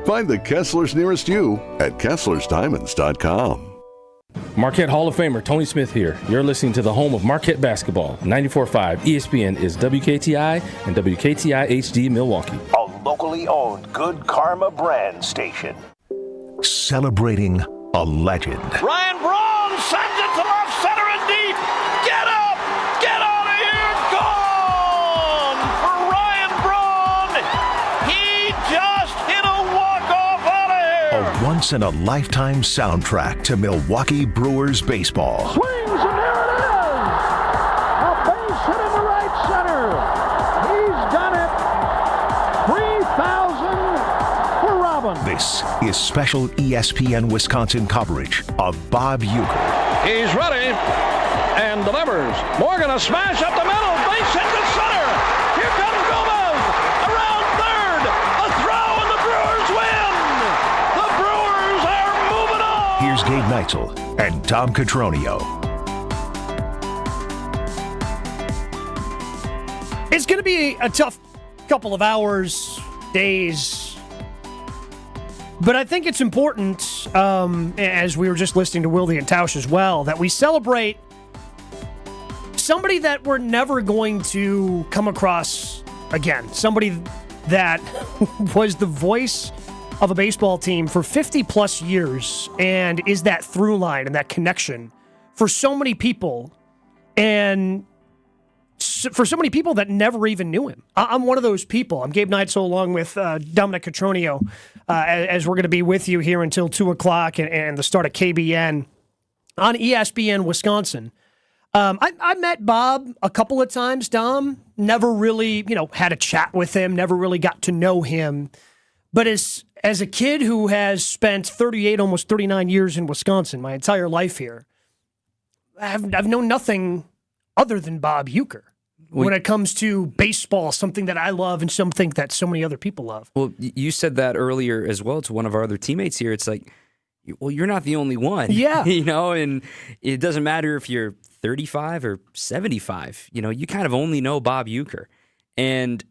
Find the Kesslers nearest you at KesslersDiamonds.com. Marquette Hall of Famer Tony Smith here. You're listening to the home of Marquette basketball. 94.5 ESPN is WKTI and WKTI HD Milwaukee. A locally owned Good Karma brand station. Celebrating a legend. Ryan Braun sends it to left center and deep. Get up! Get out of here! Gone for Ryan Braun. He just hit a walk-off out of here. A once-in-a-lifetime soundtrack to Milwaukee Brewers baseball. Swings, and there it is! A base hit in the right center. He's done it. 3,000 for Robin. This is special ESPN Wisconsin coverage of Bob Uecker. He's ready and delivers. Morgan, a smash up the middle. Base hit to center. Here comes Gomez. Around third. A throw, and the Brewers win. The Brewers are moving on. Here's Gabe Neitzel and Tom Cotroneo. It's going to be a tough couple of hours, days. But I think it's important, as we were just listening to Wilde and Tausch as well, that we celebrate somebody that we're never going to come across again. Somebody that was the voice of a baseball team for 50-plus years and is that through line and that connection for so many people. And for so many people that never even knew him. I'm one of those people. I'm Gabe Neitzel along with Dominic Cotroneo as we're going to be with you here until 2 o'clock and the start of KBN on ESPN Wisconsin. I met Bob a couple of times, Dom. Never really, had a chat with him, never really got to know him. But as a kid who has spent 38, almost 39 years in Wisconsin, my entire life here, I've known nothing other than Bob Uecker when it comes to baseball, something that I love and something that so many other people love. Well, you said that earlier as well to one of our other teammates here. It's like, well, you're not the only one. Yeah. And it doesn't matter if you're 35 or 75. You kind of only know Bob Uecker. And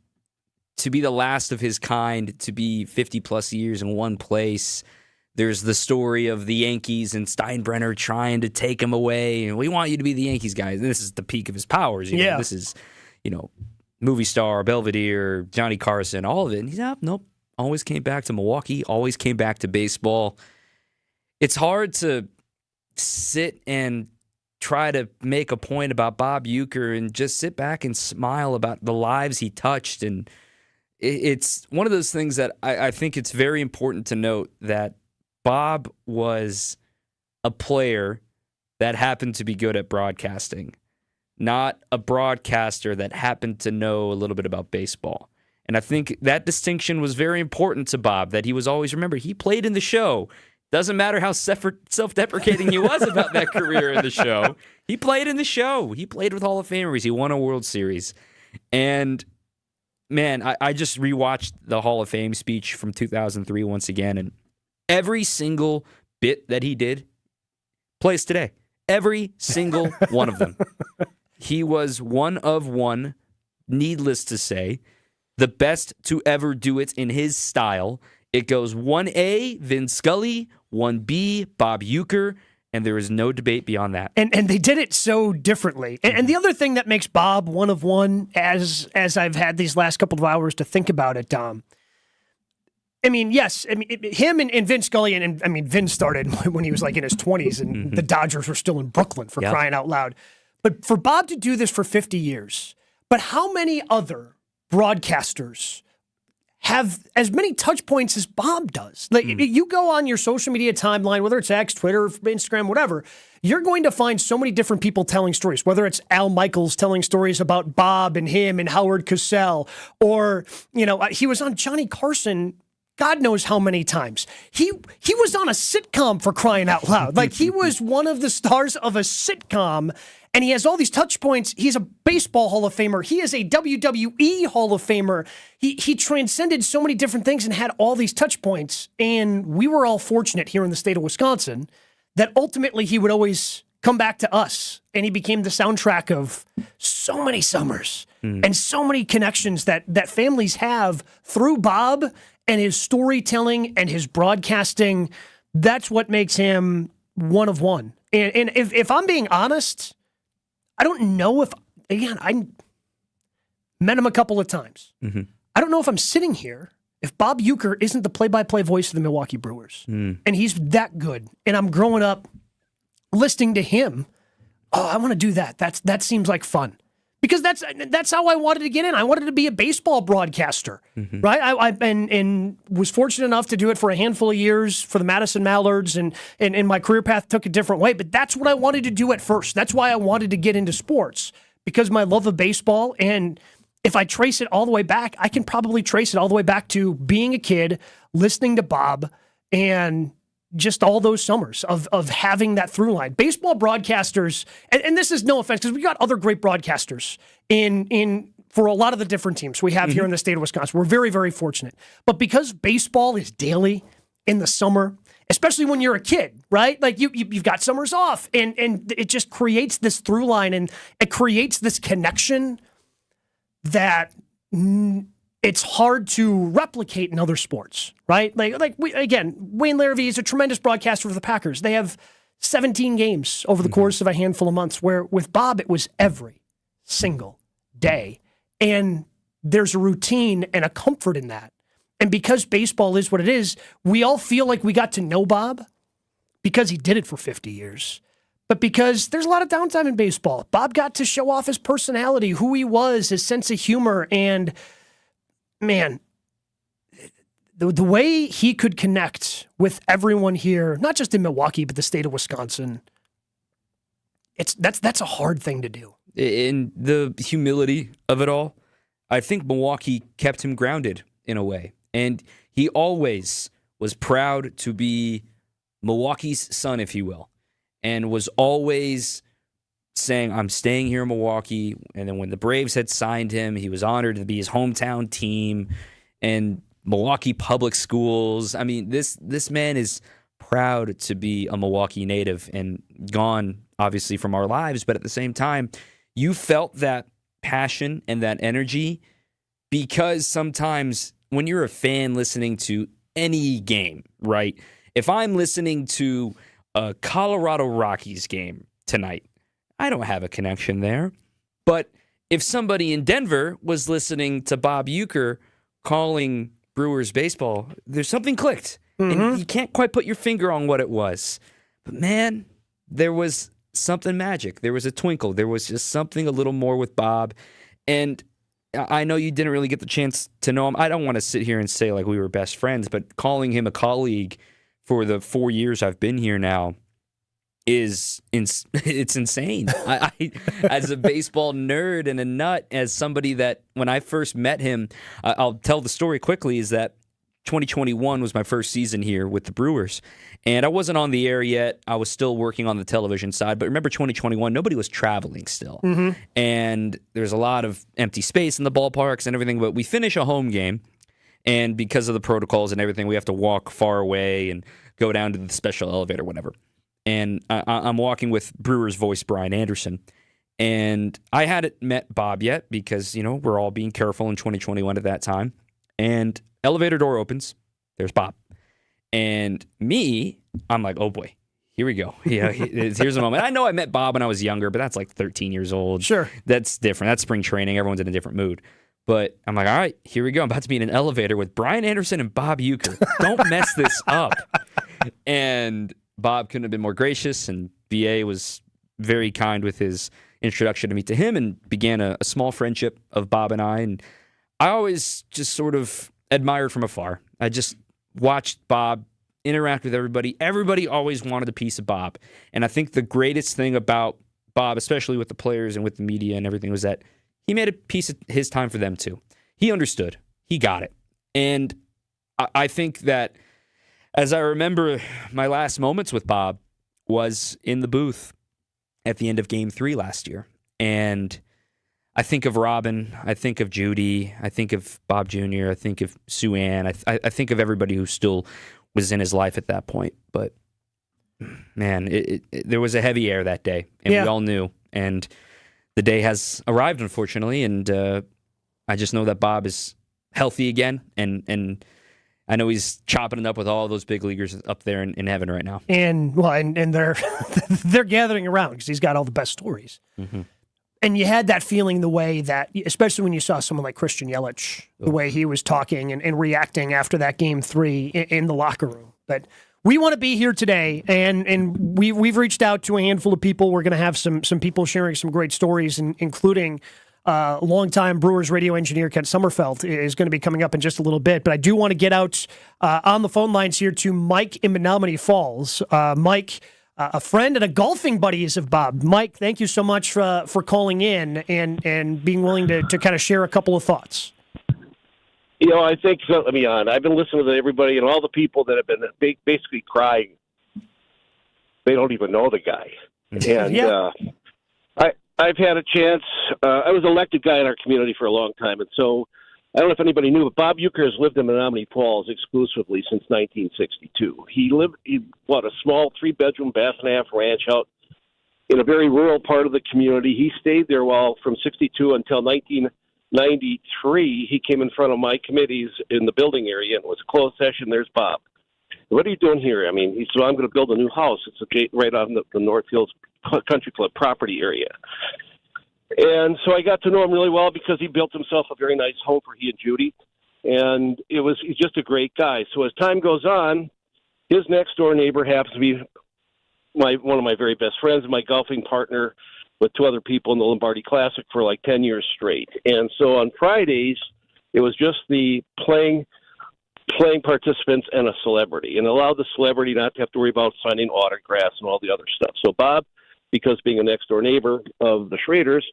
to be the last of his kind, to be 50-plus years in one place. There's the story of the Yankees and Steinbrenner trying to take him away. And we want you to be the Yankees guy. And this is the peak of his powers. Yeah. This is, movie star, Belvedere, Johnny Carson, all of it. And he's nope. Always came back to Milwaukee. Always came back to baseball. It's hard to sit and try to make a point about Bob Uecker and just sit back and smile about the lives he touched. And it's one of those things that I think it's very important to note that Bob was a player that happened to be good at broadcasting, not a broadcaster that happened to know a little bit about baseball. And I think that distinction was very important to Bob, that he was always, remember, he played in the show. Doesn't matter how self-deprecating he was about that career in the show. He played in the show. He played with Hall of Famers. He won a World Series. And, man, I just rewatched the Hall of Fame speech from 2003 once again, and every single bit that he did plays today. Every single one of them. He was one of one, needless to say, the best to ever do it in his style. It goes 1A, Vin Scully, 1B, Bob Uecker, and there is no debate beyond that. And they did it so differently. And the other thing that makes Bob one of one, as I've had these last couple of hours to think about it, Dom, him and Vin Scully, and Vin started when he was like in his 20s, and the Dodgers were still in Brooklyn for crying out loud. But for Bob to do this for 50 years, but how many other broadcasters have as many touch points as Bob does? Like, you go on your social media timeline, whether it's X, Twitter, Instagram, whatever, you're going to find so many different people telling stories, whether it's Al Michaels telling stories about Bob and him and Howard Cosell, or, he was on Johnny Carson God knows how many times. He was on a sitcom, for crying out loud. Like, he was one of the stars of a sitcom, and he has all these touch points. He's a baseball Hall of Famer. He is a WWE Hall of Famer. He transcended so many different things and had all these touch points, and we were all fortunate here in the state of Wisconsin that ultimately he would always come back to us, and he became the soundtrack of so many summers and so many connections that families have through Bob and his storytelling and his broadcasting, that's what makes him one of one. And if I'm being honest, I don't know if, again, I met him a couple of times. Mm-hmm. I don't know if I'm sitting here if Bob Uecker isn't the play-by-play voice of the Milwaukee Brewers. And he's that good. And I'm growing up listening to him. Oh, I want to do that. That seems like fun. Because that's how I wanted to get in. I wanted to be a baseball broadcaster, right? I was fortunate enough to do it for a handful of years for the Madison Mallards, and my career path took a different way. But that's what I wanted to do at first. That's why I wanted to get into sports, because my love of baseball. And if I trace it all the way back, I can probably trace it all the way back to being a kid, listening to Bob, and just all those summers of having that through line. Baseball broadcasters, and this is no offense, because we got other great broadcasters in for a lot of the different teams we have here in the state of Wisconsin. We're very, very fortunate. But because baseball is daily in the summer, especially when you're a kid, right? Like you've got summers off, and it just creates this through line, and it creates this connection that it's hard to replicate in other sports, right? Wayne Larrivee is a tremendous broadcaster for the Packers. They have 17 games over the course of a handful of months, where with Bob, it was every single day. And there's a routine and a comfort in that. And because baseball is what it is, we all feel like we got to know Bob because he did it for 50 years. But because there's a lot of downtime in baseball, Bob got to show off his personality, who he was, his sense of humor, and man, the way he could connect with everyone here, not just in Milwaukee, but the state of Wisconsin, that's a hard thing to do. In the humility of it all, I think Milwaukee kept him grounded in a way. And he always was proud to be Milwaukee's son, if you will, and was always saying, I'm staying here in Milwaukee. And then when the Braves had signed him, he was honored to be his hometown team and Milwaukee public schools. I mean, this man is proud to be a Milwaukee native and gone, obviously, from our lives. But at the same time, you felt that passion and that energy, because sometimes when you're a fan listening to any game, right? If I'm listening to a Colorado Rockies game tonight, I don't have a connection there. But if somebody in Denver was listening to Bob Uecker calling Brewers baseball, there's something clicked. And you can't quite put your finger on what it was. But man, there was something magic. There was a twinkle. There was just something a little more with Bob. And I know you didn't really get the chance to know him. I don't want to sit here and say like we were best friends, but calling him a colleague for the 4 years I've been here now it's insane. I as a baseball nerd and a nut, as somebody that when I first met him, I'll tell the story quickly, is that 2021 was my first season here with the Brewers, and I wasn't on the air yet. I was still working on the television side, but remember 2021, nobody was traveling still, and there's a lot of empty space in the ballparks and everything, but we finish a home game, and because of the protocols and everything, we have to walk far away and go down to the special elevator, whatever. And I'm walking with Brewers voice Brian Anderson. And I hadn't met Bob yet because, you know, we're all being careful in 2021 at that time. And elevator door opens. There's Bob. And me, I'm like, oh boy, here we go. Yeah, here's a moment. I know I met Bob when I was younger, but that's like 13 years old. Sure. That's different. That's spring training. Everyone's in a different mood. But I'm like, all right, here we go. I'm about to be in an elevator with Brian Anderson and Bob Uecker. Don't mess this up. And Bob couldn't have been more gracious, and BA was very kind with his introduction to me to him and began a small friendship of Bob and I. And I always just sort of admired from afar. I just watched Bob interact with everybody. Everybody always wanted a piece of Bob. And I think the greatest thing about Bob, especially with the players and with the media and everything, was that he made a piece of his time for them too. He understood. He got it. And I think that as I remember my last moments with Bob was in the booth at the end of Game 3 last year. And I think of Robin, I think of Judy, I think of Bob Jr., I think of Sue Ann, I think of everybody who still was in his life at that point. But, man, there was a heavy air that day, and we all knew. And the day has arrived, unfortunately, and I just know that Bob is healthy again, and I know he's chopping it up with all those big leaguers up there in heaven right now. And they're they're gathering around because he's got all the best stories. Mm-hmm. And you had that feeling the way that, especially when you saw someone like Christian Yelich, the way he was talking and reacting after that Game 3 in the locker room. But we want to be here today, and we've reached out to a handful of people. We're going to have some people sharing some great stories, including longtime Brewers radio engineer Kent Sommerfeld is going to be coming up in just a little bit. But I do want to get out on the phone lines here to Mike in Menominee Falls. Mike, a friend and a golfing buddy of Bob. Mike, thank you so much for calling in and being willing to kind of share a couple of thoughts. I think, let me on. I've been listening to everybody and all the people that have been basically crying. They don't even know the guy. And yeah. I've had a chance. I was an elected guy in our community for a long time, and so I don't know if anybody knew, but Bob Uecker has lived in Menominee Falls exclusively since 1962. He bought a small 3-bedroom, bath-and-a-half ranch out in a very rural part of the community. He stayed there from 62 until 1993. He came in front of my committees in the building area, and it was a closed session. There's Bob. What are you doing here? I mean, he said, I'm going to build a new house. It's a gate right on the North Hills Country Club property area. And so I got to know him really well because he built himself a very nice home for he and Judy. And he's just a great guy. So as time goes on, his next door neighbor happens to be one of my very best friends and my golfing partner with 2 other people in the Lombardi Classic for like 10 years straight. And so on Fridays, it was just the playing participants and a celebrity, and allowed the celebrity not to have to worry about signing autographs and all the other stuff. So Bob, because being a next-door neighbor of the Schraders,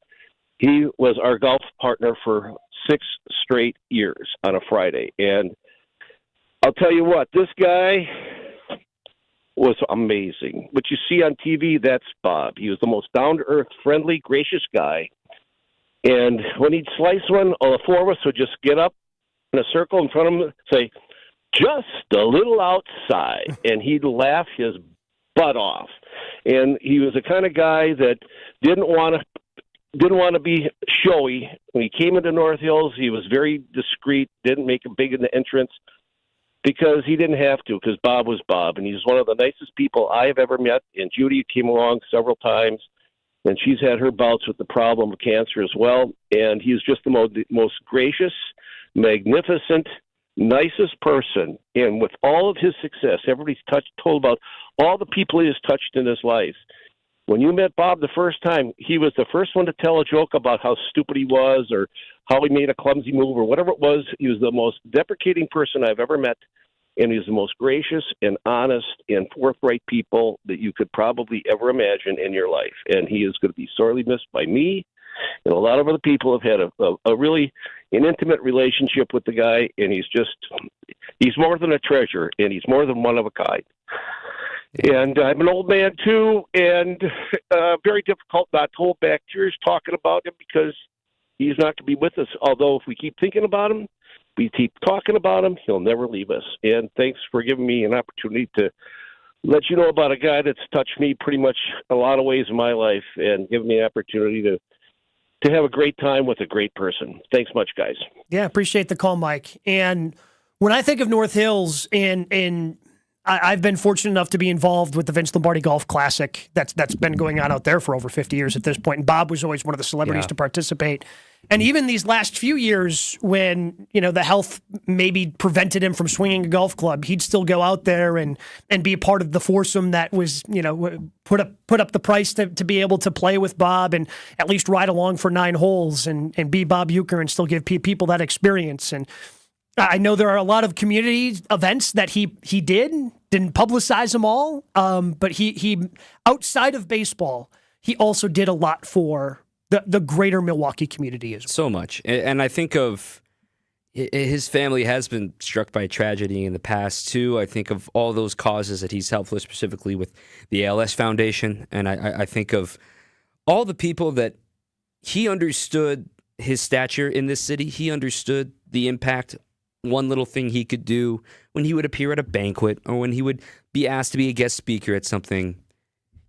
he was our golf partner for 6 straight years on a Friday. And I'll tell you what, this guy was amazing. What you see on TV, that's Bob. He was the most down-to-earth, friendly, gracious guy. And when he'd slice one, all the 4 of us would just get up in a circle in front of him and say, just a little outside. And he'd laugh his butt off. And he was the kind of guy that didn't want to be showy. When he came into North Hills, he was very discreet, didn't make a big in the entrance because he didn't have to, because Bob was Bob. And he's one of the nicest people I have ever met. And Judy came along several times, and she's had her bouts with the problem of cancer as well. And he's just the most gracious, magnificent, nicest person. And with all of his success, everybody's told about all the people he has touched in his life. When you met Bob the first time, he was the first one to tell a joke about how stupid he was or how he made a clumsy move or whatever it was. He was the most deprecating person I've ever met, and he's the most gracious and honest and forthright people that you could probably ever imagine in your life. And he is going to be sorely missed by me, and a lot of other people have had a really an intimate relationship with the guy, and he's more than a treasure, and he's more than one of a kind. And I'm an old man, too, and very difficult not to hold back tears talking about him because he's not going to be with us. Although if we keep thinking about him, we keep talking about him, he'll never leave us. And thanks for giving me an opportunity to let you know about a guy that's touched me pretty much a lot of ways in my life and given me an opportunity to have a great time with a great person. Thanks much, guys. Yeah, appreciate the call, Mike. And when I think of North Hills, and I've been fortunate enough to be involved with the Vince Lombardi Golf Classic that's been going on out there for over 50 years at this point. And Bob was always one of the celebrities to participate. And even these last few years when, the health maybe prevented him from swinging a golf club, he'd still go out there and be a part of the foursome that was, put up the price to be able to play with Bob and at least ride along for 9 holes and be Bob Uecker and still give people that experience. And I know there are a lot of community events that he didn't publicize them all, but he outside of baseball, he also did a lot for the greater Milwaukee community as well. So much. And I think of his family has been struck by tragedy in the past, too. I think of all those causes that he's helped with, specifically with the ALS Foundation. And I think of all the people that he understood his stature in this city. He understood the impact one little thing he could do when he would appear at a banquet or when he would be asked to be a guest speaker at something.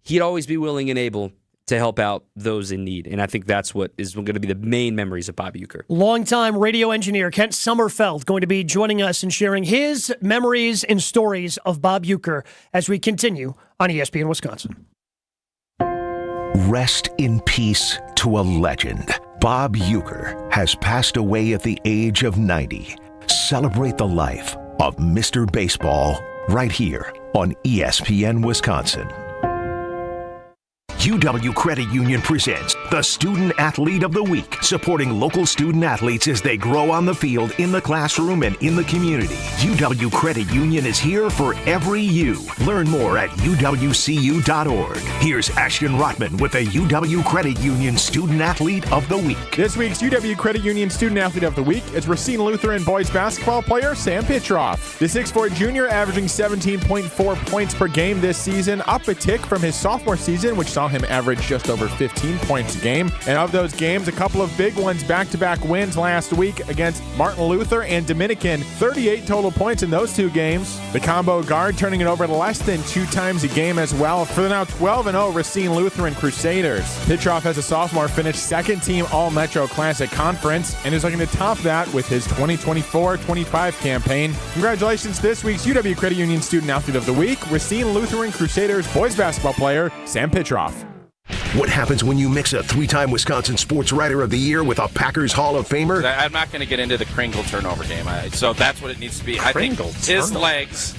He'd always be willing and able to help out those in need. And I think that's what is going to be the main memories of Bob Uecker. Longtime radio engineer Kent Sommerfeld going to be joining us and sharing his memories and stories of Bob Uecker as we continue on ESPN Wisconsin. Rest in peace to a legend. Bob Uecker has passed away at the age of 90. Celebrate the life of Mr. Baseball right here on ESPN Wisconsin. UW Credit Union presents the Student Athlete of the Week, supporting local student athletes as they grow on the field, in the classroom, and in the community. UW Credit Union is here for every you. Learn more at uwcu.org. Here's Ashton Rotman with the UW Credit Union Student Athlete of the Week. This week's UW Credit Union Student Athlete of the Week is Racine Lutheran boys basketball player Sam Petroff. The 6'4" junior averaging 17.4 points per game this season, up a tick from his sophomore season, which saw him average just over 15 points a game. And of those games, a couple of big ones, back-to-back wins last week against Martin Luther and Dominican. 38 total points in those two games. The combo guard turning it over less than 2 times a game as well for the now 12-0 Racine Lutheran Crusaders. Petroff, as a sophomore, finished second team All-Metro Classic Conference and is looking to top that with his 2024-25 campaign. Congratulations to this week's UW Credit Union Student Athlete of the Week, Racine Lutheran Crusaders boys basketball player Sam Petroff. What happens when you mix a 3-time Wisconsin Sports Writer of the Year with a Packers Hall of Famer? I'm not going to get into the Kringle turnover game, so that's what it needs to be. I think his legs.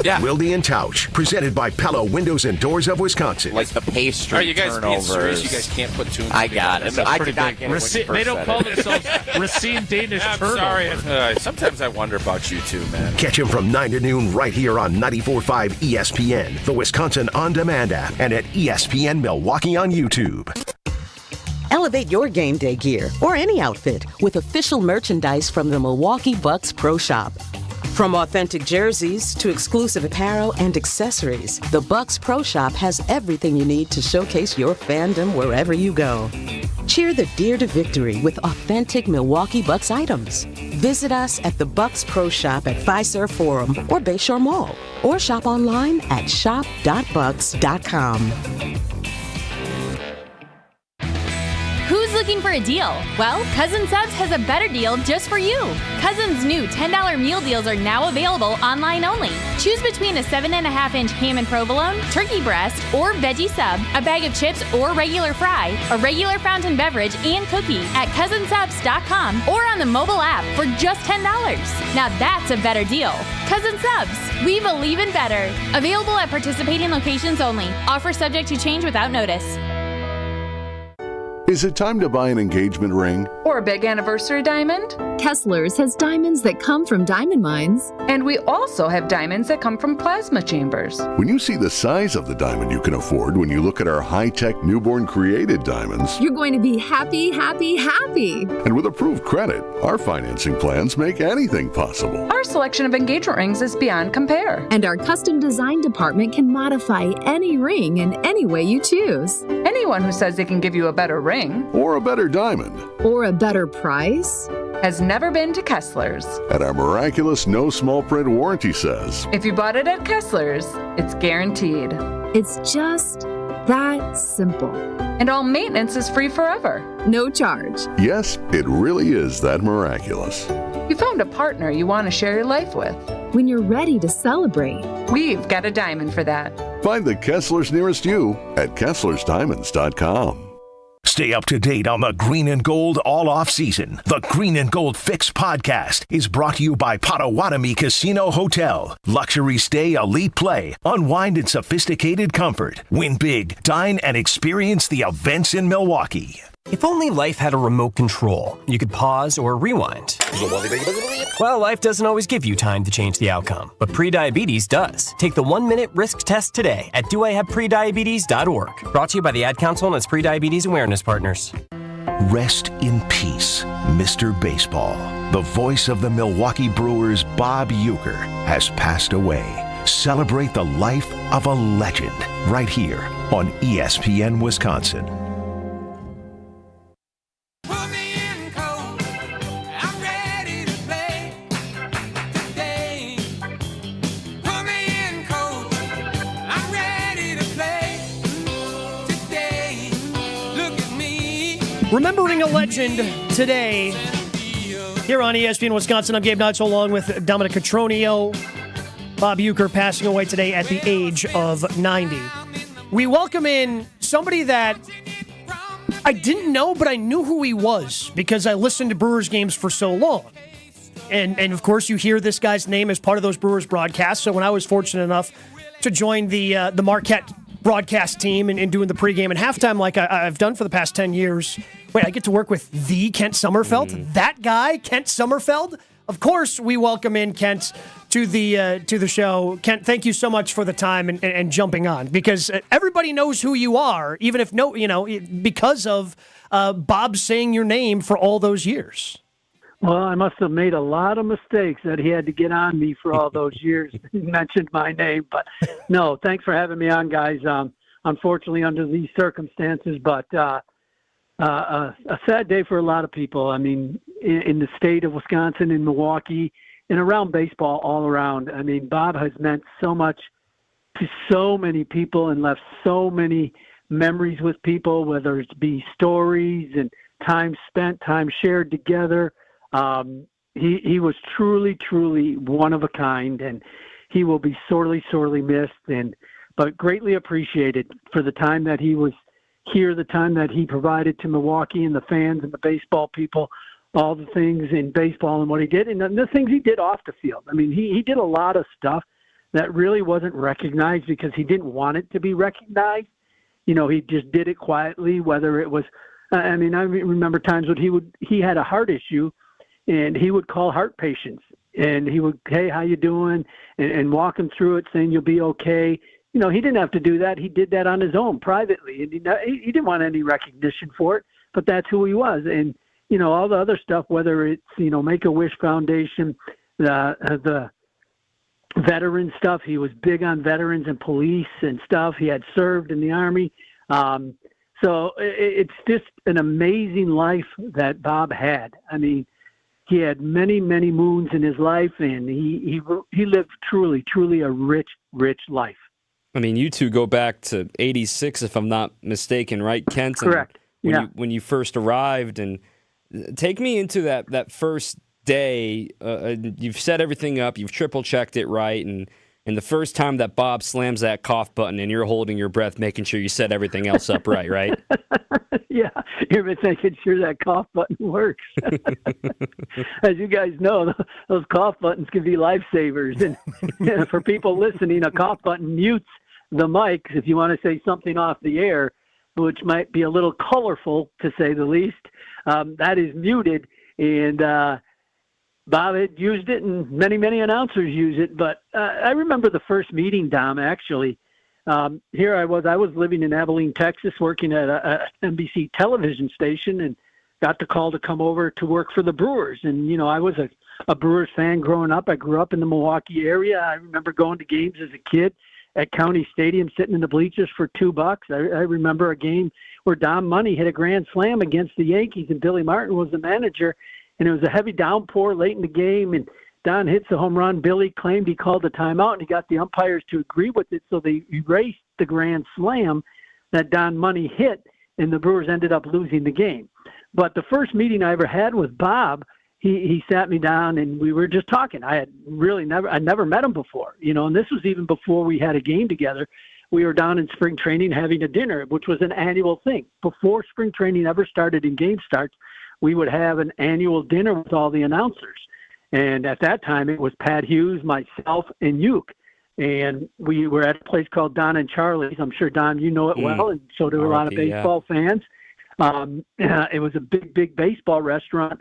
Yeah. Wilde and Tausch, presented by Pella Windows and Doors of Wisconsin. Like the pastry. Are you guys being serious? You guys can't put two. I got it. I could not get it. They don't call themselves Racine Danish turnover. Sorry. Sometimes I wonder about you too, man. Catch him from 9 to noon right here on 94.5 ESPN, the Wisconsin On Demand app, and at ESPN Milwaukee on YouTube. Elevate your game day gear or any outfit with official merchandise from the Milwaukee Bucks Pro Shop. From authentic jerseys to exclusive apparel and accessories, the Bucks Pro Shop has everything you need to showcase your fandom wherever you go. Cheer the deer to victory with authentic Milwaukee Bucks items. Visit us at the Bucks Pro Shop at Fiserv Forum or Bayshore Mall, or shop online at shop.bucks.com. Who's looking for a deal? Well, Cousin Subs has a better deal just for you. Cousin's new $10 meal deals are now available online only. Choose between a 7.5-inch ham and provolone, turkey breast, or veggie sub, a bag of chips or regular fry, a regular fountain beverage, and cookie at cousinsubs.com or on the mobile app for just $10. Now that's a better deal. Cousin Subs, we believe in better. Available at participating locations only. Offer subject to change without notice. Is it time to buy an engagement ring? Or a big anniversary diamond? Kessler's has diamonds that come from diamond mines. And we also have diamonds that come from plasma chambers. When you see the size of the diamond you can afford when you look at our high-tech newborn created diamonds, you're going to be happy, happy, happy. And with approved credit, our financing plans make anything possible. Our selection of engagement rings is beyond compare. And our custom design department can modify any ring in any way you choose. Anyone who says they can give you a better ring or a better diamond or a better price has never been to Kessler's. And our miraculous no small print warranty says, if you bought it at Kessler's, it's guaranteed. It's just that simple. And all maintenance is free forever. No charge. Yes, it really is that miraculous. You found a partner you want to share your life with. When you're ready to celebrate, we've got a diamond for that. Find the Kessler's nearest you at KesslersDiamonds.com. Stay up to date on the Green and Gold all off season. The Green and Gold Fix podcast is brought to you by Potawatomi Casino Hotel. Luxury stay, elite play, unwind in sophisticated comfort. Win big, dine, and experience the events in Milwaukee. If only life had a remote control, you could pause or rewind. Well, life doesn't always give you time to change the outcome, but prediabetes does. Take the 1-minute risk test today at doihaveprediabetes.org. Brought to you by the Ad Council and its prediabetes awareness partners. Rest in peace, Mr. Baseball. The voice of the Milwaukee Brewers, Bob Uecker, has passed away. Celebrate the life of a legend right here on ESPN Wisconsin. Remembering a legend today here on ESPN Wisconsin. I'm Gabe Neitzel along with Dominic Cotroneo. Bob Uecker passing away today at the age of 90. We welcome in somebody that I didn't know, but I knew who he was because I listened to Brewers games for so long. And of course, you hear this guy's name as part of those Brewers broadcasts. So when I was fortunate enough to join the Marquette broadcast team and doing the pregame and halftime like I've done for the past 10 years, I get to work with the Kent Sommerfeld. That guy, Kent Sommerfeld. Of course, we welcome in Kent to the show. Kent, thank you so much for the time and jumping on, because everybody knows who you are, even if because of Bob saying your name for all those years. Well, I must have made a lot of mistakes that he had to get on me for all those years. He mentioned my name, but no, thanks for having me on, guys. Unfortunately, under these circumstances, but a sad day for a lot of people. I mean, in the state of Wisconsin, in Milwaukee, and around baseball all around. I mean, Bob has meant so much to so many people and left so many memories with people, whether it be stories and time spent, time shared together. He was truly, truly one of a kind, and he will be sorely, sorely missed, but greatly appreciated for the time that he was here, the time that he provided to Milwaukee and the fans and the baseball people, all the things in baseball and what he did, and the things he did off the field. I mean, he did a lot of stuff that really wasn't recognized because he didn't want it to be recognized. You know, he just did it quietly, whether it was, I remember times when he had a heart issue, and he would call heart patients, and he would, hey, how you doing? And walk them through it, saying you'll be okay. You know, he didn't have to do that. He did that on his own privately, and he didn't want any recognition for it, but that's who he was. And, you know, all the other stuff, whether it's, Make-A-Wish Foundation, the veteran stuff, he was big on veterans and police and stuff. He had served in the Army. So it's just an amazing life that Bob had. I mean, he had many, many moons in his life, and he lived truly, truly a rich, rich life. I mean, you two go back to '86, if I'm not mistaken, right, Kent? Correct. When you first arrived, and take me into that first day. You've set everything up, you've triple checked it right, and the first time that Bob slams that cough button, and you're holding your breath, making sure you set everything else up right? Yeah, you're making sure that cough button works. As you guys know, those cough buttons can be lifesavers. And for people listening, a cough button mutes the mics if you want to say something off the air, which might be a little colorful, to say the least. That is muted, and Bob had used it, and many, many announcers use it. But I remember the first meeting, Dom, actually. Here I was living in Abilene, Texas, working at a NBC television station, and got the call to come over to work for the Brewers. And, I was a Brewers fan growing up. I grew up in the Milwaukee area. I remember going to games as a kid at County Stadium, sitting in the bleachers for $2. I remember a game where Don Money hit a grand slam against the Yankees, and Billy Martin was the manager, and it was a heavy downpour late in the game, and Don hits a home run. Billy claimed he called the timeout, and he got the umpires to agree with it, so they erased the grand slam that Don Money hit, and the Brewers ended up losing the game. But the first meeting I ever had with Bob, he sat me down, and we were just talking. I never met him before, and this was even before we had a game together. We were down in spring training having a dinner, which was an annual thing. Before spring training ever started in game starts, we would have an annual dinner with all the announcers. And at that time, it was Pat Hughes, myself, and Uke. And we were at a place called Don and Charlie's. I'm sure, Don, you know it well, and so do a lot of baseball fans. It was a big, big baseball restaurant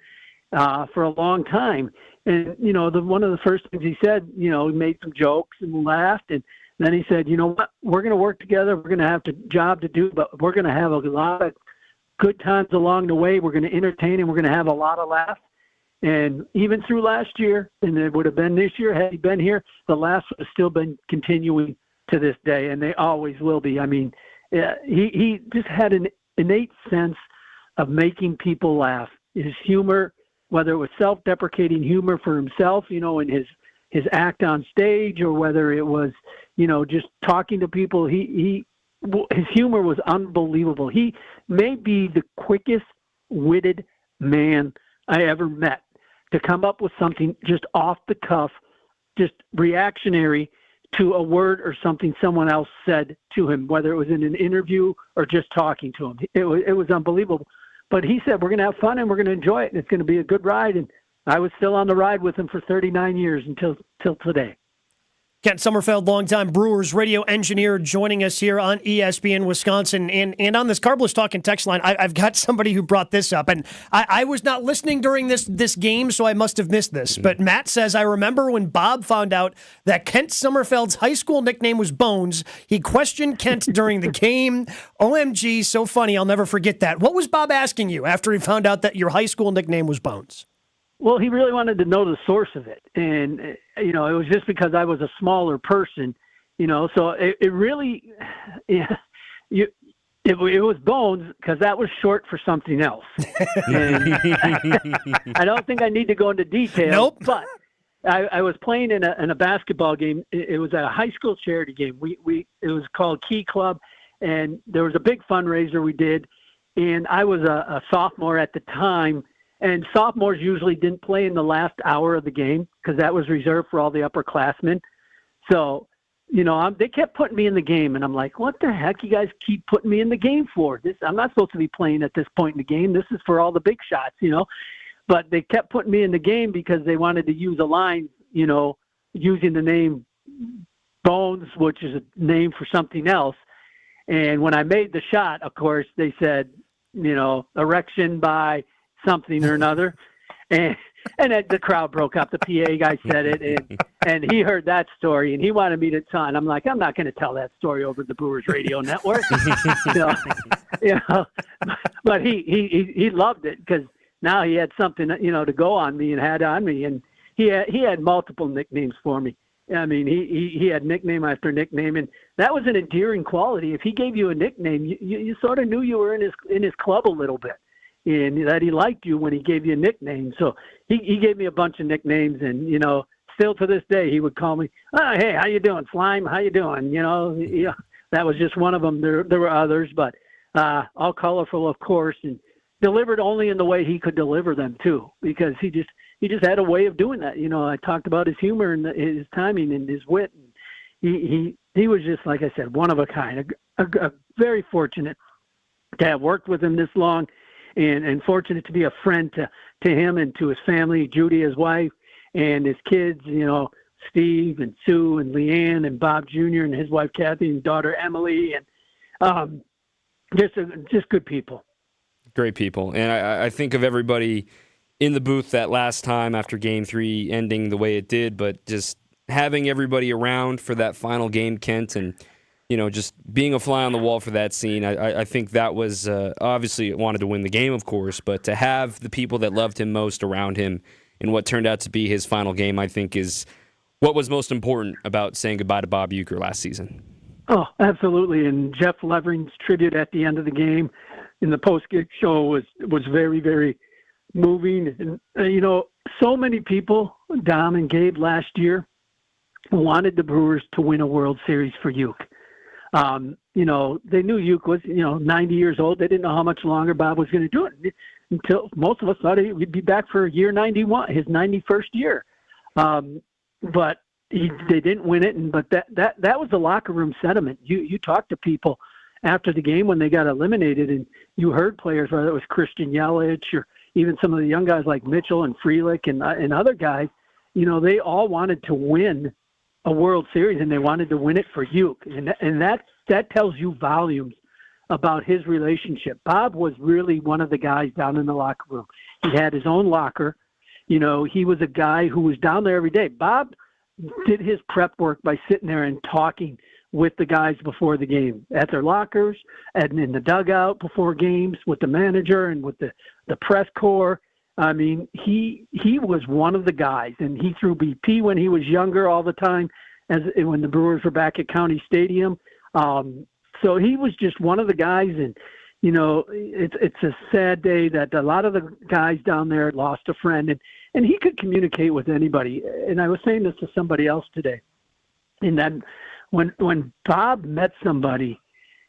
for a long time. And, one of the first things he said, he made some jokes and laughed. And then he said, you know what, we're going to work together. We're going to have a job to do, but we're going to have a lot of good times along the way. We're going to entertain, and we're going to have a lot of laughs. And even through last year, and it would have been this year had he been here, the laughs would have still been continuing to this day, and they always will be. I mean, he just had an innate sense of making people laugh. His humor, whether it was self-deprecating humor for himself, in his act on stage, or whether it was, just talking to people, his humor was unbelievable. He may be the quickest quick-witted man I ever met. To come up with something just off the cuff, just reactionary to a word or something someone else said to him, whether it was in an interview or just talking to him. It was unbelievable. But he said, we're going to have fun and we're going to enjoy it, and it's going to be a good ride. And I was still on the ride with him for 39 years until today. Kent Sommerfeld, longtime Brewers radio engineer, joining us here on ESPN Wisconsin. And on this Carbless Talking text line, I've got somebody who brought this up. And I was not listening during this game, so I must have missed this. But Matt says, I remember when Bob found out that Kent Sommerfeld's high school nickname was Bones. He questioned Kent during the game. OMG, so funny. I'll never forget that. What was Bob asking you after he found out that your high school nickname was Bones? Well, he really wanted to know the source of it. And, it was just because I was a smaller person, so it really, it was Bones because that was short for something else. And I don't think I need to go into detail. Nope. But I was playing in a basketball game. It was at a high school charity game. It was called Key Club, and there was a big fundraiser we did. And I was a sophomore at the time. And sophomores usually didn't play in the last hour of the game because that was reserved for all the upperclassmen. So, they kept putting me in the game, and I'm like, what the heck you guys keep putting me in the game for? I'm not supposed to be playing at this point in the game. This is for all the big shots, But they kept putting me in the game because they wanted to use a line, using the name Bones, which is a name for something else. And when I made the shot, of course, they said, erection by something or another, and then the crowd broke up. The PA guy said it, and he heard that story, and he wanted me to tell. And I'm like, I'm not going to tell that story over the Brewers radio network. But he loved it because now he had something to go on me and had on me, and he had multiple nicknames for me. I mean, he had nickname after nickname, and that was an endearing quality. If he gave you a nickname, you sort of knew you were in his club a little bit. And that he liked you when he gave you a nickname. So he gave me a bunch of nicknames, and, still to this day, he would call me, oh, hey, how you doing, Slime? How you doing? That was just one of them. There were others, but all colorful, of course, and delivered only in the way he could deliver them, too, because he just had a way of doing that. I talked about his humor and his timing and his wit. And he was just, like I said, one of a kind, a very fortunate to have worked with him this long. And fortunate to be a friend to him and to his family, Judy, his wife, and his kids, Steve and Sue and Leanne and Bob Jr. and his wife, Kathy, and daughter, Emily, and just good people. Great people. And I think of everybody in the booth that last time after Game 3 ending the way it did, but just having everybody around for that final game, Kent, and just being a fly on the wall for that scene, I think that was obviously wanted to win the game, of course, but to have the people that loved him most around him in what turned out to be his final game, I think is what was most important about saying goodbye to Bob Uecker last season. Oh, absolutely. And Jeff Levering's tribute at the end of the game in the post-game show was very, very moving. And, so many people, Dom and Gabe, last year wanted the Brewers to win a World Series for Uecker. They knew Uecker was, 90 years old. They didn't know how much longer Bob was going to do it until most of us thought he'd be back for year 91, his 91st year. But they didn't win it. But that was the locker room sentiment. You talked to people after the game when they got eliminated, and you heard players, whether it was Christian Yelich or even some of the young guys like Mitchell and Frelick and other guys, they all wanted to win a World Series, and they wanted to win it for Uecker. And that tells you volumes about his relationship. Bob was really one of the guys down in the locker room. He had his own locker. He was a guy who was down there every day. Bob did his prep work by sitting there and talking with the guys before the game, at their lockers, and in the dugout before games, with the manager and with the press corps. I mean, he was one of the guys, and he threw BP when he was younger all the time, when the Brewers were back at County Stadium. So he was just one of the guys, and it's a sad day that a lot of the guys down there lost a friend, and he could communicate with anybody. And I was saying this to somebody else today, in that when Bob met somebody,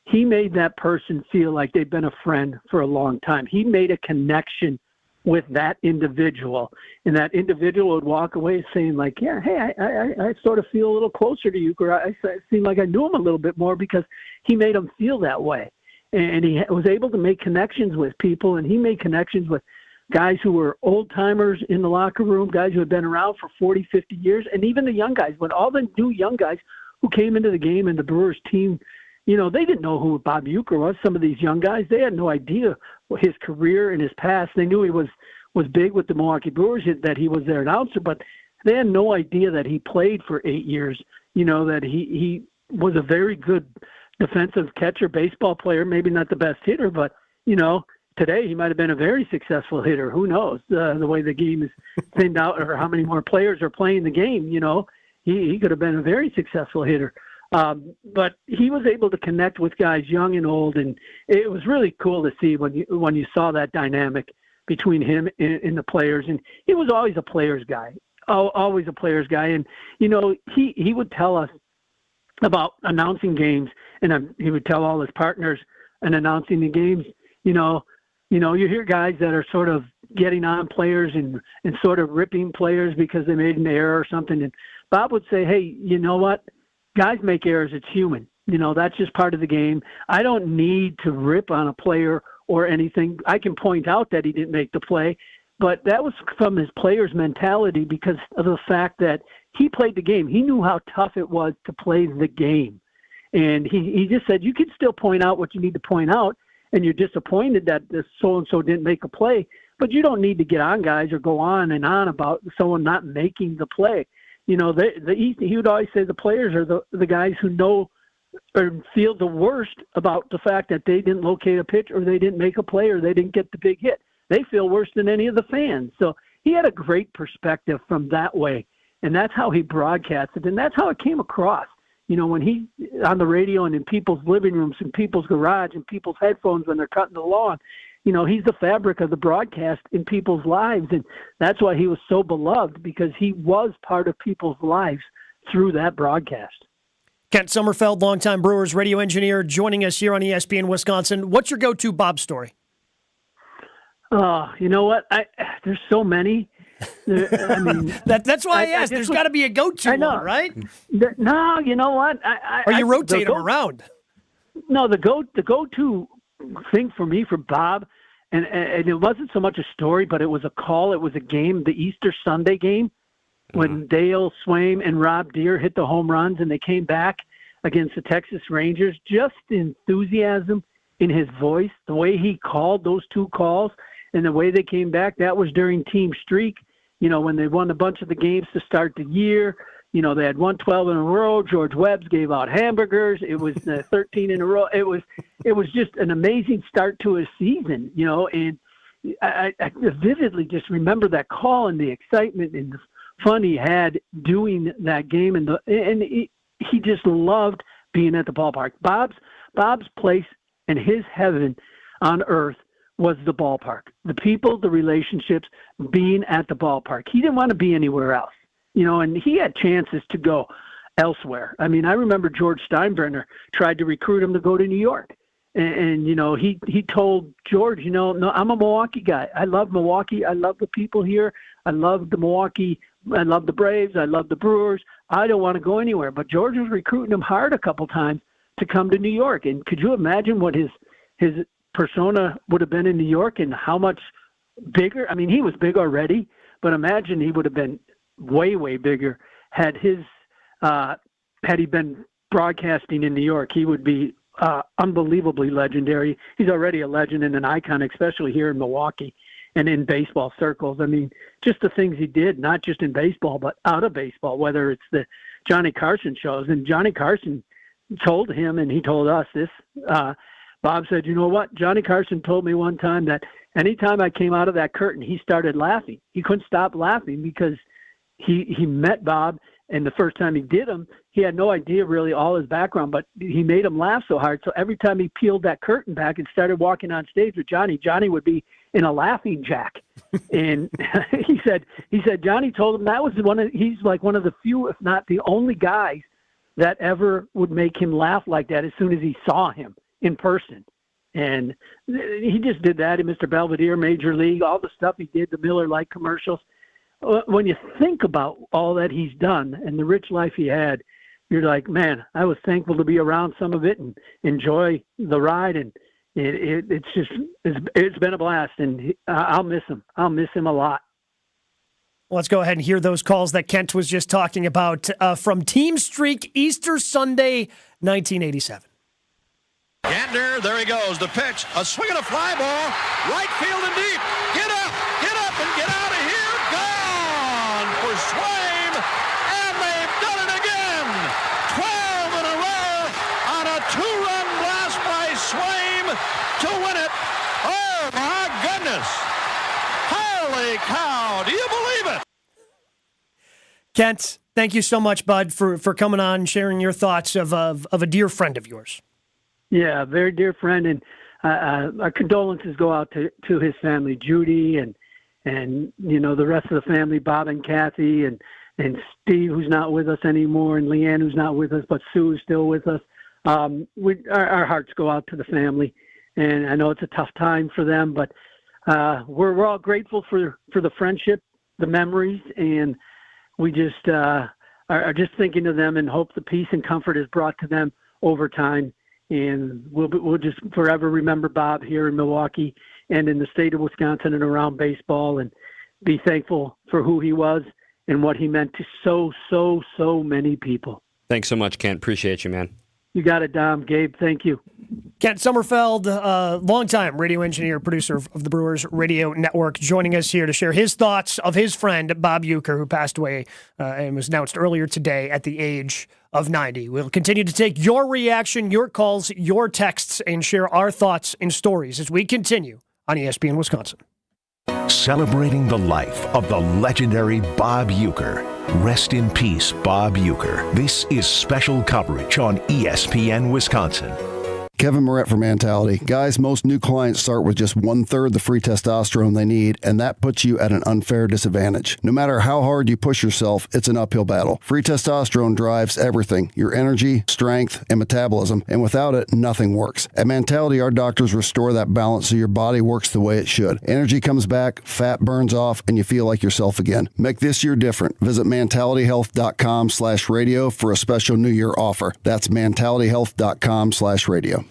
he made that person feel like they've been a friend for a long time. He made a connection with that individual, and that individual would walk away saying like, yeah, hey, I sort of feel a little closer to you, or I seem like I knew him a little bit more because he made him feel that way. And he was able to make connections with people, and he made connections with guys who were old-timers in the locker room, guys who had been around for 40, 50 years, and even the young guys. When all the new young guys who came into the game and the Brewers team, you know, they didn't know who Bob Uecker was. Some of these young guys, they had no idea his career and his past. They knew he was big with the Milwaukee Brewers, that he was their announcer, but they had no idea that he played for 8 years, you know, that he was a very good defensive catcher, baseball player, maybe not the best hitter, but, you know, today he might have been a very successful hitter. Who knows the way the game is thinned out or how many more players are playing the game, you know. He could have been a very successful hitter. But he was able to connect with guys young and old, and it was really cool to see when you saw that dynamic between him and the players. And he was always a player's guy, always a player's guy. And, you know, he would tell us about announcing games, and he would tell all his partners and announcing the games, you know, you hear guys that are sort of getting on players and sort of ripping players because they made an error or something. And Bob would say, hey, you know what? Guys make errors. It's human. You know, that's just part of the game. I don't need to rip on a player or anything. I can point out that he didn't make the play, but that was from his player's mentality because of the fact that he played the game. He knew how tough it was to play the game. And he just said, you can still point out what you need to point out, and you're disappointed that this so-and-so didn't make a play, but you don't need to get on guys or go on and on about someone not making the play. You know, he would always say the players are the guys who know or feel the worst about the fact that they didn't locate a pitch or they didn't make a play or they didn't get the big hit. They feel worse than any of the fans. So he had a great perspective from that way, and that's how he broadcasted, and that's how it came across. You know, when he on the radio and in people's living rooms and people's garage and people's headphones when they're cutting the lawn, you know, he's the fabric of the broadcast in people's lives. And that's why he was so beloved, because he was part of people's lives through that broadcast. Kent Sommerfeld, longtime Brewers radio engineer, joining us here on ESPN Wisconsin. What's your go-to Bob story? You know what? There's so many. I mean, that's why I asked. There's got to be a go-to one, right? No, you know what? Or you rotate them around. No, the go-to thing for me, for Bob, and it wasn't so much a story, but it was a call. It was a game, the Easter Sunday game, when Dale Swaim and Rob Deere hit the home runs, and they came back against the Texas Rangers. Just the enthusiasm in his voice, the way he called those two calls, and the way they came back. That was during Team Streak. You know, when they won a bunch of the games to start the year, you know, they had won 12 in a row. George Webbs gave out hamburgers. It was 13 in a row. It was just an amazing start to his season, you know, and I vividly just remember that call and the excitement and the fun he had doing that game. And he just loved being at the ballpark. Bob's place and his heaven on earth was the ballpark, the people, the relationships, being at the ballpark. He didn't want to be anywhere else, you know, and he had chances to go elsewhere. I mean, I remember George Steinbrenner tried to recruit him to go to New York. And you know, he told George, you know, no, I'm a Milwaukee guy. I love Milwaukee. I love the people here. I love the Milwaukee. I love the Braves. I love the Brewers. I don't want to go anywhere. But George was recruiting him hard a couple times to come to New York. And could you imagine what his persona would have been in New York and how much bigger? I mean, he was big already, but imagine he would have been way, way bigger had he been broadcasting in New York. He would be unbelievably legendary. He's already a legend and an icon, especially here in Milwaukee and in baseball circles. I mean, just the things he did, not just in baseball, but out of baseball, whether it's the Johnny Carson shows. And Johnny Carson told him, and he told us this, Bob said, you know what? Johnny Carson told me one time that anytime I came out of that curtain, he started laughing. He couldn't stop laughing because he met Bob, and the first time he did him, he had no idea really all his background, but he made him laugh so hard. So every time he peeled that curtain back and started walking on stage with Johnny, Johnny would be in a laughing jack. And he said Johnny told him that was he's like one of the few, if not the only guys that ever would make him laugh like that as soon as he saw him. in person. And he just did that in Mr. Belvedere, Major League, all the stuff he did, the Miller Lite commercials. When you think about all that he's done and the rich life he had, you're like, man, I was thankful to be around some of it and enjoy the ride. And it's been a blast, and I'll miss him. I'll miss him a lot. Let's go ahead and hear those calls that Kent was just talking about from Team Streak, Easter Sunday, 1987. Gantner, there he goes. The pitch, a swing and a fly ball, right field and deep. Get up, and get out of here. Gone for Swaim, and they've done it again. 12 in a row on a 2-run blast by Swaim to win it. Oh, my goodness. Holy cow, do you believe it? Kent, thank you so much, bud, for coming on and sharing your thoughts of a dear friend of yours. Yeah, very dear friend, and our condolences go out to his family, Judy, and the rest of the family, Bob and Kathy, and Steve, who's not with us anymore, and Leanne, who's not with us, but Sue is still with us. Our hearts go out to the family, and I know it's a tough time for them, but we're all grateful for the friendship, the memories, and we just are just thinking of them and hope the peace and comfort is brought to them over time. And we'll just forever remember Bob here in Milwaukee and in the state of Wisconsin and around baseball, and be thankful for who he was and what he meant to so many people. Thanks so much, Kent. Appreciate you, man. You got it, Dom. Gabe, thank you. Kent Sommerfeld, longtime radio engineer, producer of the Brewers Radio Network, joining us here to share his thoughts of his friend, Bob Uecker, who passed away and was announced earlier today at the age of 90. We'll continue to take your reaction, your calls, your texts, and share our thoughts and stories as we continue on ESPN Wisconsin. Celebrating the life of the legendary Bob Uecker. Rest in peace, Bob Uecker. This is special coverage on ESPN Wisconsin. Kevin Moret for Mentality. Guys, most new clients start with just 1/3 the free testosterone they need, and that puts you at an unfair disadvantage. No matter how hard you push yourself, it's an uphill battle. Free testosterone drives everything, your energy, strength, and metabolism, and without it, nothing works. At Mentality, our doctors restore that balance so your body works the way it should. Energy comes back, fat burns off, and you feel like yourself again. Make this year different. Visit mentalityhealth.com/radio for a special New Year offer. That's mentalityhealth.com/radio.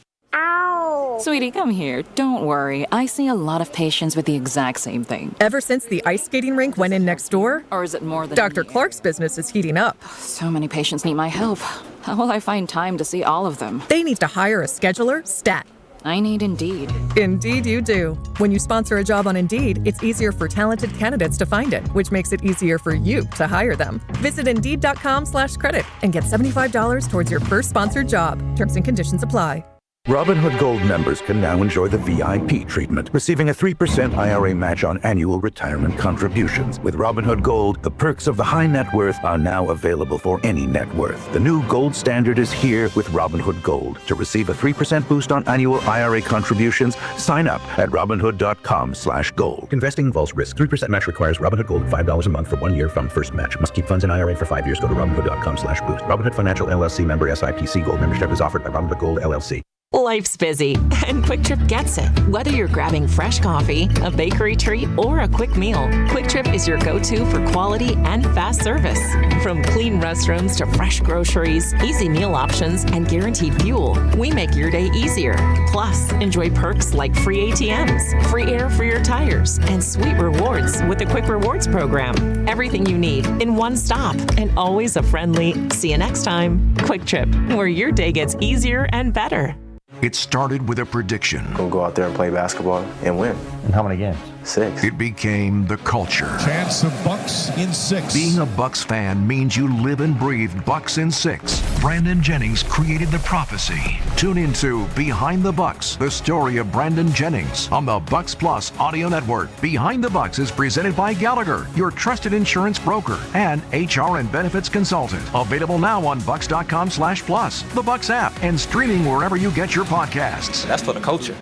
Sweetie, come here. Don't worry. I see a lot of patients with the exact same thing. Ever since the ice skating rink went in next door? Or is it more than Dr. Clark's business is heating up. So many patients need my help. How will I find time to see all of them? They need to hire a scheduler, stat. I need Indeed. Indeed you do. When you sponsor a job on Indeed, it's easier for talented candidates to find it, which makes it easier for you to hire them. Visit Indeed.com/credit and get $75 towards your first sponsored job. Terms and conditions apply. Robinhood Gold members can now enjoy the VIP treatment, receiving a 3% IRA match on annual retirement contributions. With Robinhood Gold, the perks of the high net worth are now available for any net worth. The new gold standard is here with Robinhood Gold. To receive a 3% boost on annual IRA contributions, sign up at Robinhood.com/gold. Investing involves risk. 3% match requires Robinhood Gold $5 a month for 1 year from first match. Must keep funds in IRA for 5 years. Go to Robinhood.com/boost. Robinhood Financial LLC member SIPC. Gold membership is offered by Robinhood Gold LLC. Life's busy, and Quick Trip gets it. Whether you're grabbing fresh coffee, a bakery treat, or a quick meal, Quick Trip is your go-to for quality and fast service. From clean restrooms to fresh groceries, easy meal options, and guaranteed fuel, we make your day easier. Plus, enjoy perks like free ATMs, free air for your tires, and sweet rewards with the Quick Rewards program. Everything you need in one stop, and always a friendly, see you next time, Quick Trip, where your day gets easier and better. It started with a prediction. We'll go out there and play basketball and win. And how many games? 6. It became the culture. Chance of Bucks in 6. Being a Bucks fan means you live and breathe Bucks in 6. Brandon Jennings created the prophecy. Tune into Behind the Bucks, the story of Brandon Jennings on the Bucks Plus audio network. Behind the Bucks is presented by Gallagher, your trusted insurance broker and HR and benefits consultant. Available now on bucks.com/plus, the Bucks app, and streaming wherever you get your podcasts. That's for the culture.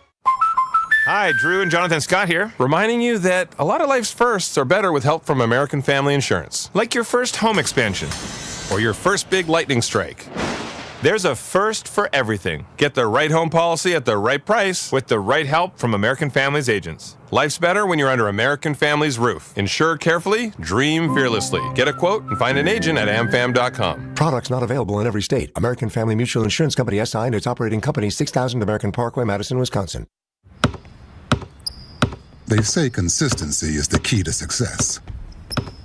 Hi, Drew and Jonathan Scott here, reminding you that a lot of life's firsts are better with help from American Family Insurance. Like your first home expansion, or your first big lightning strike, There's a first for everything. Get the right home policy at the right price with the right help from American Family's agents. Life's better when you're under American Family's roof. Insure carefully, dream fearlessly. Get a quote and find an agent at amfam.com. Products not available in every state. American Family Mutual Insurance Company SI and its operating company 6000 American Parkway, Madison, Wisconsin. They say consistency is the key to success.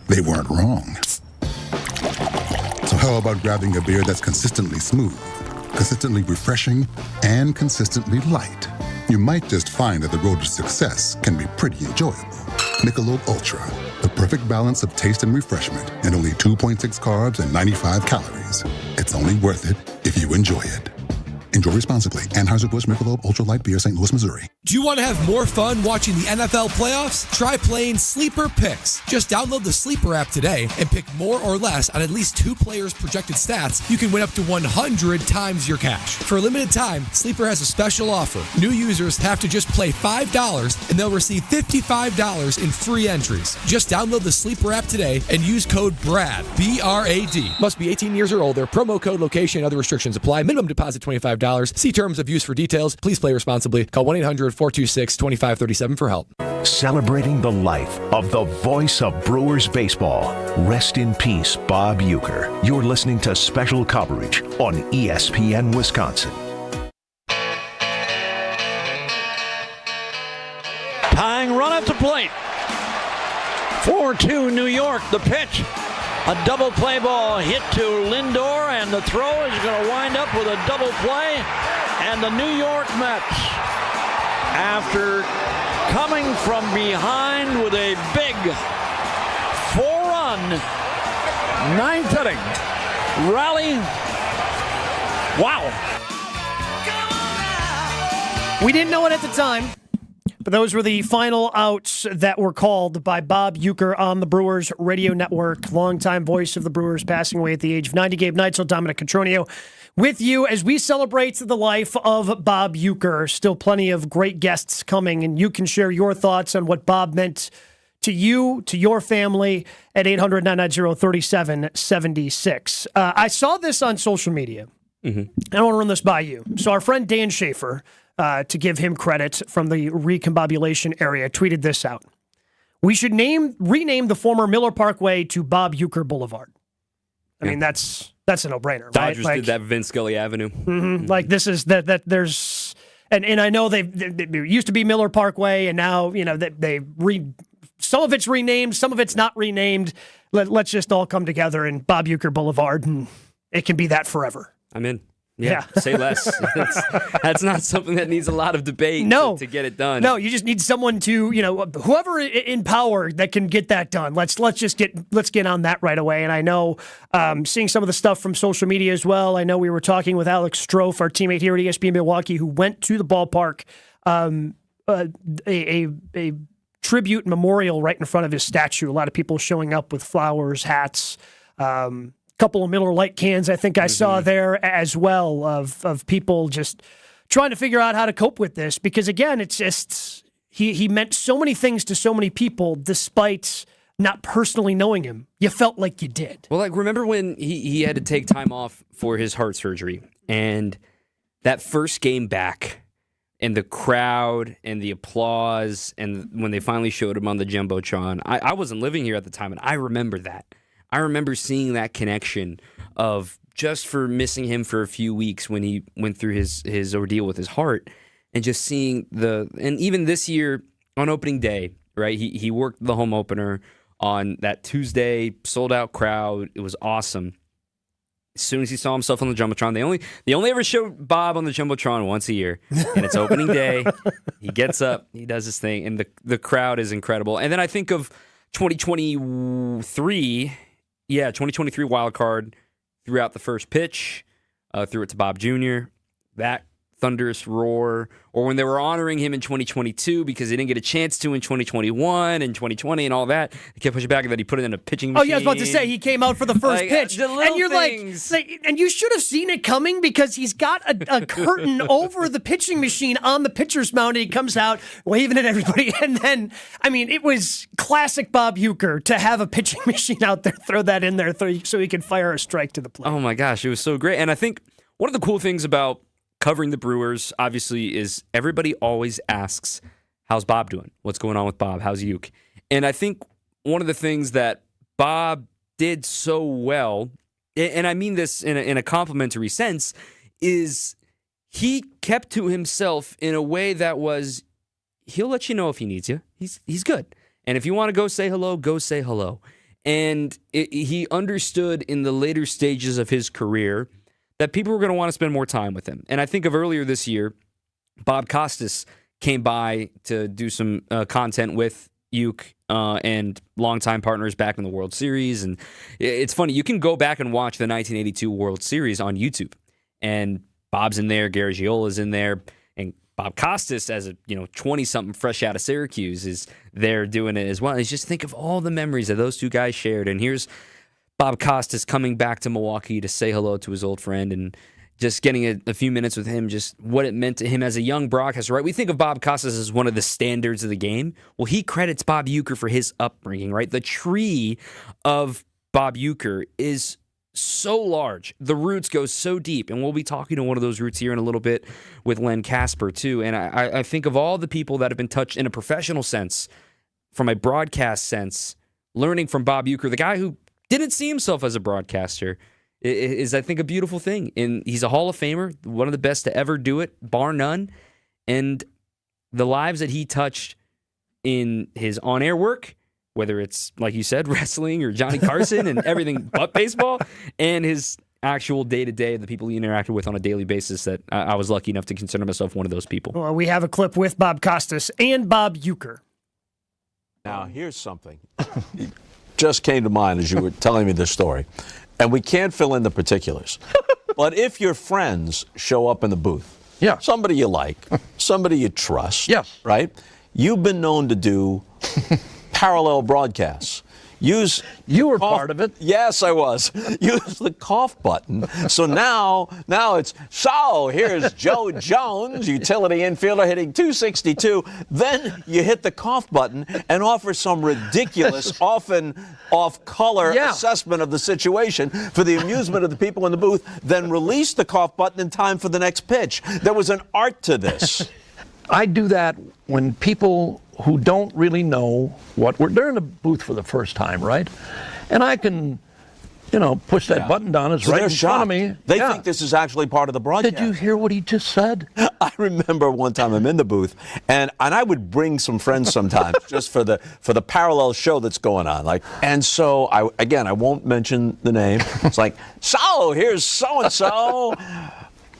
They weren't wrong. So how about grabbing a beer that's consistently smooth, consistently refreshing, and consistently light? You might just find that the road to success can be pretty enjoyable. Michelob Ultra, the perfect balance of taste and refreshment, and only 2.6 carbs and 95 calories. It's only worth it if you enjoy it. Enjoy responsibly. Anheuser-Busch Michelob Ultra Light Beer, St. Louis, Missouri. Do you want to have more fun watching the NFL playoffs? Try playing Sleeper Picks. Just download the Sleeper app today and pick more or less on at least 2 players' projected stats. You can win up to 100 times your cash. For a limited time, Sleeper has a special offer. New users have to just play $5 and they'll receive $55 in free entries. Just download the Sleeper app today and use code BRAD, B-R-A-D. Must be 18 years or older. Promo code, location, and other restrictions apply. Minimum deposit $25. See terms of use for details. Please play responsibly. Call 1-800-426-2537 for help. Celebrating the life of the voice of Brewers baseball. Rest in peace, Bob Uecker. You're listening to special coverage on ESPN Wisconsin. Tying run at the plate. 4-2 New York. The pitch. A double play ball hit to Lindor, and the throw is going to wind up with a double play. And the New York Mets, after coming from behind with a big 4-run ninth inning rally. Wow. We didn't know it at the time, but those were the final outs that were called by Bob Uecker on the Brewers radio network. Longtime voice of the Brewers, passing away at the age of 90. Gabe Neitzel, Dominic Cotroneo with you as we celebrate the life of Bob Uecker. Still plenty of great guests coming, and you can share your thoughts on what Bob meant to you, to your family, at 800-990-3776. I saw this on social media. I want to run this by you. So our friend Dan Schaefer, to give him credit from the recombobulation area, tweeted this out. We should rename the former Miller Parkway to Bob Uecker Boulevard. I mean, that's a no-brainer, right? Dodgers did that Vince Scully Avenue. Like, this is that there's, and I know they used to be Miller Parkway, and now, you know, that some of it's renamed, some of it's not renamed. Let's just all come together in Bob Uecker Boulevard, and it can be that forever. I'm in. Yeah. Say less. That's not something that needs a lot of debate to get it done. No, you just need someone to, whoever in power that can get that done. Let's get on that right away. And I know, seeing some of the stuff from social media as well. I know we were talking with Alex Strofe, our teammate here at ESPN Milwaukee, who went to the ballpark, a tribute memorial right in front of his statue. A lot of people showing up with flowers, hats, couple of Miller Lite cans I think I saw there as well of people just trying to figure out how to cope with this, because again, it's just he meant so many things to so many people despite not personally knowing him. You felt like you did. Well, like, remember when he had to take time off for his heart surgery, and that first game back and the crowd and the applause, and when they finally showed him on the Jumbotron, I wasn't living here at the time, and I remember that. I remember seeing that connection of just for missing him for a few weeks when he went through his ordeal with his heart, and just seeing and even this year on opening day, right? He worked the home opener on that Tuesday, sold out crowd. It was awesome. As soon as he saw himself on the Jumbotron, they only ever show Bob on the Jumbotron once a year, and it's opening day. He gets up, he does his thing, and the crowd is incredible. And then I think of 2023. Yeah, 2023 wild card, threw out the first pitch, threw it to Bob Jr., that thunderous roar, or when they were honoring him in 2022 because they didn't get a chance to in 2021 and 2020 and all that, they kept pushing back, and then he put it in a pitching machine. Oh, yeah, I was about to say, he came out for the first pitch, and you're things. like, and you should have seen it coming because he's got a curtain over the pitching machine on the pitcher's mound, and he comes out waving at everybody, and then, I mean, it was classic Bob Uecker to have a pitching machine out there, throw that in there so he could fire a strike to the plate. Oh my gosh, it was so great. And I think one of the cool things about covering the Brewers, obviously, is everybody always asks, how's Bob doing? What's going on with Bob? How's Uke? And I think one of the things that Bob did so well, and I mean this in a complimentary sense, is he kept to himself in a way that was, he'll let you know if he needs you. He's good. And if you want to go say hello, go say hello. And he understood in the later stages of his career that people were going to want to spend more time with him. And I think of earlier this year, Bob Costas came by to do some content with Uke and longtime partners back in the World Series. And it's funny, you can go back and watch the 1982 World Series on YouTube. And Bob's in there, Garagiola in there, and Bob Costas, as a 20-something fresh out of Syracuse, is there doing it as well. And just think of all the memories that those two guys shared. And here's Bob Costas coming back to Milwaukee to say hello to his old friend and just getting a few minutes with him, just what it meant to him as a young broadcaster, right? We think of Bob Costas as one of the standards of the game. Well, he credits Bob Uecker for his upbringing, right? The tree of Bob Uecker is so large. The roots go so deep, and we'll be talking to one of those roots here in a little bit with Len Casper, too. And I think of all the people that have been touched in a professional sense, from a broadcast sense, learning from Bob Uecker, the guy who didn't see himself as a broadcaster, is, I think, a beautiful thing. And he's a Hall of Famer, one of the best to ever do it, bar none. And the lives that he touched in his on-air work, whether it's, like you said, wrestling or Johnny Carson and everything but baseball, and his actual day-to-day, the people he interacted with on a daily basis, that I was lucky enough to consider myself one of those people. Well, we have a clip with Bob Costas and Bob Uecker. Now, here's something. Just came to mind as you were telling me this story, and we can't fill in the particulars. But if your friends show up in the booth, somebody you like, somebody you trust, right? You've been known to do parallel broadcasts. You were part of it. Yes, I was. Use the cough button. So now it's, so here's Joe Jones, utility infielder, hitting 262. Then you hit the cough button and offer some ridiculous, often off-color assessment of the situation for the amusement of the people in the booth, then release the cough button in time for the next pitch. There was an art to this. I do that when people who don't really know what they're in the booth for the first time, right? And I can, push that button down. It's right in front of me. They think this is actually part of the broadcast. Did you hear what he just said? I remember one time I'm in the booth, and I would bring some friends sometimes just for the parallel show that's going on. And so I won't mention the name. It's like, so here's so and so.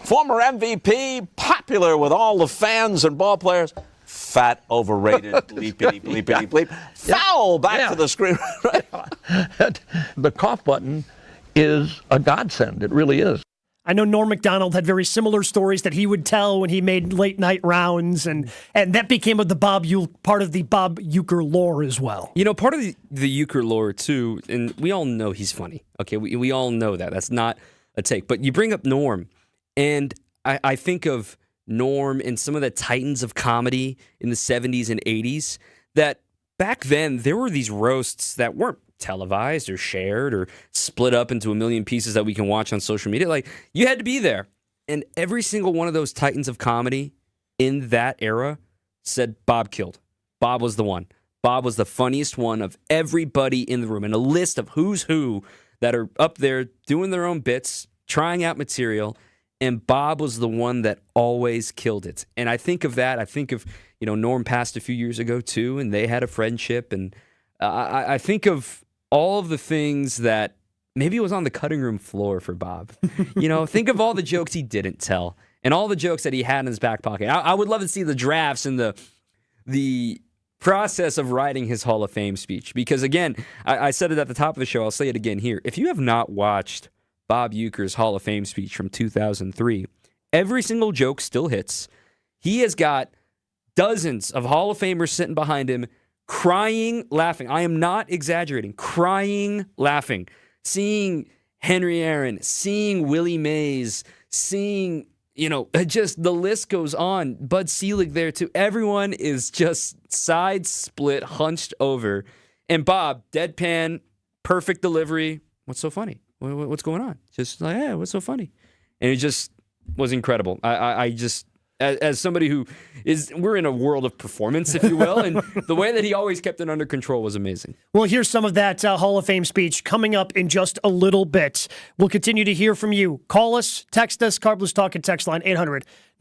Former MVP, popular with all the fans and ball players. Fat, overrated, bleepity, bleepity, bleep. Foul back to the screen. The cough button is a godsend. It really is. I know Norm Macdonald had very similar stories that he would tell when he made late night rounds, and that became part of the Bob Uecker lore as well. Part of the Uecker lore too, and we all know he's funny. Okay, we all know that. That's not a take. But you bring up Norm. And I think of Norm and some of the titans of comedy in the 70s and 80s, that back then there were these roasts that weren't televised or shared or split up into a million pieces that we can watch on social media. Like, you had to be there. And every single one of those titans of comedy in that era said Bob killed. Bob was the one. Bob was the funniest one of everybody in the room. And a list of who's who that are up there doing their own bits, trying out material. And Bob was the one that always killed it. And I think of that. I think of, Norm passed a few years ago too, and they had a friendship. And I think of all of the things that maybe it was on the cutting room floor for Bob. Think of all the jokes he didn't tell and all the jokes that he had in his back pocket. I would love to see the drafts and the process of writing his Hall of Fame speech. Because again, I said it at the top of the show. I'll say it again here. If you have not watched Bob Uecker's Hall of Fame speech from 2003, every single joke still hits. He has got dozens of Hall of Famers sitting behind him, crying, laughing. I am not exaggerating. Crying, laughing. Seeing Henry Aaron, seeing Willie Mays, seeing, just the list goes on. Bud Selig there too. Everyone is just side split, hunched over. And Bob, deadpan, perfect delivery. What's so funny? What's going on? Just like, what's so funny? And it just was incredible. I just, as somebody who we're in a world of performance, if you will, and the way that he always kept it under control was amazing. Well, here's some of that Hall of Fame speech coming up in just a little bit. We'll continue to hear from you. Call us, text us, Car Blues Talk and text line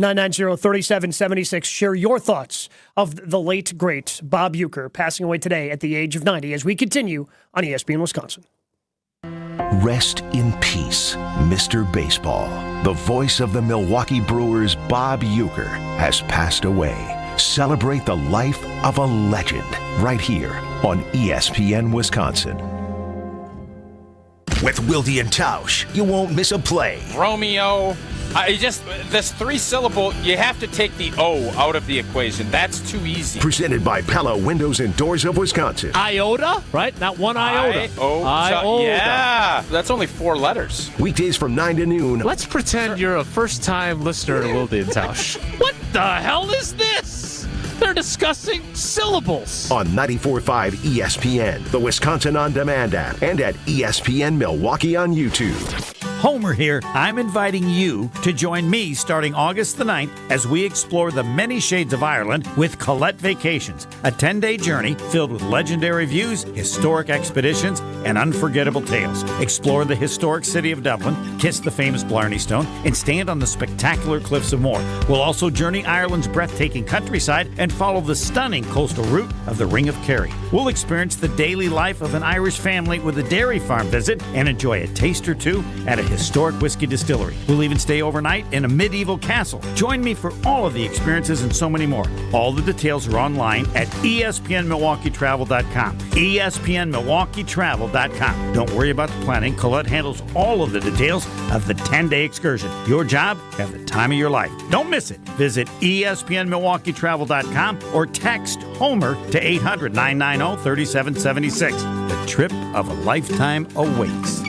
800-990-3776. Share your thoughts of the late, great Bob Uecker passing away today at the age of 90 as we continue on ESPN Wisconsin. Rest in peace, Mr. Baseball. The voice of the Milwaukee Brewers, Bob Uecker, has passed away. Celebrate the life of a legend right here on ESPN Wisconsin. With Wilde and Tausch, you won't miss a play. Romeo. This 3-syllable, you have to take the O out of the equation. That's too easy. Presented by Pella Windows and Doors of Wisconsin. Iota, right? Not one iota. Iota. Yeah. That's only 4 letters. Weekdays from 9 to noon. Let's pretend you're a first-time listener to Wilde and Tausch. What the hell is this? They're discussing syllables. On 94.5 ESPN, the Wisconsin On Demand app, and at ESPN Milwaukee on YouTube. Homer here. I'm inviting you to join me starting August the 9th as we explore the many shades of Ireland with Colette Vacations, a 10-day journey filled with legendary views, historic expeditions, and unforgettable tales. Explore the historic city of Dublin, kiss the famous Blarney Stone, and stand on the spectacular cliffs of Moher. We'll also journey Ireland's breathtaking countryside and follow the stunning coastal route of the Ring of Kerry. We'll experience the daily life of an Irish family with a dairy farm visit and enjoy a taste or two at a historic whiskey distillery. We'll even stay overnight in a medieval castle. Join me for all of the experiences and so many more. All the details are online at ESPNMilwaukeeTravel.com. ESPNMilwaukeeTravel.com. Don't worry about the planning. Colette handles all of the details of the 10-day excursion. Your job, have the time of your life. Don't miss it. Visit ESPNMilwaukeeTravel.com or text Homer to 800-990-3776. The trip of a lifetime awaits.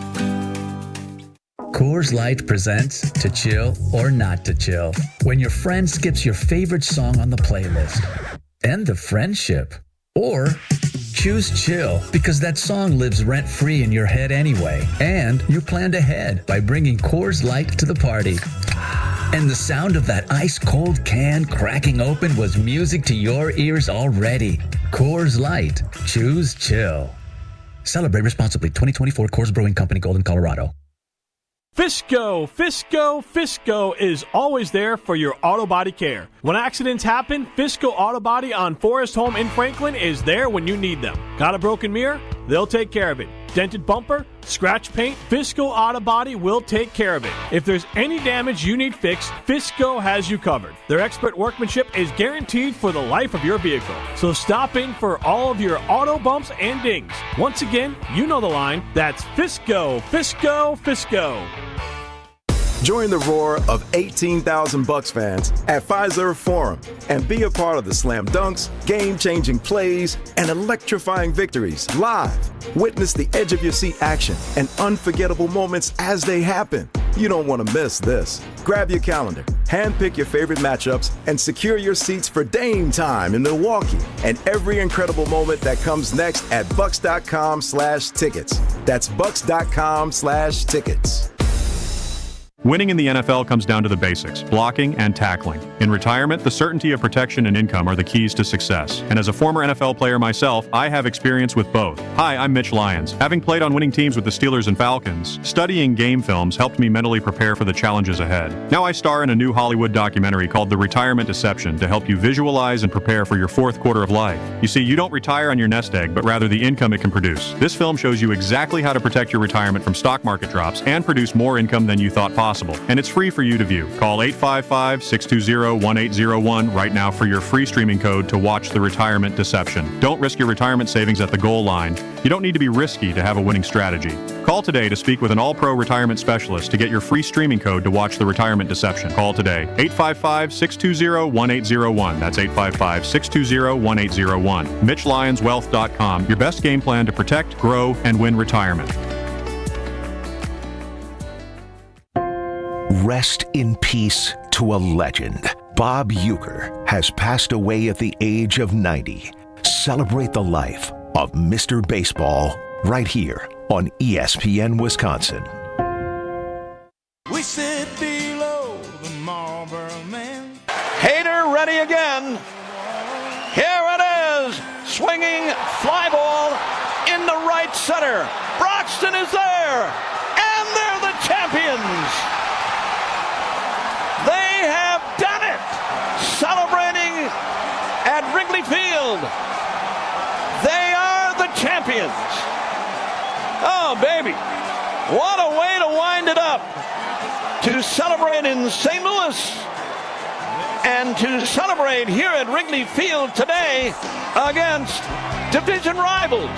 Coors Light presents To Chill or Not to Chill. When your friend skips your favorite song on the playlist. End the friendship. Or choose chill because that song lives rent-free in your head anyway. And you planned ahead by bringing Coors Light to the party. And the sound of that ice-cold can cracking open was music to your ears already. Coors Light. Choose chill. Celebrate responsibly. 2024 Coors Brewing Company, Golden, Colorado. Fisco is always there for your auto body care. When accidents happen, Fisco Auto Body on Forest Home in Franklin is there when you need them. Got a broken mirror? They'll take care of it. Dented bumper? Scratch paint? Fisco Auto Body will take care of it. If there's any damage you need fixed, Fisco has you covered. Their expert workmanship is guaranteed for the life of your vehicle. So stop in for all of your auto bumps and dings. Once again, you know the line. That's Fisco. Join the roar of 18,000 Bucs fans at Fiserv Forum and be a part of the slam dunks, game-changing plays, and electrifying victories live. Witness the edge-of-your-seat action and unforgettable moments as they happen. You don't want to miss this. Grab your calendar, handpick your favorite matchups, and secure your seats for Dame time in Milwaukee and every incredible moment that comes next at Bucs.com/tickets. That's Bucs.com/tickets. Winning in the NFL comes down to the basics, blocking and tackling. In retirement, the certainty of protection and income are the keys to success. And as a former NFL player myself, I have experience with both. Hi, I'm Mitch Lyons. Having played on winning teams with the Steelers and Falcons, studying game films helped me mentally prepare for the challenges ahead. Now I star in a new Hollywood documentary called The Retirement Deception to help you visualize and prepare for your fourth quarter of life. You see, you don't retire on your nest egg, but rather the income it can produce. This film shows you exactly how to protect your retirement from stock market drops and produce more income than you thought possible. And it's free for you to view. Call 855-620-1801 right now for your free streaming code to watch The Retirement Deception. Don't risk your retirement savings at the goal line. You don't need to be risky to have a winning strategy. Call today to speak with an all-pro retirement specialist to get your free streaming code to watch The Retirement Deception. Call today. 855-620-1801. That's 855-620-1801. MitchLyonsWealth.com. Your best game plan to protect, grow, and win retirement. Rest in peace to a legend. Bob Uecker has passed away at the age of 90. Celebrate the life of Mr. Baseball right here on ESPN Wisconsin. We said Hader ready again. Here it is. Swinging fly ball in the right center. Broxton is there. And they're the champions. They have done it. Celebrating at Wrigley Field. They are the champions. Oh, baby. What a way to wind it up. To celebrate in St. Louis and to celebrate here at Wrigley Field today against division rivals.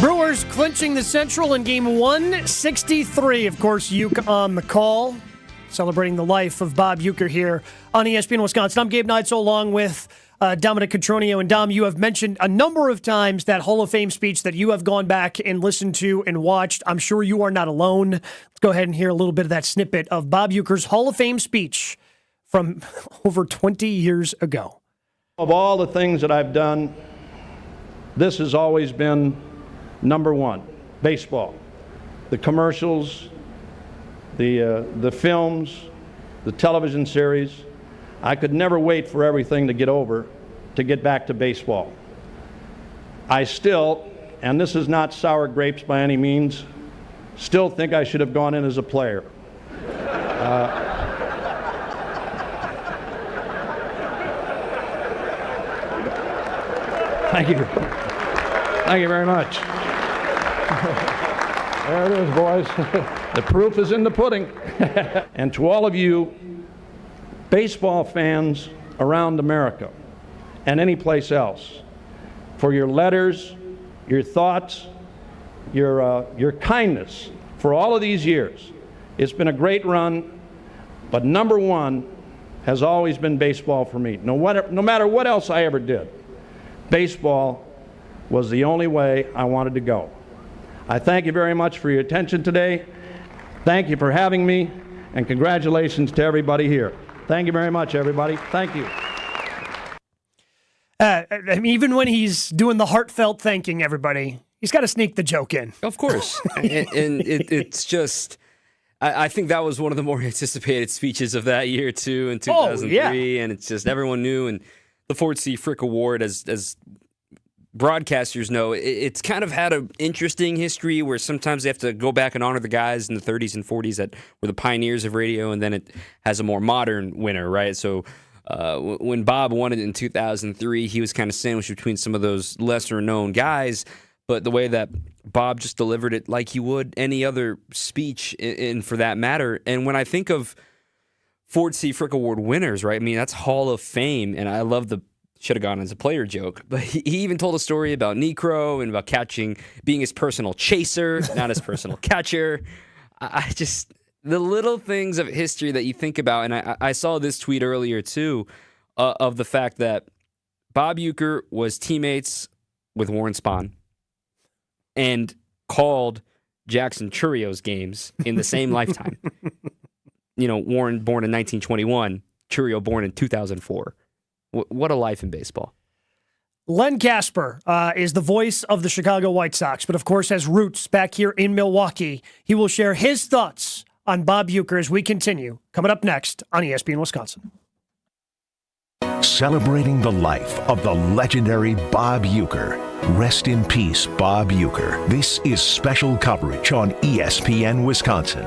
Brewers clinching the Central in Game 163. Of course, Uecker on the call, celebrating the life of Bob Uecker here on ESPN Wisconsin. I'm Gabe Neitzel along with Dominic Cotroneo. And Dom, you have mentioned a number of times that Hall of Fame speech that you have gone back and listened to and watched. I'm sure you are not alone. Let's go ahead and hear a little bit of that snippet of Bob Uecker's Hall of Fame speech from over 20 years ago. Of all the things that I've done, this has always been number one, baseball. The commercials, the films, the television series. I could never wait for everything to get over to get back to baseball. I still, and this is not sour grapes by any means, still think I should have gone in as a player. Thank you. Thank you very much. There it is, boys. The proof is in the pudding. And to all of you baseball fans around America and any place else, for your letters, your thoughts, your kindness for all of these years. It's been a great run, but number one has always been baseball for me. No matter what else I ever did, baseball was the only way I wanted to go. I thank you very much for your attention today. Thank you for having me, and congratulations to everybody here. Thank you very much, everybody. Thank you. Even when he's doing the heartfelt thanking everybody, he's got to sneak the joke in. Of course. and it's just, I think that was one of the more anticipated speeches of that year, too, in 2003. Oh, yeah. And it's just, everyone knew. And the Ford C. Frick Award, as broadcasters know, it's kind of had an interesting history where sometimes they have to go back and honor the guys in the 30s and 40s that were the pioneers of radio, and then it has a more modern winner, right? So when Bob won it in 2003, he was kind of sandwiched between some of those lesser-known guys, but the way that Bob just delivered it like he would any other speech, and for that matter. And when I think of Ford C. Frick Award winners, right, I mean, that's Hall of Fame, and I love the should have gone as a player joke, but he even told a story about Necro and about being his personal chaser, not his personal catcher. I just, the little things of history that you think about, and I saw this tweet earlier too, of the fact that Bob Uecker was teammates with Warren Spahn and called Jackson Churrio's games in the same lifetime. You know, Warren born in 1921, Churrio born in 2004. What a life in baseball. Len Casper is the voice of the Chicago White Sox, but of course has roots back here in Milwaukee. He will share his thoughts on Bob Uecker as we continue. Coming up next on ESPN Wisconsin. Celebrating the life of the legendary Bob Uecker. Rest in peace, Bob Uecker. This is special coverage on ESPN Wisconsin.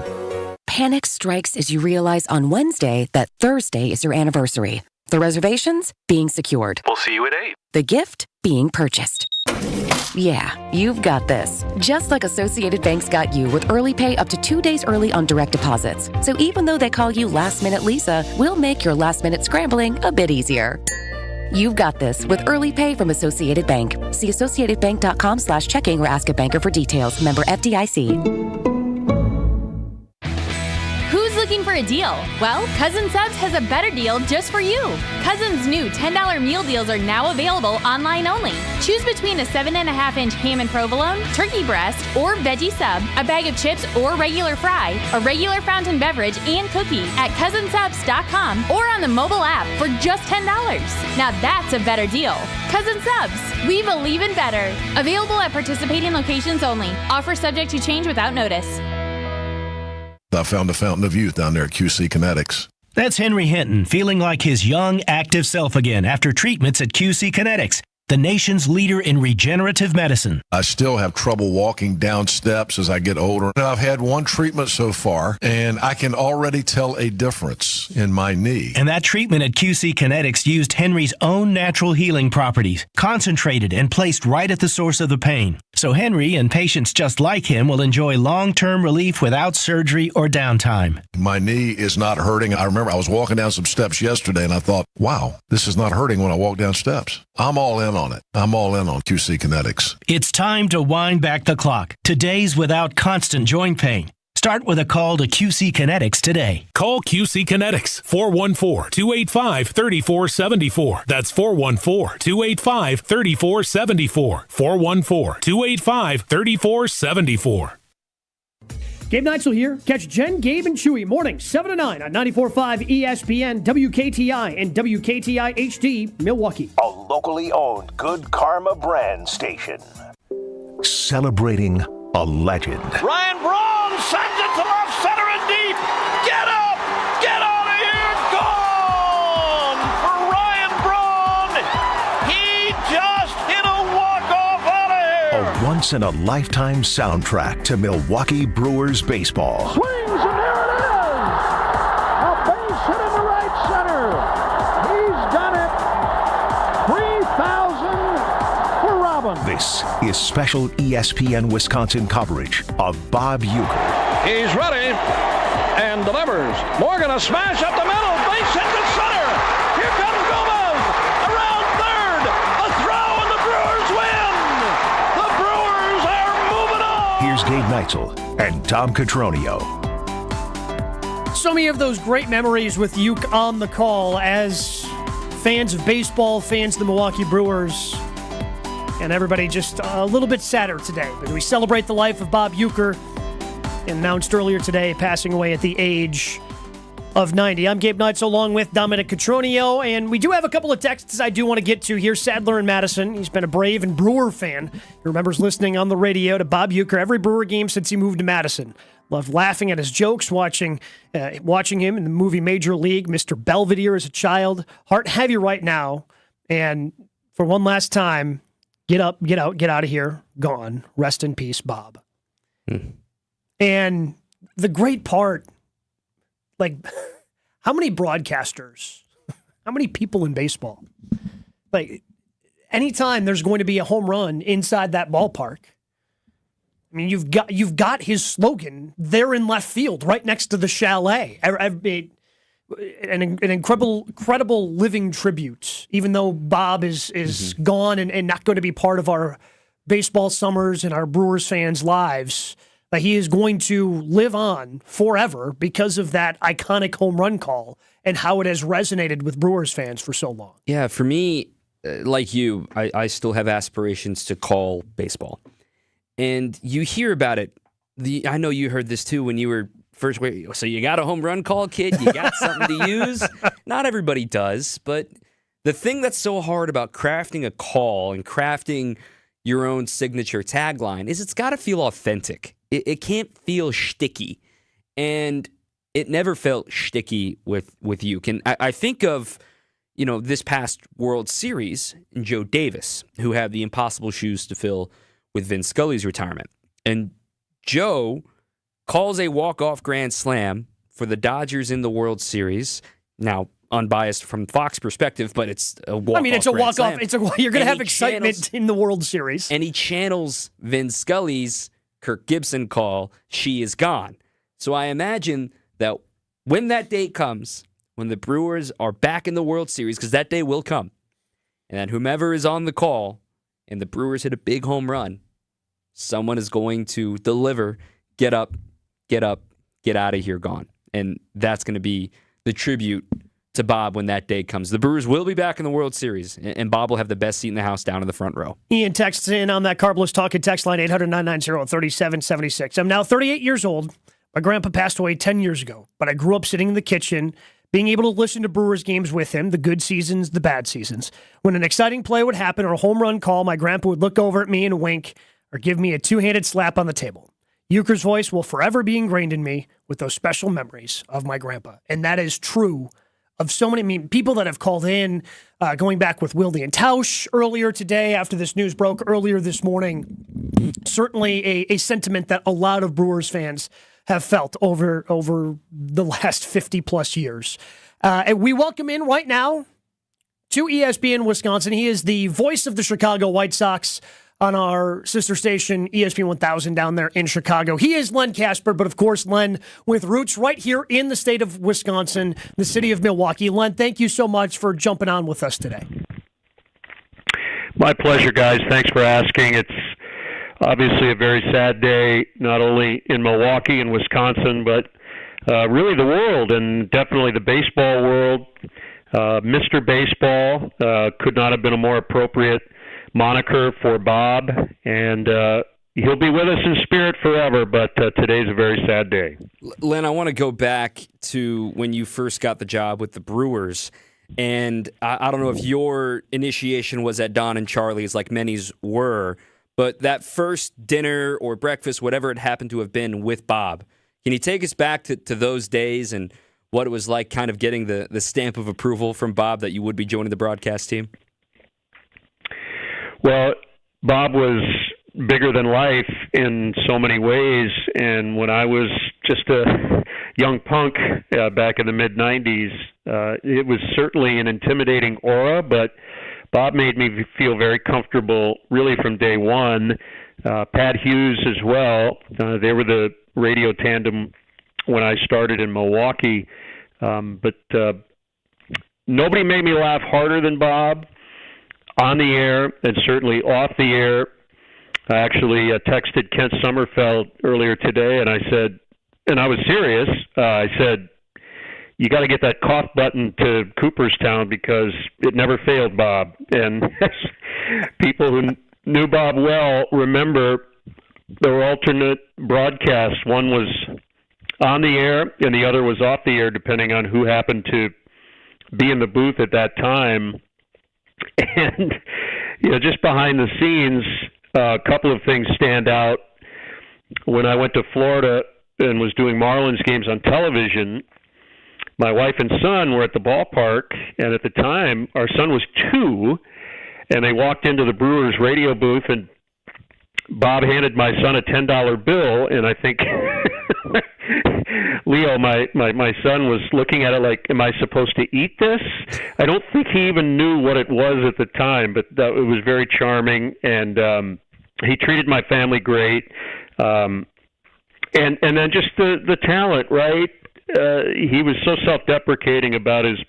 Panic strikes as you realize on Wednesday that Thursday is your anniversary. The reservations being secured. We'll see you at 8. The gift being purchased. Yeah, you've got this. Just like Associated Bank's got you with early pay up to 2 days early on direct deposits. So even though they call you Last Minute Lisa, we'll make your last minute scrambling a bit easier. You've got this with early pay from Associated Bank. See associatedbank.com/checking or ask a banker for details. Member FDIC. Looking for a deal? Well, Cousin Subs has a better deal just for you. Cousin's new $10 meal deals are now available online only. Choose between a 7.5-inch ham and provolone, turkey breast, or veggie sub, a bag of chips or regular fry, a regular fountain beverage, and cookie at cousinsubs.com or on the mobile app for just $10. Now that's a better deal. Cousin Subs, we believe in better. Available at participating locations only. Offer subject to change without notice. I found the fountain of youth down there at QC Kinetics. That's Henry Hinton, feeling like his young, active self again after treatments at QC Kinetics, the nation's leader in regenerative medicine. I still have trouble walking down steps as I get older. I've had one treatment so far, and I can already tell a difference in my knee. And that treatment at QC Kinetics used Henry's own natural healing properties, concentrated and placed right at the source of the pain. So Henry and patients just like him will enjoy long-term relief without surgery or downtime. My knee is not hurting. I remember I was walking down some steps yesterday, and I thought, wow, this is not hurting when I walk down steps. I'm all in on it. I'm all in on QC Kinetics. It's time to wind back the clock to days without constant joint pain. Start with a call to QC Kinetics today. Call QC Kinetics, 414-285-3474. That's 414-285-3474. 414-285-3474. Gabe Neitzel here. Catch Jen, Gabe, and Chewy morning 7 to 9 on 94.5 ESPN, WKTI, and WKTI HD, Milwaukee. A locally owned Good Karma brand station. Celebrating a legend. Ryan Braun sends it to left center and deep. Get up! Get out of here! Gone for Ryan Braun. He just hit a walk-off out of here. A once-in-a-lifetime soundtrack to Milwaukee Brewers baseball. Swings, and there it is! A base hit in the right center. He's done it. 3,000 for Robin. This is special ESPN Wisconsin coverage of Bob Uecker. He's ready and delivers. Morgan, a smash up the middle. Base hit to center. Here comes Gomez. Around third. A throw and the Brewers win. The Brewers are moving on. Here's Gabe Neitzel and Tom Cotroneo. So many of those great memories with Uke on the call as fans of baseball, fans of the Milwaukee Brewers, and everybody just a little bit sadder today. But we celebrate the life of Bob Uecker, announced earlier today, passing away at the age of 90. I'm Gabe Neitzel along with Dominic Cotroneo, and we do have a couple of texts I do want to get to here. Sadler in Madison, he's been a Brave and Brewer fan. He remembers listening on the radio to Bob Uecker every Brewer game since he moved to Madison. Loved laughing at his jokes, watching him in the movie Major League, Mr. Belvedere as a child. Heart heavy right now, and for one last time, get up, get out, get out of here, gone. Rest in peace, Bob. And the great part, like, how many broadcasters, how many people in baseball, like, anytime there's going to be a home run inside that ballpark, I mean, you've got his slogan there in left field, right next to the chalet. An incredible living tribute, even though Bob is gone and not going to be part of our baseball summers and our Brewers fans' lives. He is going to live on forever because of that iconic home run call and how it has resonated with Brewers fans for so long. Yeah, for me, like you, I still have aspirations to call baseball. And you hear about it. I know you heard this too when you were first. So you got a home run call, kid? You got something to use? Not everybody does, but the thing that's so hard about crafting a call and crafting your own signature tagline is it's got to feel authentic. It can't feel shticky. And it never felt shticky with you. I think of, this past World Series and Joe Davis, who had the impossible shoes to fill with Vin Scully's retirement. And Joe calls a walk-off grand slam for the Dodgers in the World Series. Now, unbiased from Fox perspective, but it's a walk-off. I mean, it's a walk-off. You're going to have excitement in the World Series. And he channels Vin Scully's Kirk Gibson call, "She is gone." So I imagine that when that date comes, when the Brewers are back in the World Series, because that day will come, and that whomever is on the call and the Brewers hit a big home run, someone is going to deliver, get up, get out of here, gone. And that's going to be the tribute to Bob when that day comes. The Brewers will be back in the World Series, and Bob will have the best seat in the house down in the front row. Ian texts in on that Carbless Talking text line, 800-990-3776. I'm now 38 years old. My grandpa passed away 10 years ago, but I grew up sitting in the kitchen, being able to listen to Brewers games with him, the good seasons, the bad seasons. When an exciting play would happen or a home run call, my grandpa would look over at me and wink or give me a two-handed slap on the table. Uecker's voice will forever be ingrained in me with those special memories of my grandpa. And that is true of so many people that have called in, going back with Wilde and Tausch earlier today after this news broke earlier this morning. Certainly a sentiment that a lot of Brewers fans have felt over the last 50-plus years. And we welcome in right now to ESPN Wisconsin. He is the voice of the Chicago White Sox on our sister station, ESPN 1000, down there in Chicago. He is Len Kasper, but of course, Len, with roots right here in the state of Wisconsin, the city of Milwaukee. Len, thank you so much for jumping on with us today. My pleasure, guys. Thanks for asking. It's obviously a very sad day, not only in Milwaukee and Wisconsin, but really the world, and definitely the baseball world. Mr. Baseball could not have been a more appropriate moniker for Bob, and he'll be with us in spirit forever, but today's a very sad day. Len, I want to go back to when you first got the job with the Brewers, and I don't know if your initiation was at Don and Charlie's like many's were, but that first dinner or breakfast, whatever it happened to have been with Bob, can you take us back to those days and what it was like kind of getting the stamp of approval from Bob that you would be joining the broadcast team? Well, Bob was bigger than life in so many ways, and when I was just a young punk back in the mid-'90s, it was certainly an intimidating aura, but Bob made me feel very comfortable really from day one. Pat Hughes as well. They were the radio tandem when I started in Milwaukee, but nobody made me laugh harder than Bob. On the air and certainly off the air. I actually texted Kent Sommerfeld earlier today, and I said, and I was serious, I said, you got to get that cough button to Cooperstown because it never failed Bob. And people who knew Bob well remember there were alternate broadcasts. One was on the air and the other was off the air, depending on who happened to be in the booth at that time. And, just behind the scenes, a couple of things stand out. When I went to Florida and was doing Marlins games on television, my wife and son were at the ballpark, and at the time, our son was 2, and they walked into the Brewers radio booth, and Bob handed my son a $10 bill, and I think Leo, my son, was looking at it like, am I supposed to eat this? I don't think he even knew what it was at the time, but it was very charming, and he treated my family great. And then just the talent, right? He was so self-deprecating about his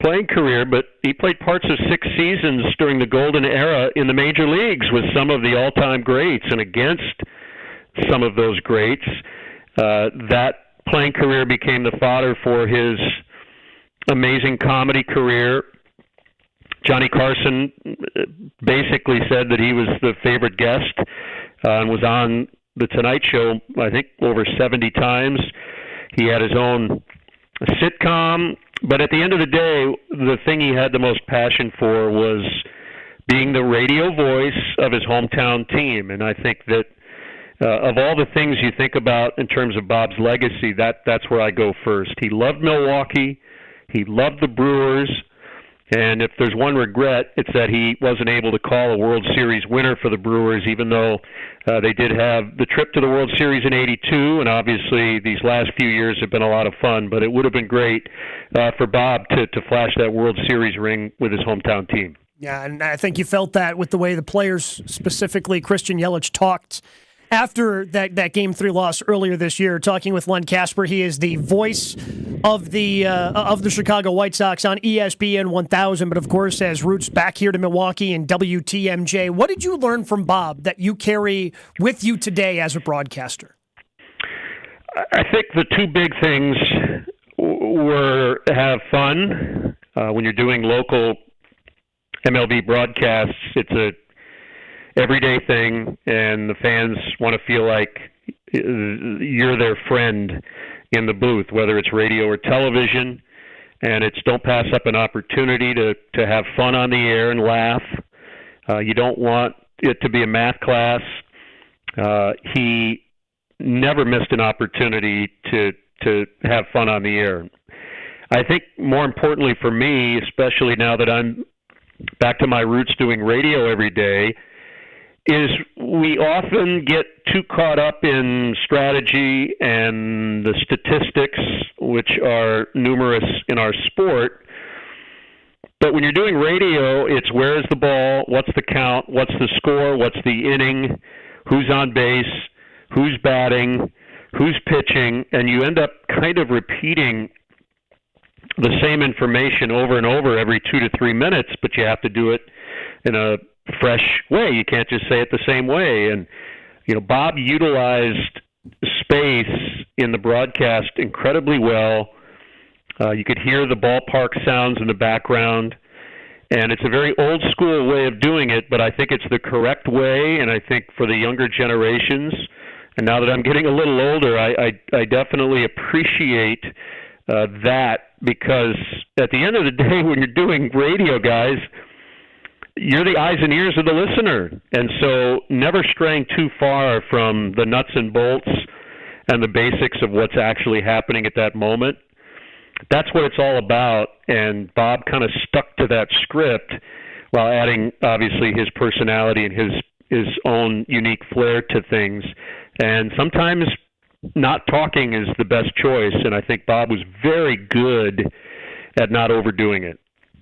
playing career, but he played parts of 6 seasons during the golden era in the major leagues with some of the all-time greats and against some of those greats. That playing career became the fodder for his amazing comedy career. Johnny Carson basically said that he was the favorite guest and was on The Tonight Show, I think, over 70 times. He had his own sitcom, but at the end of the day, the thing he had the most passion for was being the radio voice of his hometown team. And I think that of all the things you think about in terms of Bob's legacy, that's where I go first. He loved Milwaukee. He loved the Brewers. And if there's one regret, it's that he wasn't able to call a World Series winner for the Brewers, even though they did have the trip to the World Series in '82, and obviously these last few years have been a lot of fun. But it would have been great for Bob to flash that World Series ring with his hometown team. Yeah, and I think you felt that with the way the players, specifically Christian Yelich, talked after that Game 3 loss earlier this year. Talking with Len Kasper, he is the voice of the Chicago White Sox on ESPN 1000, but of course has roots back here to Milwaukee and WTMJ. What did you learn from Bob that you carry with you today as a broadcaster? I think the two big things were have fun. When you're doing local MLB broadcasts, it's a everyday thing, and the fans want to feel like you're their friend in the booth, whether it's radio or television, and it's don't pass up an opportunity to have fun on the air and laugh. You don't want it to be a math class. He never missed an opportunity to have fun on the air. I think more importantly for me, especially now that I'm back to my roots doing radio every day, is we often get too caught up in strategy and the statistics, which are numerous in our sport. But when you're doing radio, it's where's the ball, what's the count, what's the score, what's the inning, who's on base, who's batting, who's pitching, and you end up kind of repeating the same information over and over every 2 to 3 minutes, but you have to do it in a fresh way. You can't just say it the same way. And, Bob utilized space in the broadcast incredibly well. You could hear the ballpark sounds in the background. And it's a very old school way of doing it, but I think it's the correct way. And I think for the younger generations, and now that I'm getting a little older, I definitely appreciate that, because at the end of the day, when you're doing radio, guys, you're the eyes and ears of the listener. And so never straying too far from the nuts and bolts and the basics of what's actually happening at that moment. That's what it's all about. And Bob kind of stuck to that script while adding, obviously, his personality and his own unique flair to things. And sometimes not talking is the best choice. And I think Bob was very good at not overdoing it.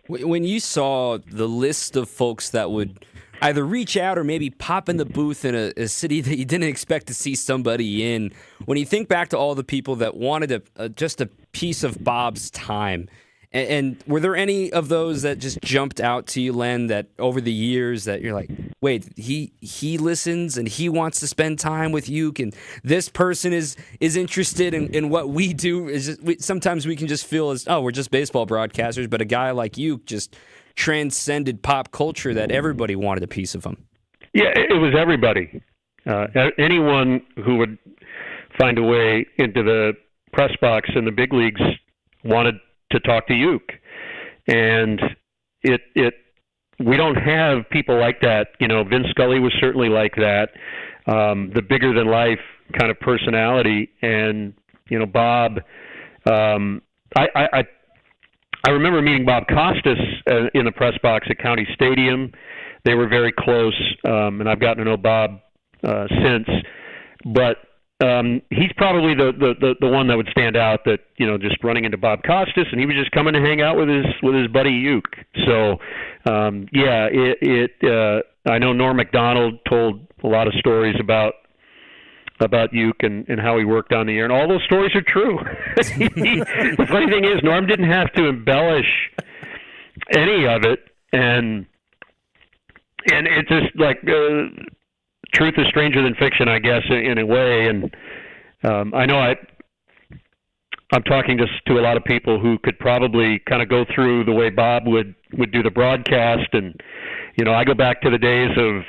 When you saw the list of folks that would either reach out or maybe pop in the booth in a city that you didn't expect to see somebody in, when you think back to all the people that wanted just a piece of Bob's time, and were there any of those that just jumped out to you, Len, that over the years that you're like, wait, he listens and he wants to spend time with you, and this person is interested in what we do? Sometimes we can just feel as, we're just baseball broadcasters, but a guy like you just transcended pop culture that everybody wanted a piece of him. Yeah, it was everybody. Anyone who would find a way into the press box in the big leagues wanted to talk to Uke. And we don't have people like that. Vin Scully was certainly like that. The bigger than life kind of personality. And, Bob, I remember meeting Bob Costas in the press box at County Stadium. They were very close, and I've gotten to know Bob since. But he's probably the one that would stand out, that, just running into Bob Costas, and he was just coming to hang out with his buddy Uke. So, I know Norm Macdonald told a lot of stories about Uke and how he worked on the air, and all those stories are true. The funny thing is, Norm didn't have to embellish any of it, and it's just like truth is stranger than fiction, I guess, in a way. And I know I'm talking just to a lot of people who could probably kind of go through the way Bob would do the broadcast, and I go back to the days of,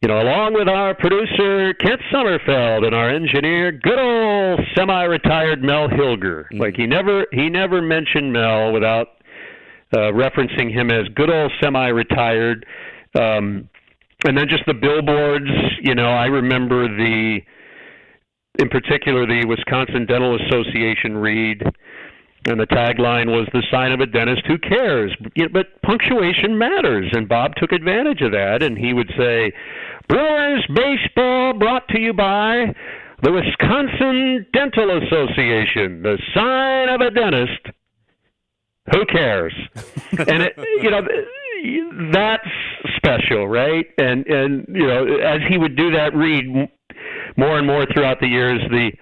along with our producer, Kent Sommerfeld, and our engineer, good old semi-retired Mel Hilger. Like, he never mentioned Mel without referencing him as good old semi-retired. And then just the billboards, I remember in particular, the Wisconsin Dental Association read, and the tagline was, "The sign of a dentist who cares." But punctuation matters, and Bob took advantage of that, and he would say, "Brewers baseball brought to you by the Wisconsin Dental Association, the sign of a dentist who cares." And that's special, right? And as he would do that read more and more throughout the years, the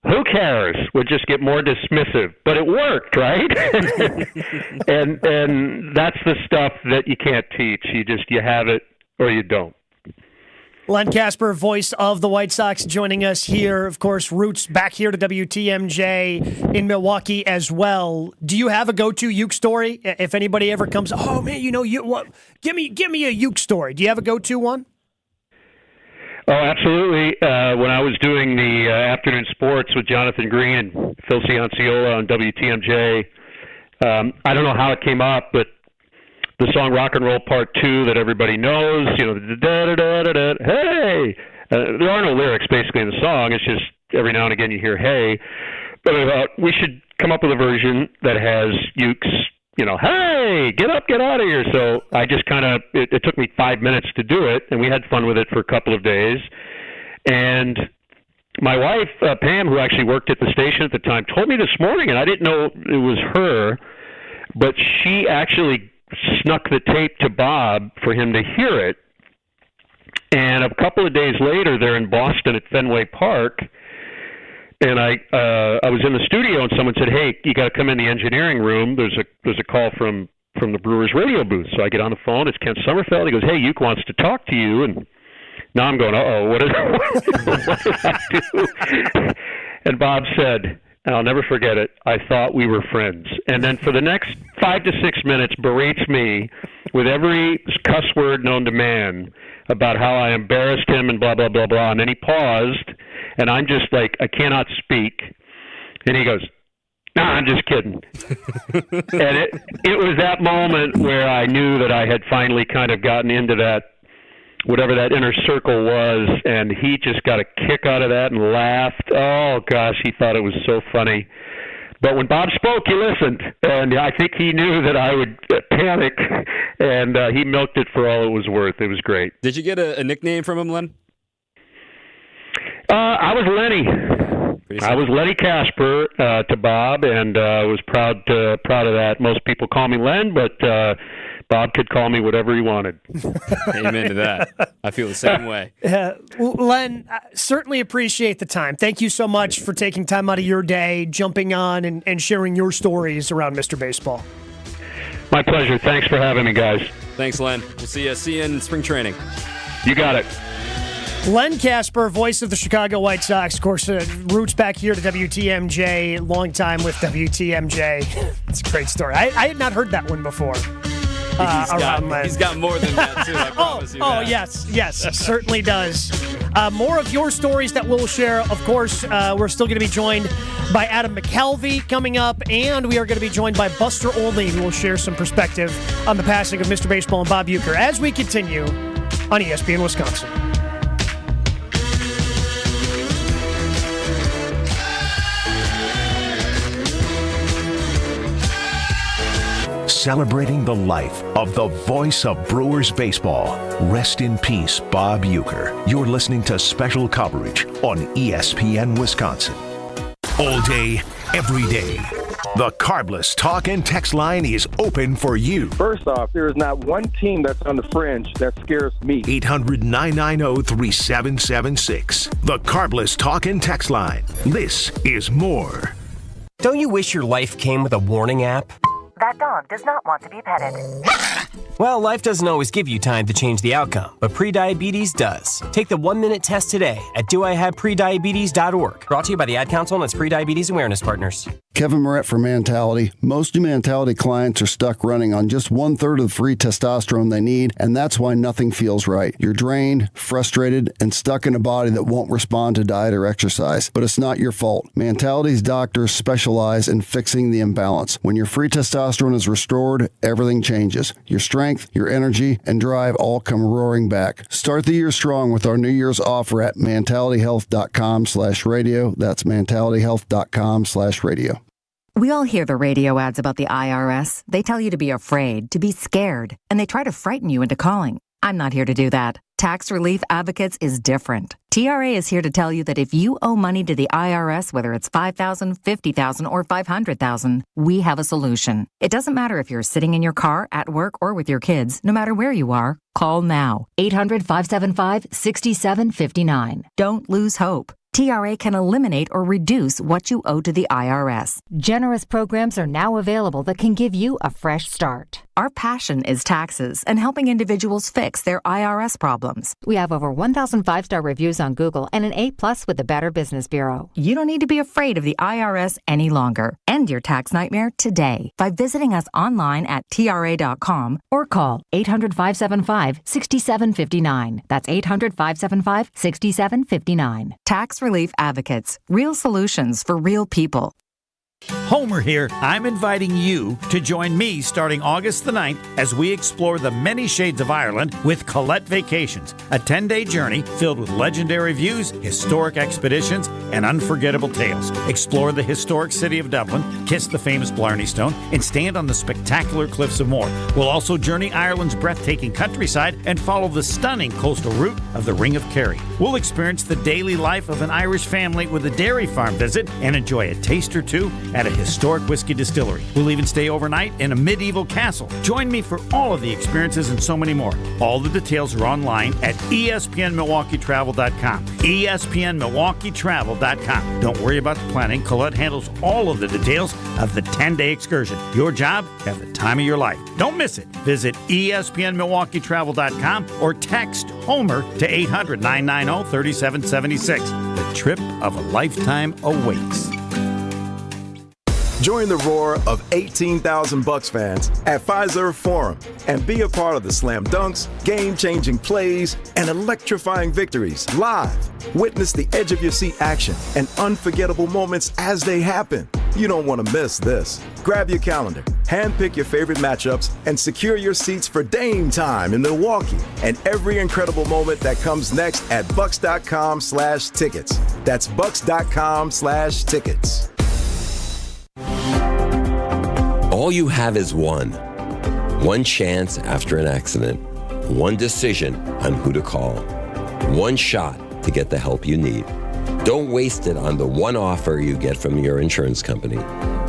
"who cares" would just get more dismissive, but it worked, right? and that's the stuff that you can't teach. You have it or you don't. Len Kasper, voice of the White Sox, joining us here. Of course, roots back here to WTMJ in Milwaukee as well. Do you have a go-to Uke story? If anybody ever comes, oh man, give me a Uke story. Do you have a go-to one? Oh, absolutely. When I was doing the afternoon sports with Jonathan Green and Phil Cianciola on WTMJ, I don't know how it came up, but the song Rock and Roll Part 2 that everybody knows, hey, There are no lyrics basically in the song. It's just every now and again you hear "Hey," but I thought we should come up with a version that has Uke's, "Hey, get up, get out of here." So I just it took me 5 minutes to do it, and we had fun with it for a couple of days. And my wife, Pam, who actually worked at the station at the time, told me this morning, and I didn't know it was her, but she actually snuck the tape to Bob for him to hear it. And a couple of days later, they're in Boston at Fenway Park, and I was in the studio, and someone said, "Hey, you got to come in the engineering room. There's a call from the Brewers radio booth." So I get on the phone. It's Kent Sommerfeld. He goes, "Hey, Uke wants to talk to you." And now I'm going, "Uh-oh, what did I do?" And Bob said, and I'll never forget it, "I thought we were friends." And then for the next 5 to 6 minutes berates me with every cuss word known to man about how I embarrassed him and blah, blah, blah, blah. And then he paused, and I'm just like, I cannot speak. And he goes, "Nah, I'm just kidding." And it was that moment where I knew that I had finally kind of gotten into that, whatever that inner circle was, and he just got a kick out of that and laughed. Oh, gosh, he thought it was so funny. But when Bob spoke, he listened, and I think he knew that I would panic, and he milked it for all it was worth. It was great. Did you get a nickname from him, Len? I was Lenny. I was Lenny Casper to Bob, and I was proud of that. Most people call me Len, but Bob could call me whatever he wanted. Amen to that. I feel the same way. Len, I certainly appreciate the time. Thank you so much for taking time out of your day, jumping on and sharing your stories around Mr. Baseball. My pleasure. Thanks for having me, guys. Thanks, Len. We'll see you in spring training. You got it. Len Casper, voice of the Chicago White Sox, of course, roots back here to WTMJ, long time with WTMJ. It's a great story. I had not heard that one before. He's got more than that, too, I promise you that. Yes, certainly does. More of your stories that we'll share. Of course, we're still going to be joined by Adam McKelvey coming up, and we are going to be joined by Buster Olney, who will share some perspective on the passing of Mr. Baseball and Bob Uecker as we continue on ESPN Wisconsin. Celebrating the life of the voice of Brewers baseball. Rest in peace, Bob Uecker. You're listening to special coverage on ESPN Wisconsin. All day, every day. The Carbless Talk and Text line is open for you. First off, there is not one team that's on the fringe that scares me. 800-990-3776. The Carbless Talk and Text line. This is more. Don't you wish your life came with a warning app? That dog does not want to be petted. Well, life doesn't always give you time to change the outcome, but prediabetes does. Take the 1-minute test today at doihaveprediabetes.org. Brought to you by the Ad Council and its Prediabetes Awareness Partners. Kevin Moret for Mentality. Most new Mentality clients are stuck running on just 1/3 of the free testosterone they need, and that's why nothing feels right. You're drained, frustrated, and stuck in a body that won't respond to diet or exercise. But it's not your fault. Mentality's doctors specialize in fixing the imbalance. When your free testosterone is restored, everything changes. Your strength, your energy, and drive all come roaring back. Start the year strong with our New Year's offer at mentalityhealth.com/radio. That's mentalityhealth.com/radio. We all hear the radio ads about the IRS. They tell you to be afraid, to be scared, and they try to frighten you into calling. I'm not here to do that. Tax Relief Advocates is different. TRA is here to tell you that if you owe money to the IRS, whether it's $5,000, $50,000, or $500,000, we have a solution. It doesn't matter if you're sitting in your car, at work, or with your kids. No matter where you are, call now. 800-575-6759. Don't lose hope. TRA can eliminate or reduce what you owe to the IRS. Generous programs are now available that can give you a fresh start. Our passion is taxes and helping individuals fix their IRS problems. We have over 1,000 5-star reviews on Google and an A+ with the Better Business Bureau. You don't need to be afraid of the IRS any longer. End your tax nightmare today by visiting us online at TRA.com or call 800-575-6759. That's 800-575-6759. Tax Relief Advocates. Real solutions for real people. Homer here. I'm inviting you to join me starting August the 9th as we explore the many shades of Ireland with Colette Vacations, a 10-day journey filled with legendary views, historic expeditions, and unforgettable tales. Explore the historic city of Dublin, kiss the famous Blarney Stone, and stand on the spectacular cliffs of Moher. We'll also journey Ireland's breathtaking countryside and follow the stunning coastal route of the Ring of Kerry. We'll experience the daily life of an Irish family with a dairy farm visit and enjoy a taste or two at a historic whiskey distillery. We'll even stay overnight in a medieval castle. Join me for all of the experiences and so many more. All the details are online at ESPNMilwaukeeTravel.com. ESPNMilwaukeeTravel.com. Don't worry about the planning. Colette handles all of the details of the 10-day excursion. Your job, have the time of your life. Don't miss it. Visit ESPNMilwaukeeTravel.com or text Homer to 800-990-3776. The trip of a lifetime awaits. Join the roar of 18,000 Bucks fans at Fiserv Forum and be a part of the slam dunks, game-changing plays, and electrifying victories live. Witness the edge-of-your-seat action and unforgettable moments as they happen. You don't want to miss this. Grab your calendar, handpick your favorite matchups, and secure your seats for Dame time in Milwaukee and every incredible moment that comes next at Bucks.com/tickets. That's Bucks.com/tickets. All you have is one chance after an accident, one decision on who to call, one shot to get the help you need. Don't waste it on the one offer you get from your insurance company.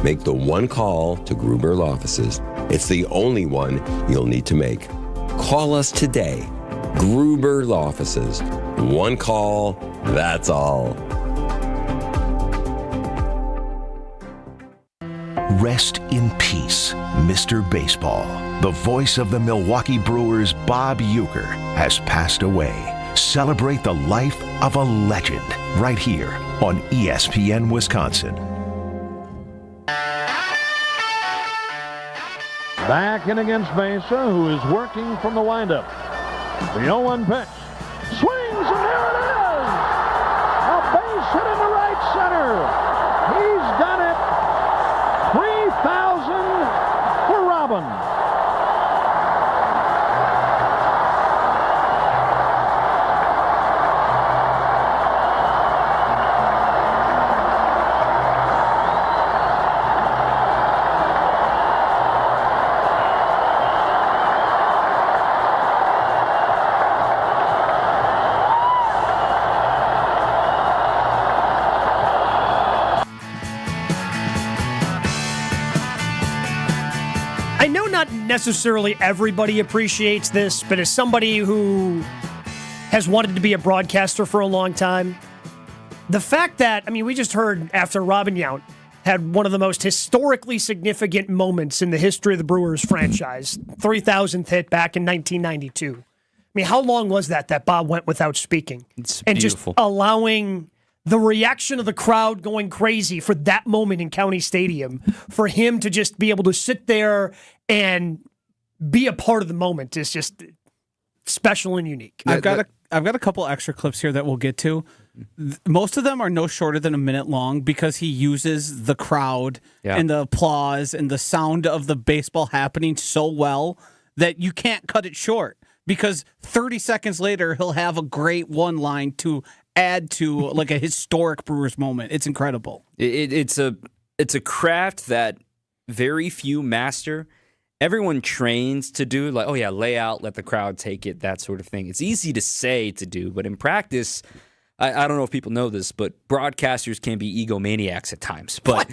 Make the one call to Gruber Law Offices. It's the only one you'll need to make. Call us today. Gruber Law Offices. One call, that's all. Rest in peace, Mr. Baseball. The voice of the Milwaukee Brewers, Bob Uecker, has passed away. Celebrate the life of a legend right here on ESPN Wisconsin. Back in against Mesa, who is working from the windup. The 0-1 pitch. Swings, and there it is! A base hit into right center. He's done it. 3,000 for Robin. I know not necessarily everybody appreciates this, but as somebody who has wanted to be a broadcaster for a long time, the fact that, we just heard after Robin Yount had one of the most historically significant moments in the history of the Brewers franchise, 3,000th hit back in 1992. How long was that Bob went without speaking? It's and beautiful. Just allowing the reaction of the crowd going crazy for that moment in County Stadium, for him to just be able to sit there and be a part of the moment is just special and unique. I've got a couple extra clips here that we'll get to. Most of them are no shorter than a minute long because he uses the crowd and the applause and the sound of the baseball happening so well that you can't cut it short, because 30 seconds later he'll have a great one line to add to like a historic Brewers moment. It's incredible. It's a craft that very few master. Everyone trains to do, like, oh yeah, lay out, let the crowd take it, that sort of thing. It's easy to say to do, but in practice, I don't know if people know this, but broadcasters can be egomaniacs at times. But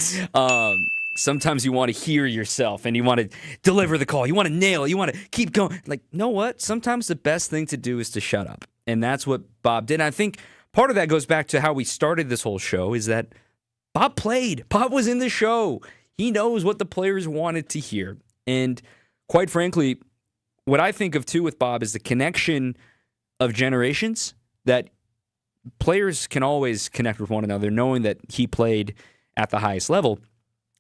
sometimes you want to hear yourself and you want to deliver the call. You want to nail it. You want to keep going. Like, you know what? Sometimes the best thing to do is to shut up. And that's what Bob did. And I think part of that goes back to how we started this whole show, is that Bob played. Bob was in the show. He knows what the players wanted to hear. And quite frankly, what I think of too with Bob is the connection of generations, that players can always connect with one another, knowing that he played at the highest level.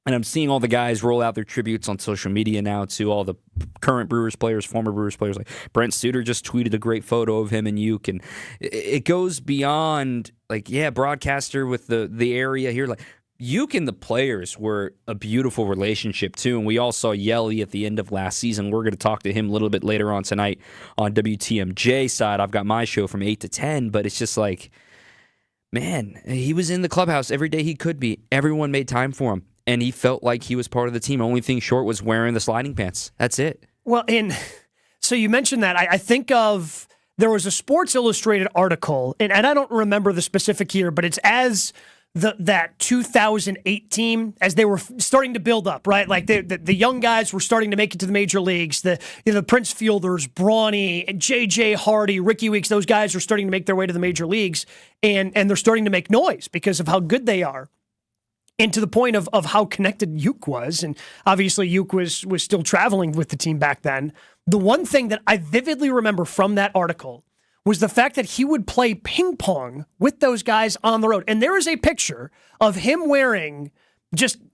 And I'm seeing all the guys roll out their tributes on social media now to all the current Brewers players, former Brewers players. Like Brent Suter just tweeted a great photo of him and Uke. And it goes beyond, like, yeah, broadcaster with the area here. Like, Uecker and the players were a beautiful relationship, too, and we all saw Yelly at the end of last season. We're going to talk to him a little bit later on tonight on WTMJ side. I've got my show from 8 to 10, but it's just like, man, he was in the clubhouse every day he could be. Everyone made time for him, and he felt like he was part of the team. Only thing short was wearing the sliding pants. That's it. Well, so you mentioned that. I think of, there was a Sports Illustrated article, and I don't remember the specific year, but it's as that 2008 team, as they were starting to build up, right? Like the young guys were starting to make it to the major leagues. The Prince Fielders, Brawny, J.J. Hardy, Ricky Weeks, those guys are starting to make their way to the major leagues, and they're starting to make noise because of how good they are. And to the point of how connected Uecker was, and obviously Uecker was still traveling with the team back then. The one thing that I vividly remember from that article was the fact that he would play ping pong with those guys on the road. And there is a picture of him wearing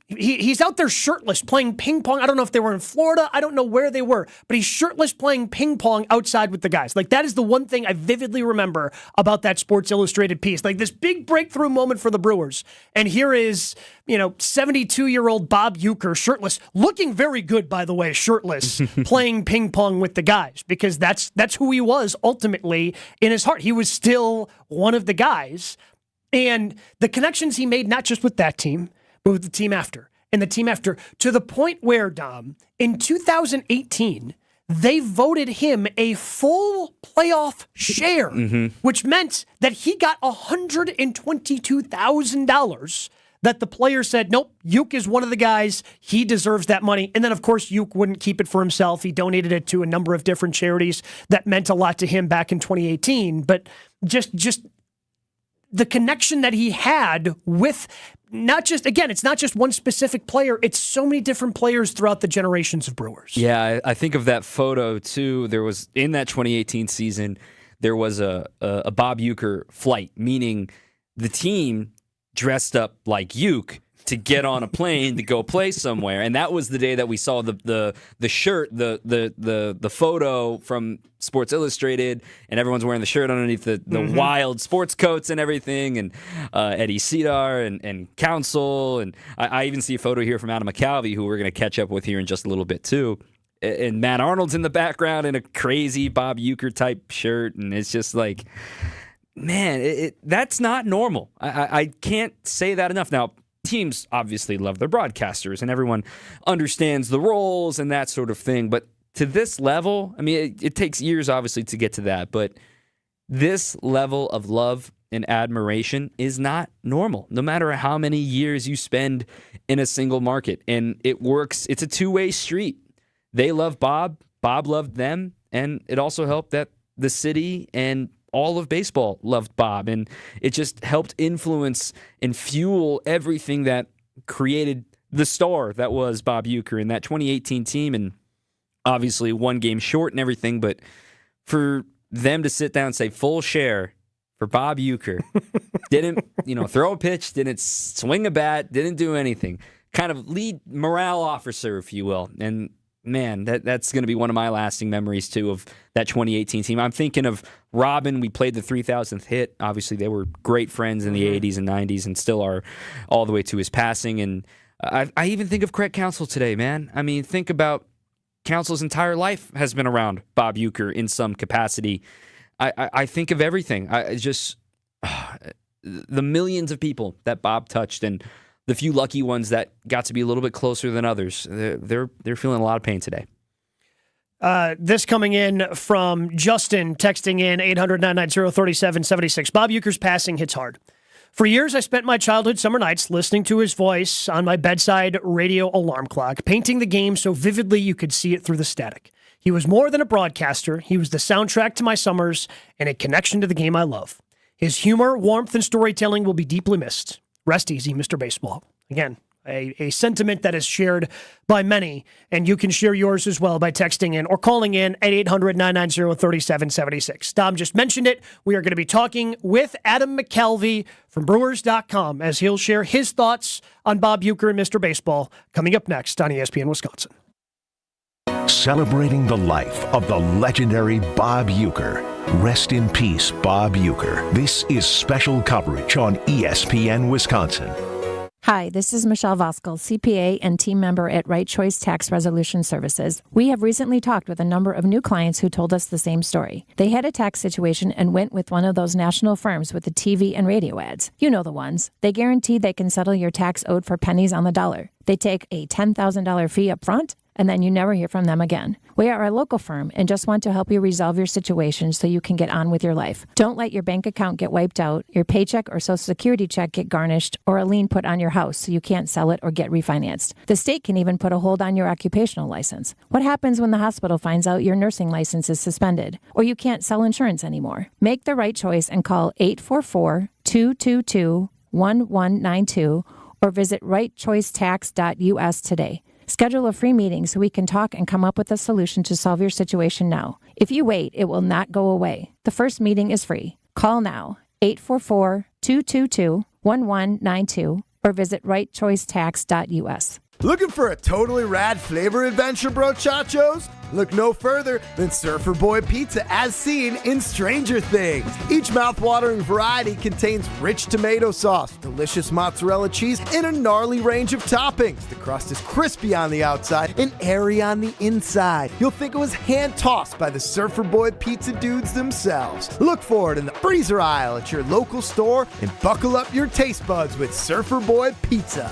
he's out there shirtless playing ping pong. I don't know if they were in Florida. I don't know where they were, but he's shirtless playing ping pong outside with the guys. Like, that is the one thing I vividly remember about that Sports Illustrated piece. Like, this big breakthrough moment for the Brewers. And here is, 72-year-old Bob Uecker, shirtless, looking very good, by the way, shirtless, playing ping pong with the guys, because that's who he was ultimately in his heart. He was still one of the guys. And the connections he made, not just with that team, but with the team after, and the team after, to the point where, Dom, in 2018, they voted him a full playoff share, which meant that he got $122,000 that the players said, nope, Uecker is one of the guys. He deserves that money. And then, of course, Uecker wouldn't keep it for himself. He donated it to a number of different charities that meant a lot to him back in 2018. But just the connection that he had with it's not just one specific player. It's so many different players throughout the generations of Brewers. Yeah, I think of that photo, too. There was, in that 2018 season, there was a Bob Uecker flight, meaning the team dressed up like Uecker to get on a plane to go play somewhere. And that was the day that we saw the shirt, the photo from Sports Illustrated, and everyone's wearing the shirt underneath the wild sports coats and everything, and Eddie Cedar and Council. And I even see a photo here from Adam McCalvey, who we're going to catch up with here in just a little bit, too. And Matt Arnold's in the background in a crazy Bob Uecker type shirt. And it's just like, man, that's not normal. I can't say that enough. Now, teams obviously love their broadcasters, and everyone understands the roles and that sort of thing. But to this level, I mean, it takes years, obviously, to get to that. But this level of love and admiration is not normal, no matter how many years you spend in a single market. And it works. It's a two-way street. They love Bob. Bob loved them. And it also helped that the city and all of baseball loved Bob, and it just helped influence and fuel everything that created the star that was Bob Uecker in that 2018 team. And obviously one game short and everything, but for them to sit down and say full share for Bob Uecker, didn't throw a pitch, didn't swing a bat, didn't do anything, kind of lead morale officer, if you will. And man, that's going to be one of my lasting memories, too, of that 2018 team. I'm thinking of Robin. We played the 3,000th hit. Obviously, they were great friends in the 80s and 90s and still are all the way to his passing. And I even think of Craig Counsell today, man. I mean, think about Counsell's entire life has been around Bob Uecker in some capacity. I think of everything. The millions of people that Bob touched, and the few lucky ones that got to be a little bit closer than others, they're feeling a lot of pain today. This coming in from Justin, texting in 800-990-3776. Bob Uecker's passing hits hard. For years, I spent my childhood summer nights listening to his voice on my bedside radio alarm clock, painting the game so vividly you could see it through the static. He was more than a broadcaster. He was the soundtrack to my summers and a connection to the game I love. His humor, warmth, and storytelling will be deeply missed. Rest easy, Mr. Baseball. Again, a sentiment that is shared by many, and you can share yours as well by texting in or calling in at 800-990-3776. Dom just mentioned it. We are going to be talking with Adam McCalvey from Brewers.com as he'll share his thoughts on Bob Uecker and Mr. Baseball coming up next on ESPN Wisconsin. Celebrating the life of the legendary Bob Uecker. Rest in peace, Bob Uecker. This is special coverage on ESPN Wisconsin. Hi, this is Michelle Voskel, CPA and team member at Right Choice Tax Resolution Services. We have recently talked with a number of new clients who told us the same story. They had a tax situation and went with one of those national firms with the TV and radio ads. You know the ones. They guarantee they can settle your tax owed for pennies on the dollar. They take a $10,000 fee up front, and then you never hear from them again. We are a local firm and just want to help you resolve your situation so you can get on with your life. Don't let your bank account get wiped out, your paycheck or Social Security check get garnished, or a lien put on your house so you can't sell it or get refinanced. The state can even put a hold on your occupational license. What happens when the hospital finds out your nursing license is suspended or you can't sell insurance anymore? Make the right choice and call 844-222-1192 or visit rightchoicetax.us today. Schedule a free meeting so we can talk and come up with a solution to solve your situation now. If you wait, it will not go away. The first meeting is free. Call now, 844-222-1192, or visit rightchoicetax.us. Looking for a totally rad flavor adventure, brochachos? Look no further than Surfer Boy Pizza as seen in Stranger Things. Each mouth-watering variety contains rich tomato sauce, delicious mozzarella cheese, and a gnarly range of toppings. The crust is crispy on the outside and airy on the inside. You'll think it was hand-tossed by the Surfer Boy Pizza dudes themselves. Look for it in the freezer aisle at your local store and buckle up your taste buds with Surfer Boy Pizza.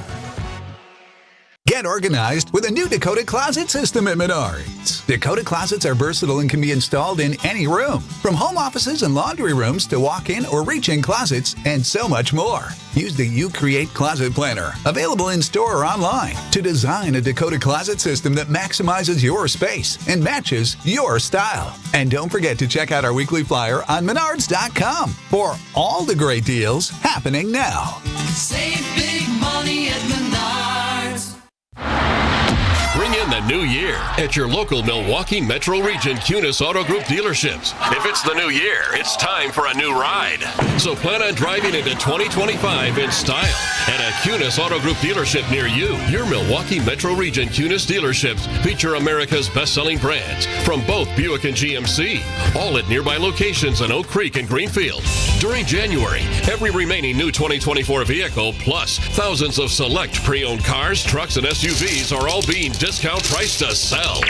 Get organized with a new Dakota Closet system at Menards. Dakota Closets are versatile and can be installed in any room, from home offices and laundry rooms to walk-in or reach-in closets, and so much more. Use the You Create Closet Planner, available in-store or online, to design a Dakota Closet system that maximizes your space and matches your style. And don't forget to check out our weekly flyer on Menards.com for all the great deals happening now. Save big money at Menards. Bring in the new year at your local Milwaukee Metro Region Kunis Auto Group dealerships. If it's the new year, it's time for a new ride. So plan on driving into 2025 in style at a Kunis Auto Group dealership near you. Your Milwaukee Metro Region Kunis dealerships feature America's best-selling brands from both Buick and GMC, all at nearby locations in Oak Creek and Greenfield. During January, every remaining new 2024 vehicle plus thousands of select pre-owned cars, trucks, and SUVs are all being discount priced to sell.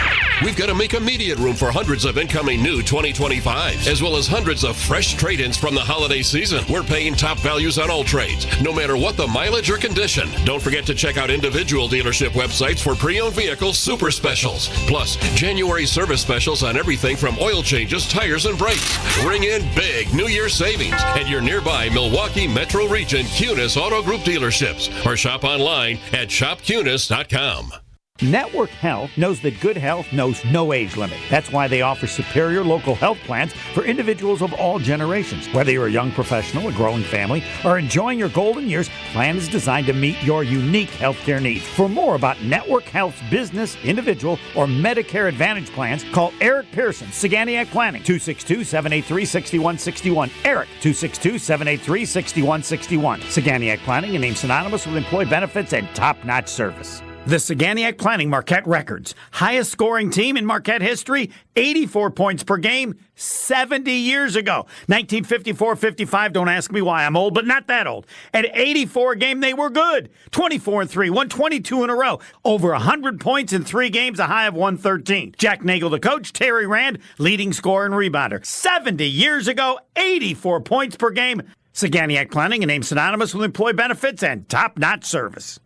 We've got to make immediate room for hundreds of incoming new 2025s, as well as hundreds of fresh trade-ins from the holiday season. We're paying top values on all trades, no matter what the mileage or condition. Don't forget to check out individual dealership websites for pre-owned vehicles super specials. Plus, January service specials on everything from oil changes, tires, and brakes. Ring in big New Year savings at your nearby Milwaukee Metro Region Kunis Auto Group dealerships, or shop online at shopkunis.com. Network Health knows that good health knows no age limit. That's why they offer superior local health plans for individuals of all generations. Whether you're a young professional, a growing family, or enjoying your golden years, plan is designed to meet your unique healthcare needs. For more about Network Health's business, individual, or Medicare Advantage plans, call Eric Pearson, Saganiac Planning, 262-783-6161. Eric, 262-783-6161. Saganiac Planning, a name synonymous with employee benefits and top-notch service. The Saganiac Planning Marquette Records. Highest scoring team in Marquette history, 84 points per game, 70 years ago. 1954-55, don't ask me why, I'm old, but not that old. At 84 a game, they were good. 24-3, won 22 in a row. Over 100 points in 3 games, a high of 113. Jack Nagel, the coach, Terry Rand, leading scorer and rebounder. 70 years ago, 84 points per game. Saganiac Planning, a name synonymous with employee benefits and top-notch service.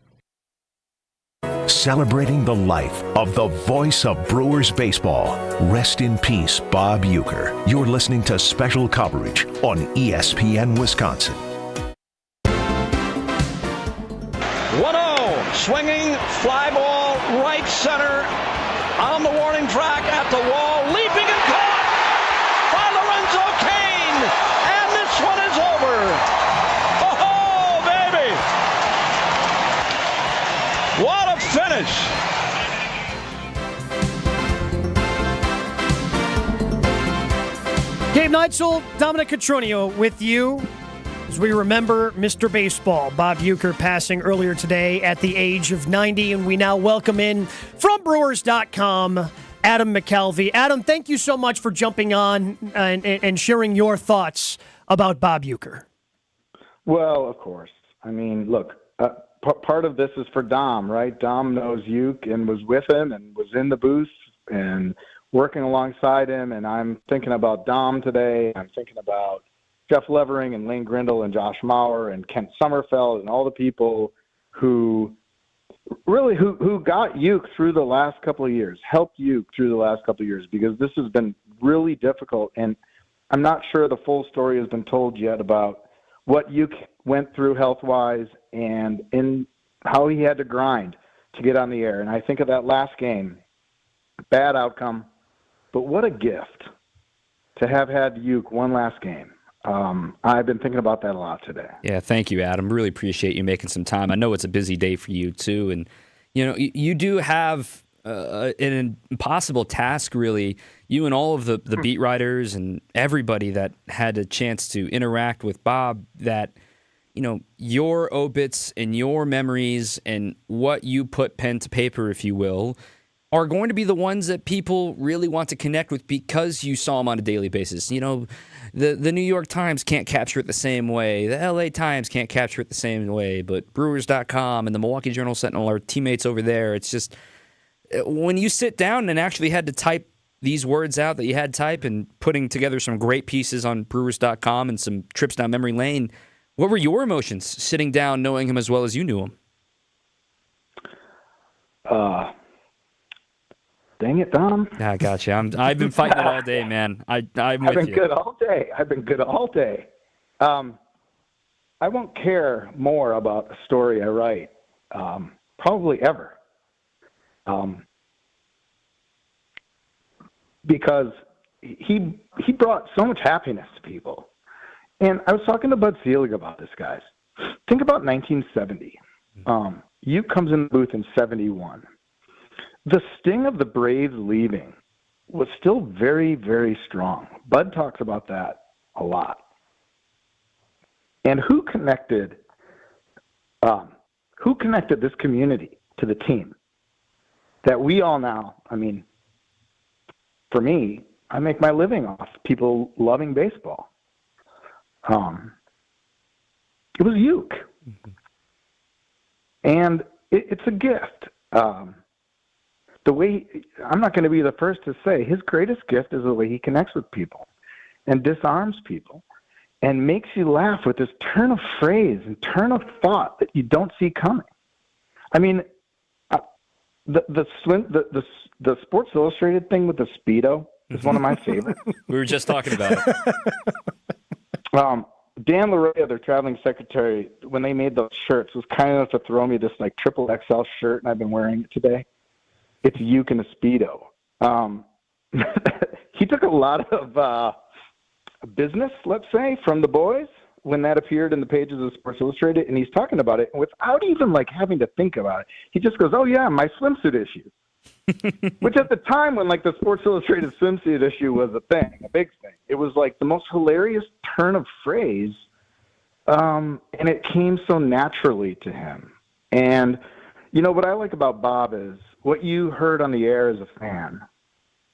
Celebrating the life of the voice of Brewers baseball. Rest in peace, Bob Uecker. You're listening to special coverage on ESPN Wisconsin. 1-0, swinging, fly ball, right center, on the warning track, at the wall, leaping and caught by Lorenzo Cain, and this one is over. Oh, baby! What a finish! Gabe Neitzel, Dominic Cotroneo with you as we remember Mr. Baseball, Bob Uecker, passing earlier today at the age of 90, and we now welcome in from Brewers.com, Adam McCalvy. Adam, thank you so much for jumping on and sharing your thoughts about Bob Uecker. Well, of course. I mean, look, part of this is for Dom, right? Dom knows Uke and was with him and was in the booth and working alongside him. And I'm thinking about Dom today. I'm thinking about Jeff Levering and Lane Grindle and Josh Maurer and Kent Sommerfeld and all the people who got Uke through the last couple of years, helped Uke through the last couple of years, because this has been really difficult. And I'm not sure the full story has been told yet about what Uke went through health-wise and in how he had to grind to get on the air. And I think of that last game, bad outcome, but what a gift to have had Uke one last game. I've been thinking about that a lot today. Yeah, thank you, Adam. Really appreciate you making some time. I know it's a busy day for you, too. And, you do have an impossible task, really. You and all of the beat writers and everybody that had a chance to interact with Bob, that, your obits and your memories and what you put pen to paper, if you will, are going to be the ones that people really want to connect with because you saw them on a daily basis. The New York Times can't capture it the same way. The LA Times can't capture it the same way. But Brewers.com and the Milwaukee Journal-Sentinel are teammates over there. It's just, when you sit down and actually had to type these words out that you had type and putting together some great pieces on Brewers.com and some trips down memory lane, what were your emotions sitting down knowing him as well as you knew him? Dang it, Dom. I got you. I've been fighting it all day, man. I'm with you. I've been good all day. I won't care more about a story I write, probably ever, because he brought so much happiness to people. And I was talking to Bud Selig about this, guys. Think about 1970. Uke comes in the booth in 71. The sting of the Braves leaving was still very, very strong. Bud talks about that a lot. And who connected this community to the team that we all now, for me, I make my living off people loving baseball. It was Uke. Mm-hmm. And it's a gift. The way, I'm not going to be the first to say, his greatest gift is the way he connects with people and disarms people and makes you laugh with this turn of phrase and turn of thought that you don't see coming. The Sports Illustrated thing with the Speedo is one of my favorites. We were just talking about it. Dan Larea, their traveling secretary, when they made those shirts, was kind enough to throw me this triple XL shirt, and I've been wearing it today. It's Uke in a Speedo. He took a lot of business, let's say, from the boys when that appeared in the pages of Sports Illustrated, and he's talking about it without even having to think about it. He just goes, "Oh yeah, my swimsuit issue," which at the time when the Sports Illustrated swimsuit issue was a big thing. It was the most hilarious turn of phrase, and it came so naturally to him. And what I like about Bob is what you heard on the air as a fan,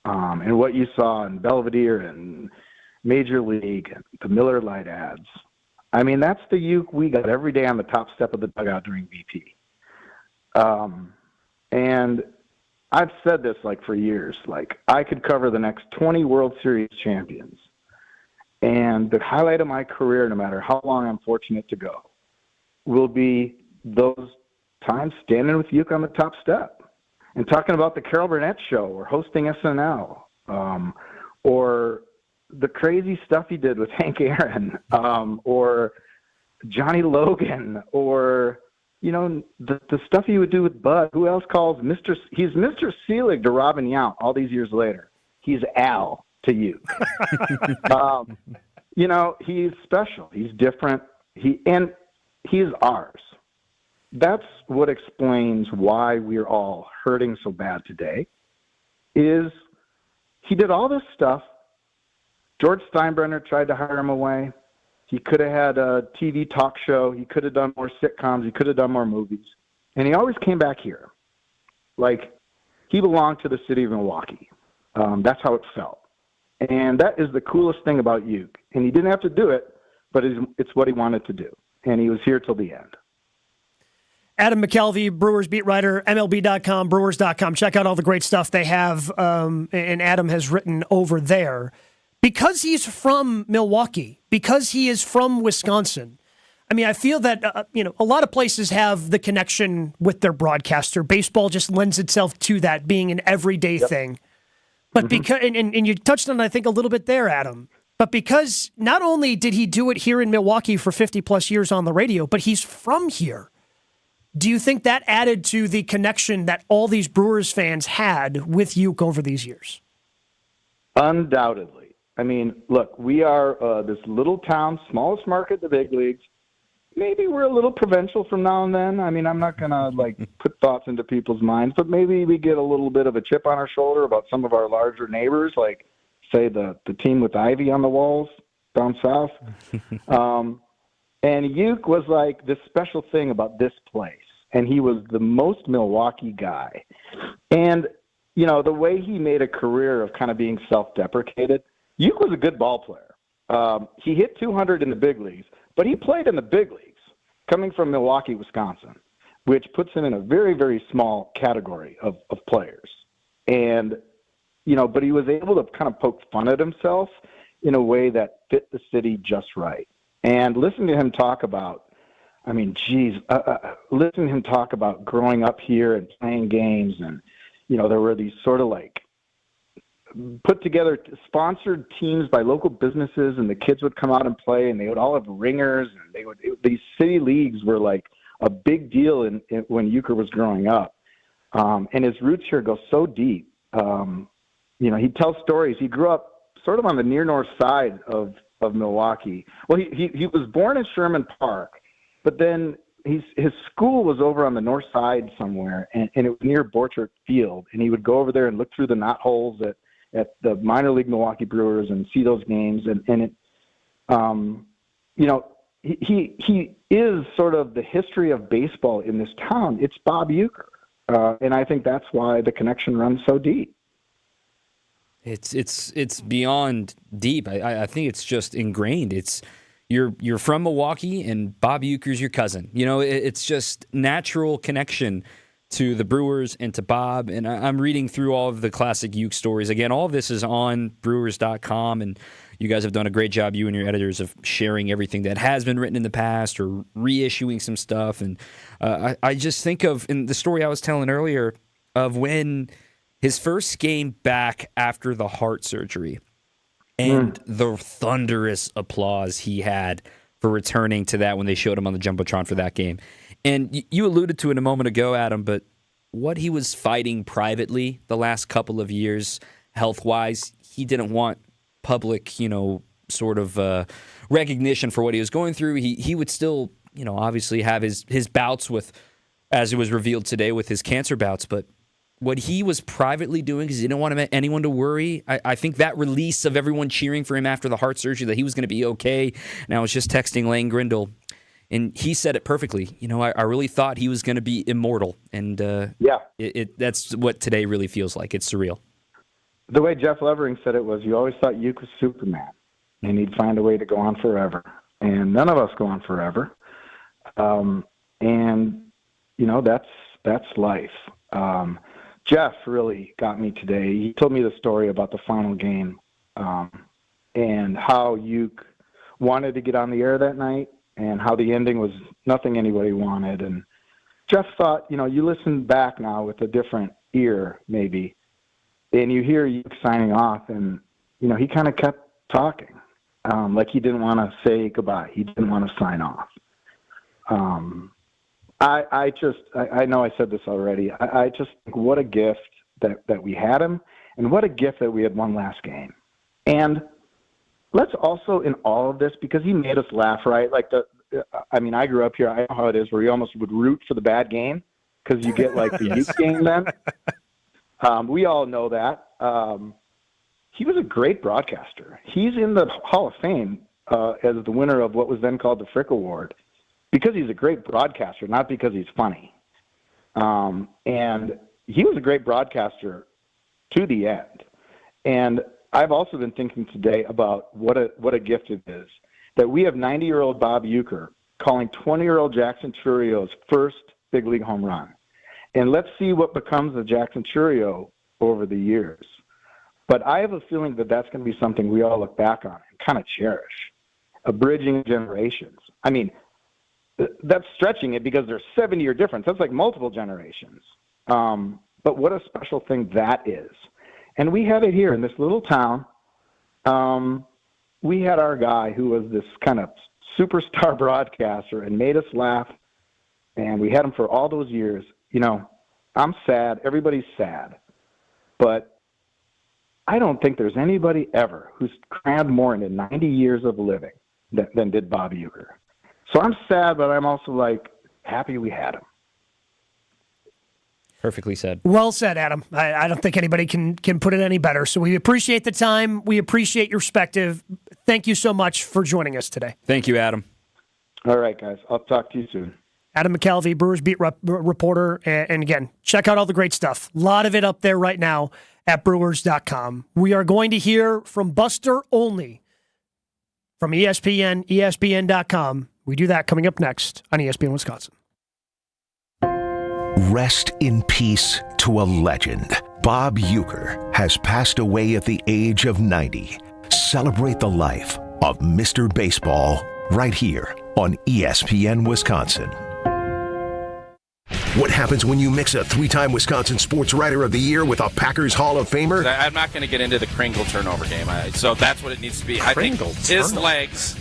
and what you saw in Belvedere and Major League and the Miller Lite ads. That's the Uke we got every day on the top step of the dugout during VP. And I've said this for years, I could cover the next 20 World Series champions. And the highlight of my career, no matter how long I'm fortunate to go, will be those times standing with Uke on the top step and talking about the Carol Burnett show or hosting SNL, or the crazy stuff he did with Hank Aaron, or Johnny Logan, or the stuff he would do with Bud. Who else calls he's Mr. Selig to Robin Yount all these years later. He's Al to you. He's special. He's different. He's ours. That's what explains why we're all hurting so bad today, is he did all this stuff. George Steinbrenner tried to hire him away. He could have had a TV talk show. He could have done more sitcoms. He could have done more movies. And he always came back here. He belonged to the city of Milwaukee. That's how it felt. And that is the coolest thing about Uke. And he didn't have to do it, but it's what he wanted to do. And he was here till the end. Adam McKelvey, Brewers beat writer, MLB.com, Brewers.com. Check out all the great stuff they have, and Adam has written over there. Because he's from Milwaukee, because he is from Wisconsin, I mean, I feel that, a lot of places have the connection with their broadcaster. Baseball just lends itself to that being an everyday thing. But because, and you touched on it, I think, a little bit there, Adam, but because not only did he do it here in Milwaukee for 50 plus years on the radio, but he's from here. Do you think that added to the connection that all these Brewers fans had with Uecker over these years? Undoubtedly. I mean, look, we are this little town, smallest market in the big leagues. Maybe we're a little provincial from now and then. I mean, I'm not going to put thoughts into people's minds, but maybe we get a little bit of a chip on our shoulder about some of our larger neighbors, like, say, the team with ivy on the walls down south. And Uecker was like this special thing about this place, and he was the most Milwaukee guy. And, the way he made a career of kind of being self-deprecated, Uecker was a good ball player. He hit 200 in the big leagues, but he played in the big leagues, coming from Milwaukee, Wisconsin, which puts him in a very, very small category of players. And, but he was able to kind of poke fun at himself in a way that fit the city just right. And listening to him talk about, listening to him talk about growing up here and playing games, and, there were these sort of put together sponsored teams by local businesses, and the kids would come out and play, and they would all have ringers, and these city leagues were like a big deal when Uecker was growing up. And his roots here go so deep. He tells stories. He grew up sort of on the near north side of Milwaukee. Well, he was born in Sherman Park, but then his school was over on the north side somewhere, and it was near Borchert Field, and he would go over there and look through the knotholes at the minor league Milwaukee Brewers and see those games. He is sort of the history of baseball in this town. It's Bob Uecker. And I think that's why the connection runs so deep. It's beyond deep. I think it's just ingrained. You're from Milwaukee, and Bob Uecker's your cousin. It's just natural connection to the Brewers and to Bob. And I'm reading through all of the classic Uecker stories. Again, all of this is on Brewers.com, and you guys have done a great job, you and your editors, of sharing everything that has been written in the past or reissuing some stuff. And I just think of, in the story I was telling earlier, of when his first game back after the heart surgery and the thunderous applause he had for returning to that when they showed him on the Jumbotron for that game. And you alluded to it a moment ago, Adam, but what he was fighting privately the last couple of years, health-wise, he didn't want public, sort of recognition for what he was going through. He would still, obviously have his bouts with, as it was revealed today, with his cancer bouts, but what he was privately doing because he didn't want anyone to worry. I think that release of everyone cheering for him after the heart surgery, that he was going to be okay. And I was just texting Lane Grindle, and he said it perfectly. I really thought he was going to be immortal. And that's what today really feels like. It's surreal. The way Jeff Levering said it was, you always thought Uecker was Superman, and he'd find a way to go on forever. And none of us go on forever. That's life. Jeff really got me today. He told me the story about the final game and how Uecker wanted to get on the air that night and how the ending was nothing anybody wanted. And Jeff thought, you listen back now with a different ear maybe, and you hear Uecker signing off, and, he kind of kept talking like he didn't want to say goodbye. He didn't want to sign off. I know I said this already. I just think what a gift that we had him, and what a gift that we had one last game. And let's also, in all of this, because he made us laugh, right? I grew up here. I know how it is, where you almost would root for the bad game because you get the Uecker game then. We all know that. He was a great broadcaster. He's in the Hall of Fame as the winner of what was then called the Frick Award, because he's a great broadcaster, not because he's funny. And he was a great broadcaster to the end. And I've also been thinking today about what a gift it is that we have 90-year-old Bob Uecker calling 20-year-old Jackson Churrio's first big league home run. And let's see what becomes of Jackson Churio over the years. But I have a feeling that that's going to be something we all look back on and kind of cherish, a bridging generations. I mean, that's stretching it because there's 7-year difference. That's like multiple generations. But what a special thing that is. And we had it here in this little town. We had our guy who was this kind of superstar broadcaster and made us laugh. And we had him for all those years. You know, I'm sad. Everybody's sad. But I don't think there's anybody ever who's crammed more into 90 years of living than did Bob Uecker. So I'm sad, but I'm also like happy we had him. Perfectly said. Well said, Adam. I don't think anybody can put it any better. So we appreciate the time. We appreciate your perspective. Thank you so much for joining us today. Thank you, Adam. All right, guys. I'll talk to you soon. Adam McCalvey, Brewers beat reporter. And again, check out all the great stuff. A lot of it up there right now at Brewers.com. We are going to hear from Buster Olney from ESPN, ESPN.com. We do that coming up next on ESPN Wisconsin. Rest in peace to a legend. Bob Uecker has passed away at the age of 90. Celebrate the life of Mr. Baseball right here on ESPN Wisconsin. What happens when you mix a 3-time Wisconsin Sports Writer of the Year with a Packers Hall of Famer? I'm not going to get into the Kringle turnover game, so that's what it needs to be. I think his legs.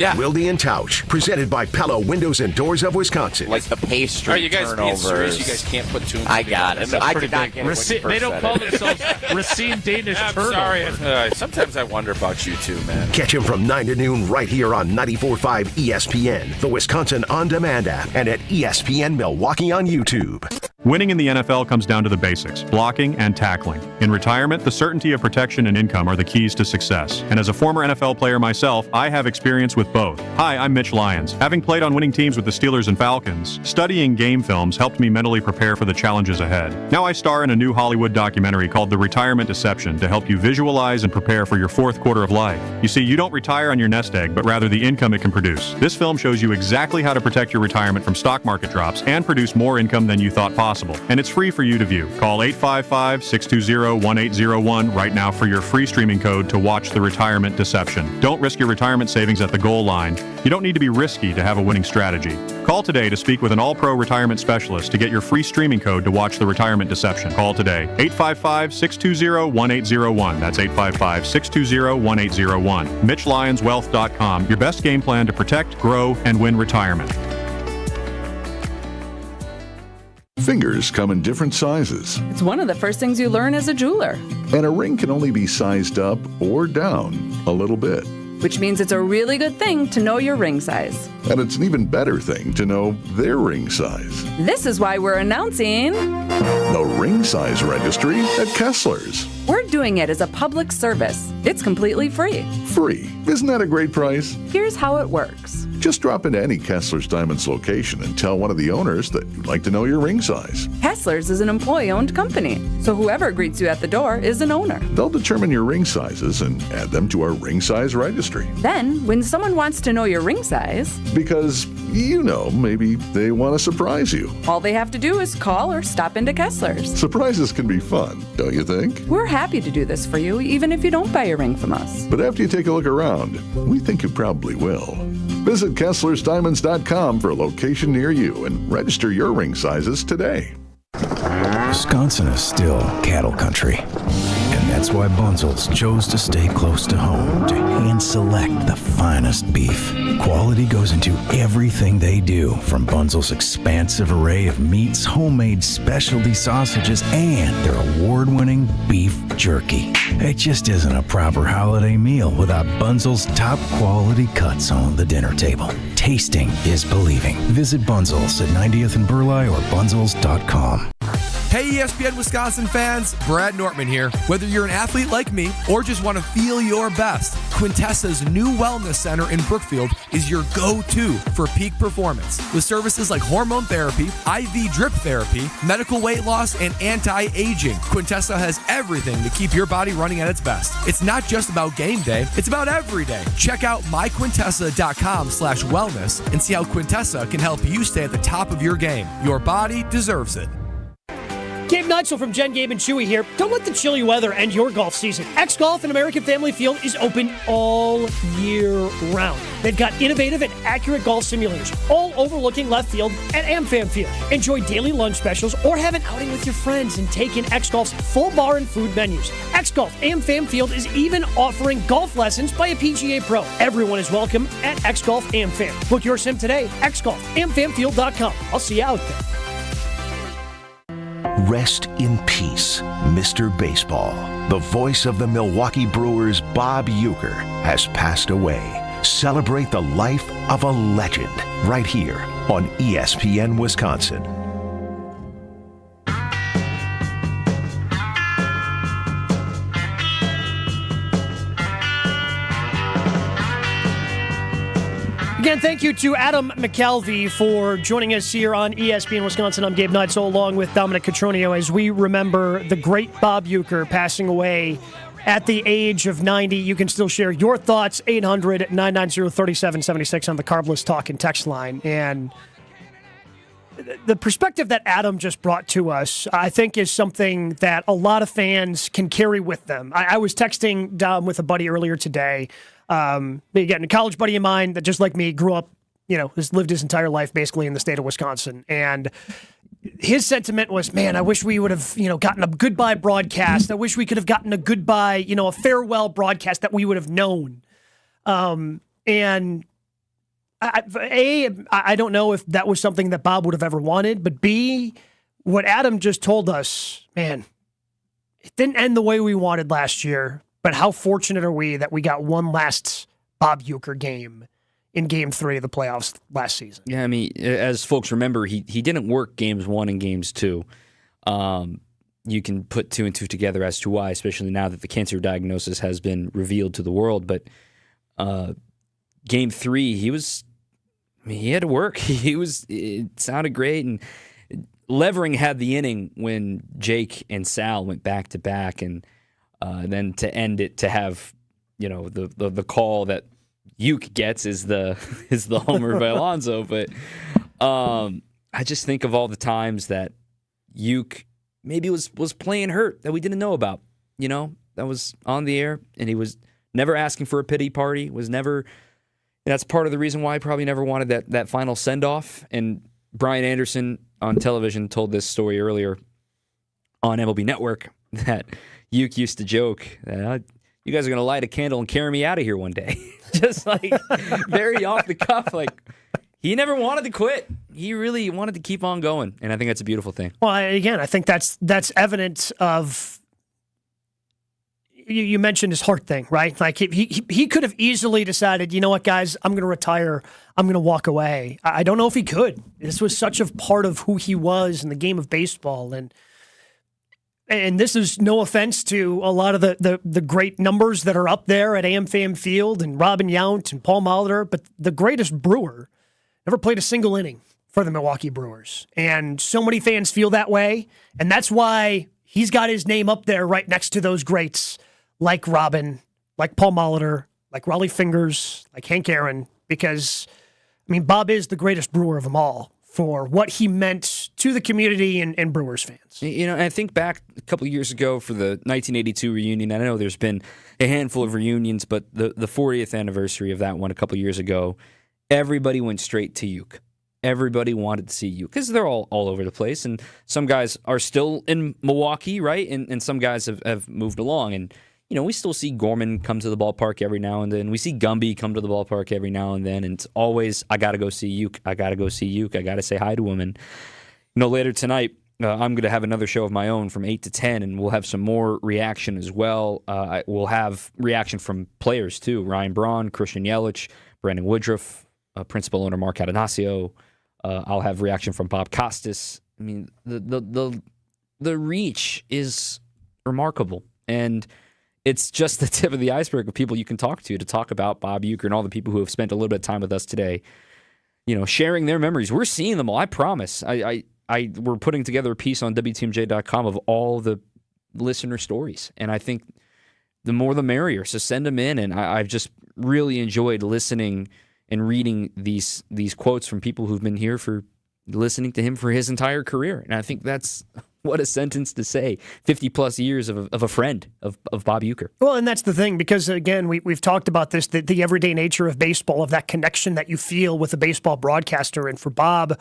Yeah. Wilde and Tausch, presented by Pella Windows and Doors of Wisconsin. Like the pastry you guys turnovers. You guys can't put two and two I got it. I could not get it. They don't call themselves Racine Danish turnovers. Sorry. Sometimes I wonder about you two, man. Catch him from 9 to noon right here on 94.5 ESPN, the Wisconsin On Demand app, and at ESPN Milwaukee on YouTube. Winning in the NFL comes down to the basics, blocking and tackling. In retirement, the certainty of protection and income are the keys to success. And as a former NFL player myself, I have experience with both. Hi, I'm Mitch Lyons. Having played on winning teams with the Steelers and Falcons, studying game films helped me mentally prepare for the challenges ahead. Now I star in a new Hollywood documentary called The Retirement Deception to help you visualize and prepare for your fourth quarter of life. You see, you don't retire on your nest egg, but rather the income it can produce. This film shows you exactly how to protect your retirement from stock market drops and produce more income than you thought possible. And it's free for you to view. Call 855-620-1801 right now for your free streaming code to watch The Retirement Deception. Don't risk your retirement savings at the goal line. You don't need to be risky to have a winning strategy. Call today to speak with an all-pro retirement specialist to get your free streaming code to watch The Retirement Deception. Call today. 855-620-1801. That's 855-620-1801. MitchLyonsWealth.com. Your best game plan to protect, grow, and win retirement. Fingers come in different sizes. It's one of the first things you learn as a jeweler. And a ring can only be sized up or down a little bit. Which means it's a really good thing to know your ring size. And it's an even better thing to know their ring size. This is why we're announcing the Ring Size Registry at Kessler's. We're doing it as a public service. It's completely free. Free. Isn't that a great price? Here's how it works. Just drop into any Kessler's Diamonds location and tell one of the owners that you'd like to know your ring size. Kessler's is an employee-owned company, so whoever greets you at the door is an owner. They'll determine your ring sizes and add them to our Ring Size Registry. Then, when someone wants to know your ring size... Because, maybe they want to surprise you. All they have to do is call or stop into Kessler's. Surprises can be fun, don't you think? We're happy to do this for you, even if you don't buy a ring from us. But after you take a look around, we think you probably will. Visit KesslersDiamonds.com for a location near you and register your ring sizes today. Wisconsin is still cattle country. And that's why Bunzel's chose to stay close to home to hand select the finest beef. Quality goes into everything they do, from Bunzel's expansive array of meats, homemade specialty sausages, and their award-winning beef jerky. It just isn't a proper holiday meal without Bunzel's top quality cuts on the dinner table. Tasting is believing. Visit Bunzel's at 90th and Burleigh or bunzels.com. Hey ESPN Wisconsin fans, Brad Nortman here. Whether you're an athlete like me or just want to feel your best, Quintessa's new wellness center in Brookfield is your go-to for peak performance. With services like hormone therapy, IV drip therapy, medical weight loss, and anti-aging, Quintessa has everything to keep your body running at its best. It's not just about game day, it's about every day. Check out myquintessa.com/wellness and see how Quintessa can help you stay at the top of your game. Your body deserves it. Gabe Neitzel from Jen, Gabe, and Chewy here. Don't let the chilly weather end your golf season. X Golf and American Family Field is open all year round. They've got innovative and accurate golf simulators, all overlooking left field at AmFam Field. Enjoy daily lunch specials or have an outing with your friends and take in X Golf's full bar and food menus. X Golf AmFam Field is even offering golf lessons by a PGA pro. Everyone is welcome at X Golf AmFam. Book your sim today, xgolfamfamfield.com. I'll see you out there. Rest in peace, Mr. Baseball. The voice of the Milwaukee Brewers, Bob Uecker, has passed away. Celebrate the life of a legend right here on ESPN Wisconsin. Again, thank you to Adam McKelvey for joining us here on ESPN Wisconsin. I'm Gabe Neitzel along with Dominic Cotroneo as we remember the great Bob Uecker passing away at the age of 90. You can still share your thoughts, 800-990-3776 on the Carbless Talk and text line. And the perspective that Adam just brought to us, I think, is something that a lot of fans can carry with them. I was texting Dom with a buddy earlier today. Again, a college buddy of mine that, just like me, grew up, has lived his entire life basically in the state of Wisconsin. And his sentiment was, man, I wish we would have, gotten a goodbye broadcast. I wish we could have gotten a goodbye, a farewell broadcast that we would have known. And I don't know if that was something that Bob would have ever wanted, but B, what Adam just told us, man, it didn't end the way we wanted last year. But how fortunate are we that we got one last Bob Uecker game in Game 3 of the playoffs last season? Yeah, I mean, as folks remember, he didn't work Games 1 and Games 2. You can put 2 and 2 together as to why, especially now that the cancer diagnosis has been revealed to the world. But Game 3, he had to work. It sounded great, and Levering had the inning when Jake and Sal went back to back, and then to end it, to have the call that Uke gets is the homer by Alonso. But I just think of all the times that Uke maybe was playing hurt that we didn't know about. That was on the air, and he was never asking for a pity party. Was never. That's part of the reason why I probably never wanted that final send off. And Brian Anderson on television told this story earlier on MLB Network that Uke used to joke that you guys are going to light a candle and carry me out of here one day. Just like very off the cuff. Like, he never wanted to quit. He really wanted to keep on going. And I think that's a beautiful thing. Well, again, I think that's evidence of, you mentioned his heart thing, right? Like he could have easily decided, you know what, guys, I'm going to retire. I'm going to walk away. I don't know if he could. This was such a part of who he was in the game of baseball. And this is no offense to a lot of the great numbers that are up there at AmFam Field and Robin Yount and Paul Molitor, but the greatest Brewer never played a single inning for the Milwaukee Brewers. And so many fans feel that way, and that's why he's got his name up there right next to those greats like Robin, like Paul Molitor, like Raleigh Fingers, like Hank Aaron, because, Bob is the greatest Brewer of them all for what he meant to the community and Brewers fans. I think back a couple of years ago for the 1982 reunion. I know there's been a handful of reunions, but the 40th anniversary of that one a couple of years ago, everybody went straight to Uke. Everybody wanted to see Uke because they're all over the place, and some guys are still in Milwaukee, right? And some guys have moved along, and we still see Gorman come to the ballpark every now and then. We see Gumby come to the ballpark every now and then. And it's always, I got to go see Uke. I got to go see Uke. I got to say hi to him. And, later tonight, I'm going to have another show of my own from 8 to 10, and we'll have some more reaction as well. We'll have reaction from players, too. Ryan Braun, Christian Yelich, Brandon Woodruff, principal owner Mark Atanasio. I'll have reaction from Bob Costas. The reach is remarkable. And it's just the tip of the iceberg of people you can talk to talk about Bob Uecker and all the people who have spent a little bit of time with us today, sharing their memories. We're seeing them all. I promise. We're putting together a piece on WTMJ.com of all the listener stories, and I think the more the merrier. So send them in, and I've just really enjoyed listening and reading these quotes from people who've been here for listening to him for his entire career. And I think that's what a sentence to say. 50-plus years of a friend of Bob Uecker. Well, and that's the thing, because, again, we've talked about this, the everyday nature of baseball, of that connection that you feel with a baseball broadcaster. And for Bob,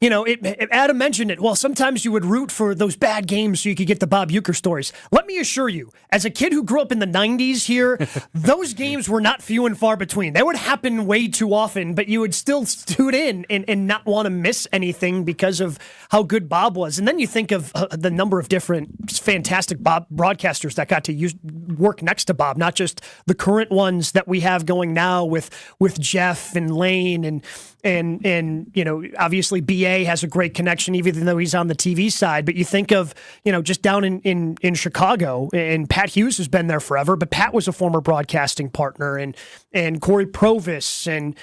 Adam mentioned it. Well, sometimes you would root for those bad games so you could get the Bob Uecker stories. Let me assure you, as a kid who grew up in the 90s here, those games were not few and far between. They would happen way too often, but you would still tune in and not want to miss anything because of how good Bob was. And then you think of the number of different fantastic Bob broadcasters that got to work next to Bob, not just the current ones that we have going now with Jeff and Lane and obviously BA has a great connection, even though he's on the TV side. But you think of, just down in Chicago, and Pat Hughes has been there forever, but Pat was a former broadcasting partner, and Corey Provis, and,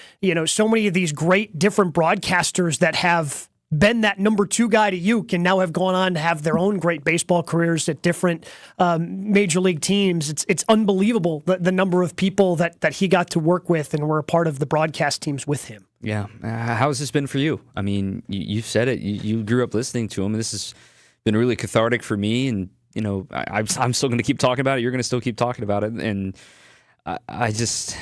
so many of these great different broadcasters that have been that number 2 guy to Ueck and now have gone on to have their own great baseball careers at different major league teams. It's unbelievable the number of people that he got to work with and were a part of the broadcast teams with him. Yeah. How has this been for you? I mean, you've said it. You grew up listening to him. This has been really cathartic for me. And, I'm still going to keep talking about it. You're going to still keep talking about it. And I just,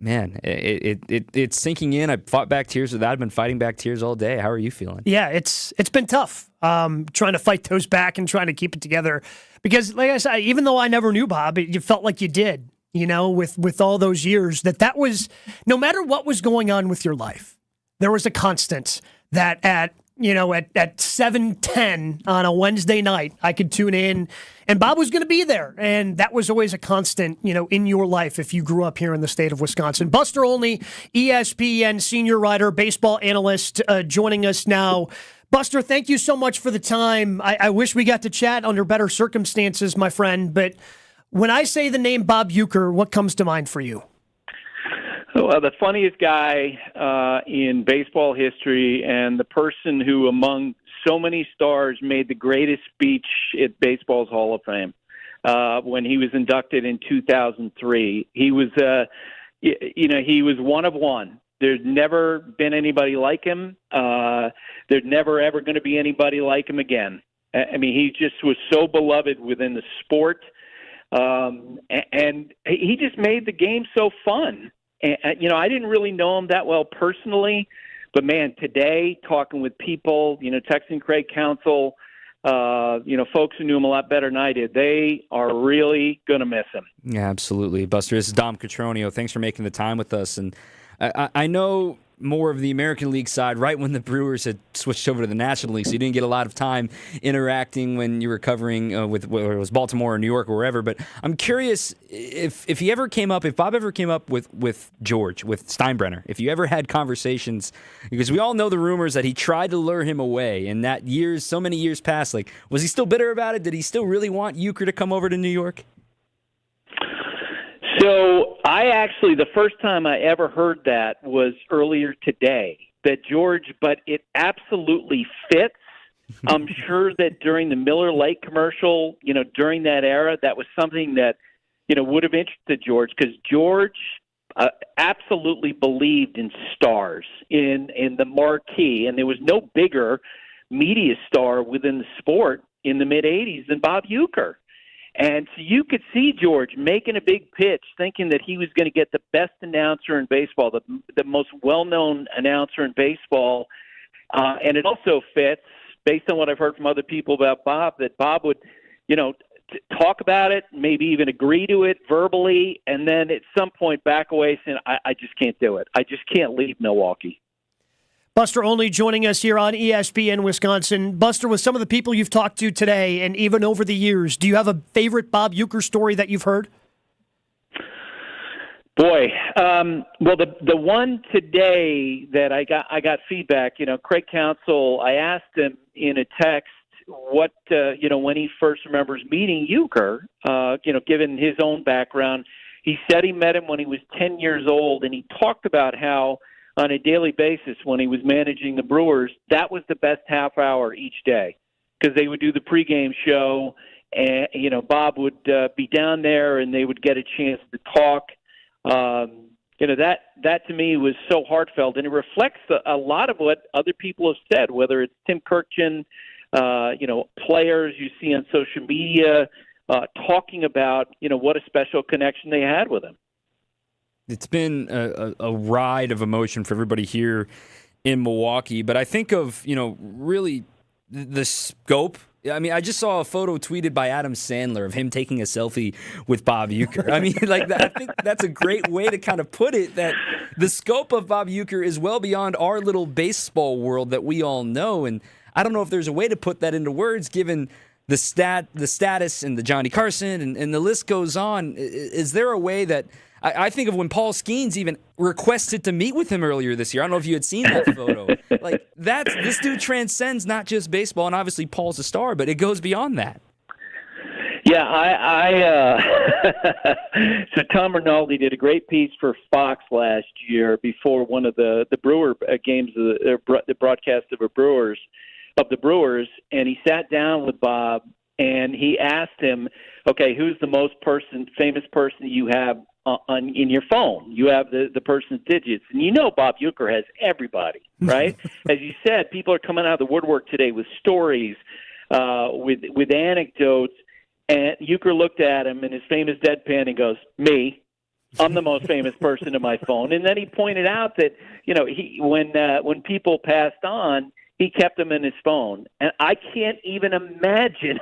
man, it's sinking in. I fought back tears with that. I've been fighting back tears all day. How are you feeling? Yeah, it's been tough trying to fight those back and trying to keep it together. Because, like I said, even though I never knew Bob, you felt like you did. With all those years, that was, no matter what was going on with your life, there was a constant that at 7:10 on a Wednesday night, I could tune in and Bob was going to be there. And that was always a constant, in your life if you grew up here in the state of Wisconsin. Buster Olney, ESPN senior writer, baseball analyst, joining us now. Buster, thank you so much for the time. I wish we got to chat under better circumstances, my friend, but when I say the name Bob Uecker, what comes to mind for you? Well, the funniest guy in baseball history, and the person who, among so many stars, made the greatest speech at baseball's Hall of Fame when he was inducted in 2003. He was, he was one of one. There's never been anybody like him. There's never, ever going to be anybody like him again. I mean, he just was so beloved within the sport. And he just made the game so fun. And, I didn't really know him that well personally, but man, today talking with people, texting Craig Counsell, folks who knew him a lot better than I did, they are really going to miss him. Yeah, absolutely. Buster, this is Dom Cotroneo. Thanks for making the time with us. And I know more of the American League side right when the Brewers had switched over to the National League, so you didn't get a lot of time interacting when you were covering with whether it was Baltimore or New York or wherever. But I'm curious if Bob ever came up with George, with Steinbrenner, if you ever had conversations, because we all know the rumors that he tried to lure him away, and that so many years passed. Like, was he still bitter about it? Did he still really want Uecker to come over to New York? So the first time I ever heard that was earlier today, that George, but it absolutely fits. I'm sure that during the Miller Lite commercial, during that era, that was something that, would have interested George, because George absolutely believed in stars, in the marquee, and there was no bigger media star within the sport in the mid-'80s than Bob Uecker. And so you could see George making a big pitch, thinking that he was going to get the best announcer in baseball, the most well-known announcer in baseball. And it also fits, based on what I've heard from other people about Bob, that Bob would, talk about it, maybe even agree to it verbally, and then at some point back away saying, I just can't do it. I just can't leave Milwaukee. Buster Olney joining us here on ESPN Wisconsin. Buster, with some of the people you've talked to today and even over the years, do you have a favorite Bob Uecker story that you've heard? Boy, well, the one today that I got feedback. Craig Counsell, I asked him in a text what when he first remembers meeting Uecker, given his own background. He said he met him when he was 10 years old, and he talked about how on a daily basis when he was managing the Brewers, that was the best half hour each day because they would do the pregame show, and Bob would be down there, and they would get a chance to talk. That to me was so heartfelt, and it reflects a lot of what other people have said, whether it's Tim Kirchin, players you see on social media talking about, what a special connection they had with him. It's been a ride of emotion for everybody here in Milwaukee, but I think of, really the scope. I mean, I just saw a photo tweeted by Adam Sandler of him taking a selfie with Bob Uecker. I mean, I think that's a great way to kind of put it, that the scope of Bob Uecker is well beyond our little baseball world that we all know. And I don't know if there's a way to put that into words, given the status and the Johnny Carson and the list goes on. Is there a way that I think of when Paul Skeens even requested to meet with him earlier this year? I don't know if you had seen that photo. This dude transcends not just baseball, and obviously Paul's a star, but it goes beyond that. Yeah, so Tom Rinaldi did a great piece for Fox last year before one of the Brewer games, the broadcast of the Brewers, and he sat down with Bob and he asked him, okay, who's the most famous person you have in your phone? You have the person's digits, and Bob Uecker has everybody, right? As you said, people are coming out of the woodwork today with stories, with anecdotes. And Uecker looked at him in his famous deadpan and goes, "Me, I'm the most famous person in my phone." And then he pointed out that when people passed on, he kept them in his phone. And I can't even imagine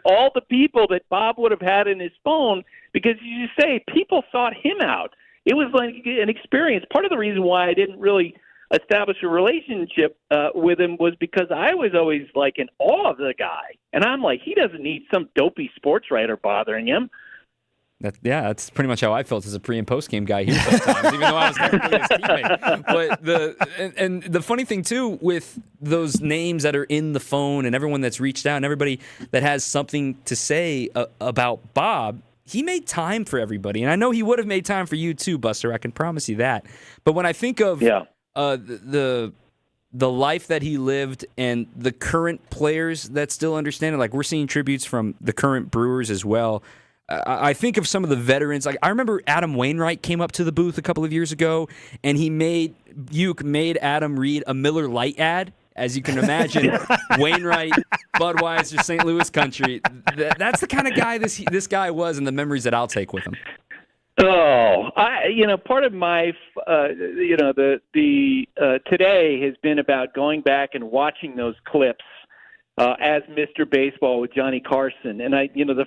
all the people that Bob would have had in his phone, because you say people sought him out. It was like an experience. Part of the reason why I didn't really establish a relationship with him was because I was always like in awe of the guy. And I'm like, he doesn't need some dopey sports writer bothering him. That's pretty much how I felt as a pre- and post-game guy here sometimes, even though I was technically his teammate. But the funny thing, too, with those names that are in the phone and everyone that's reached out and everybody that has something to say about Bob, he made time for everybody. And I know he would have made time for you, too, Buster. I can promise you that. But when I think of the life that he lived and the current players that still understand it, like we're seeing tributes from the current Brewers as well, I think of some of the veterans. Like I remember Adam Wainwright came up to the booth a couple of years ago, and Ueck made Adam read a Miller Lite ad. As you can imagine, Wainwright, Budweiser, St. Louis country. That's the kind of guy this guy was, and the memories that I'll take with him. Oh, part of my, today has been about going back and watching those clips as Mr. Baseball with Johnny Carson. And the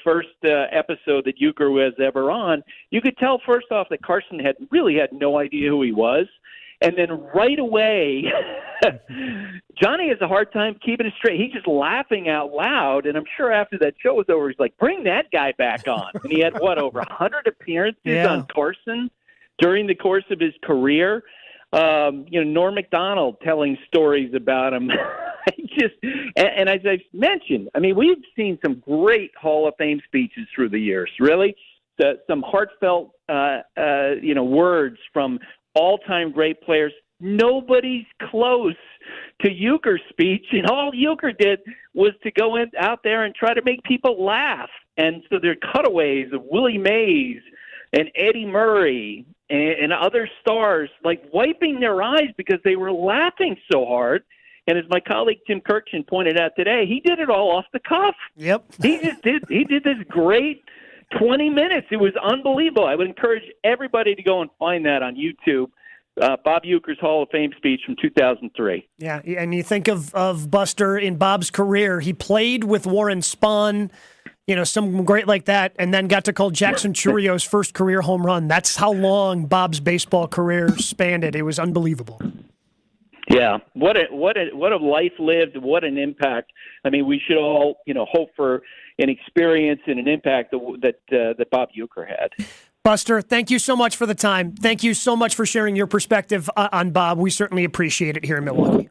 first episode that Uecker was ever on, you could tell first off that Carson had no idea who he was. And then right away, Johnny has a hard time keeping it straight. He's just laughing out loud. And I'm sure after that show was over, he's like, bring that guy back on. And he had, over 100 appearances on Carson during the course of his career. Norm Macdonald telling stories about him. And as I mentioned, we've seen some great Hall of Fame speeches through the years, really. Some heartfelt, words from all-time great players. Nobody's close to Uecker's speech, and all Uecker did was to go out there and try to make people laugh. And so there are cutaways of Willie Mays and Eddie Murray and other stars like wiping their eyes because they were laughing so hard. And as my colleague Tim Kirchin pointed out today, he did it all off the cuff. Yep. He did this great 20 minutes. It was unbelievable. I would encourage everybody to go and find that on YouTube. Bob Uecker's Hall of Fame speech from 2003. Yeah, and you think of Buster in Bob's career. He played with Warren Spahn, some great like that, and then got to call Jackson Churrio's first career home run. That's how long Bob's baseball career spanned it. It was unbelievable. Yeah, what a life lived, what an impact. We should all, hope for an experience and an impact that Bob Uecker had. Buster, thank you so much for the time. Thank you so much for sharing your perspective on Bob. We certainly appreciate it here in Milwaukee.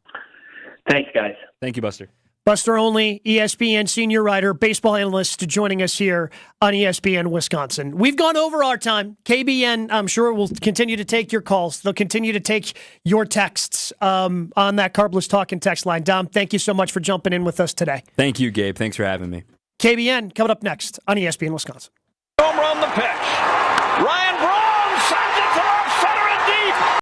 Thanks, guys. Thank you, Buster. Buster Olney, ESPN senior writer, baseball analyst, joining us here on ESPN Wisconsin. We've gone over our time. KBN, I'm sure, will continue to take your calls. They'll continue to take your texts on that Carbless Talking text line. Dom, thank you so much for jumping in with us today. Thank you, Gabe. Thanks for having me. KBN coming up next on ESPN Wisconsin. Home run the pitch. Ryan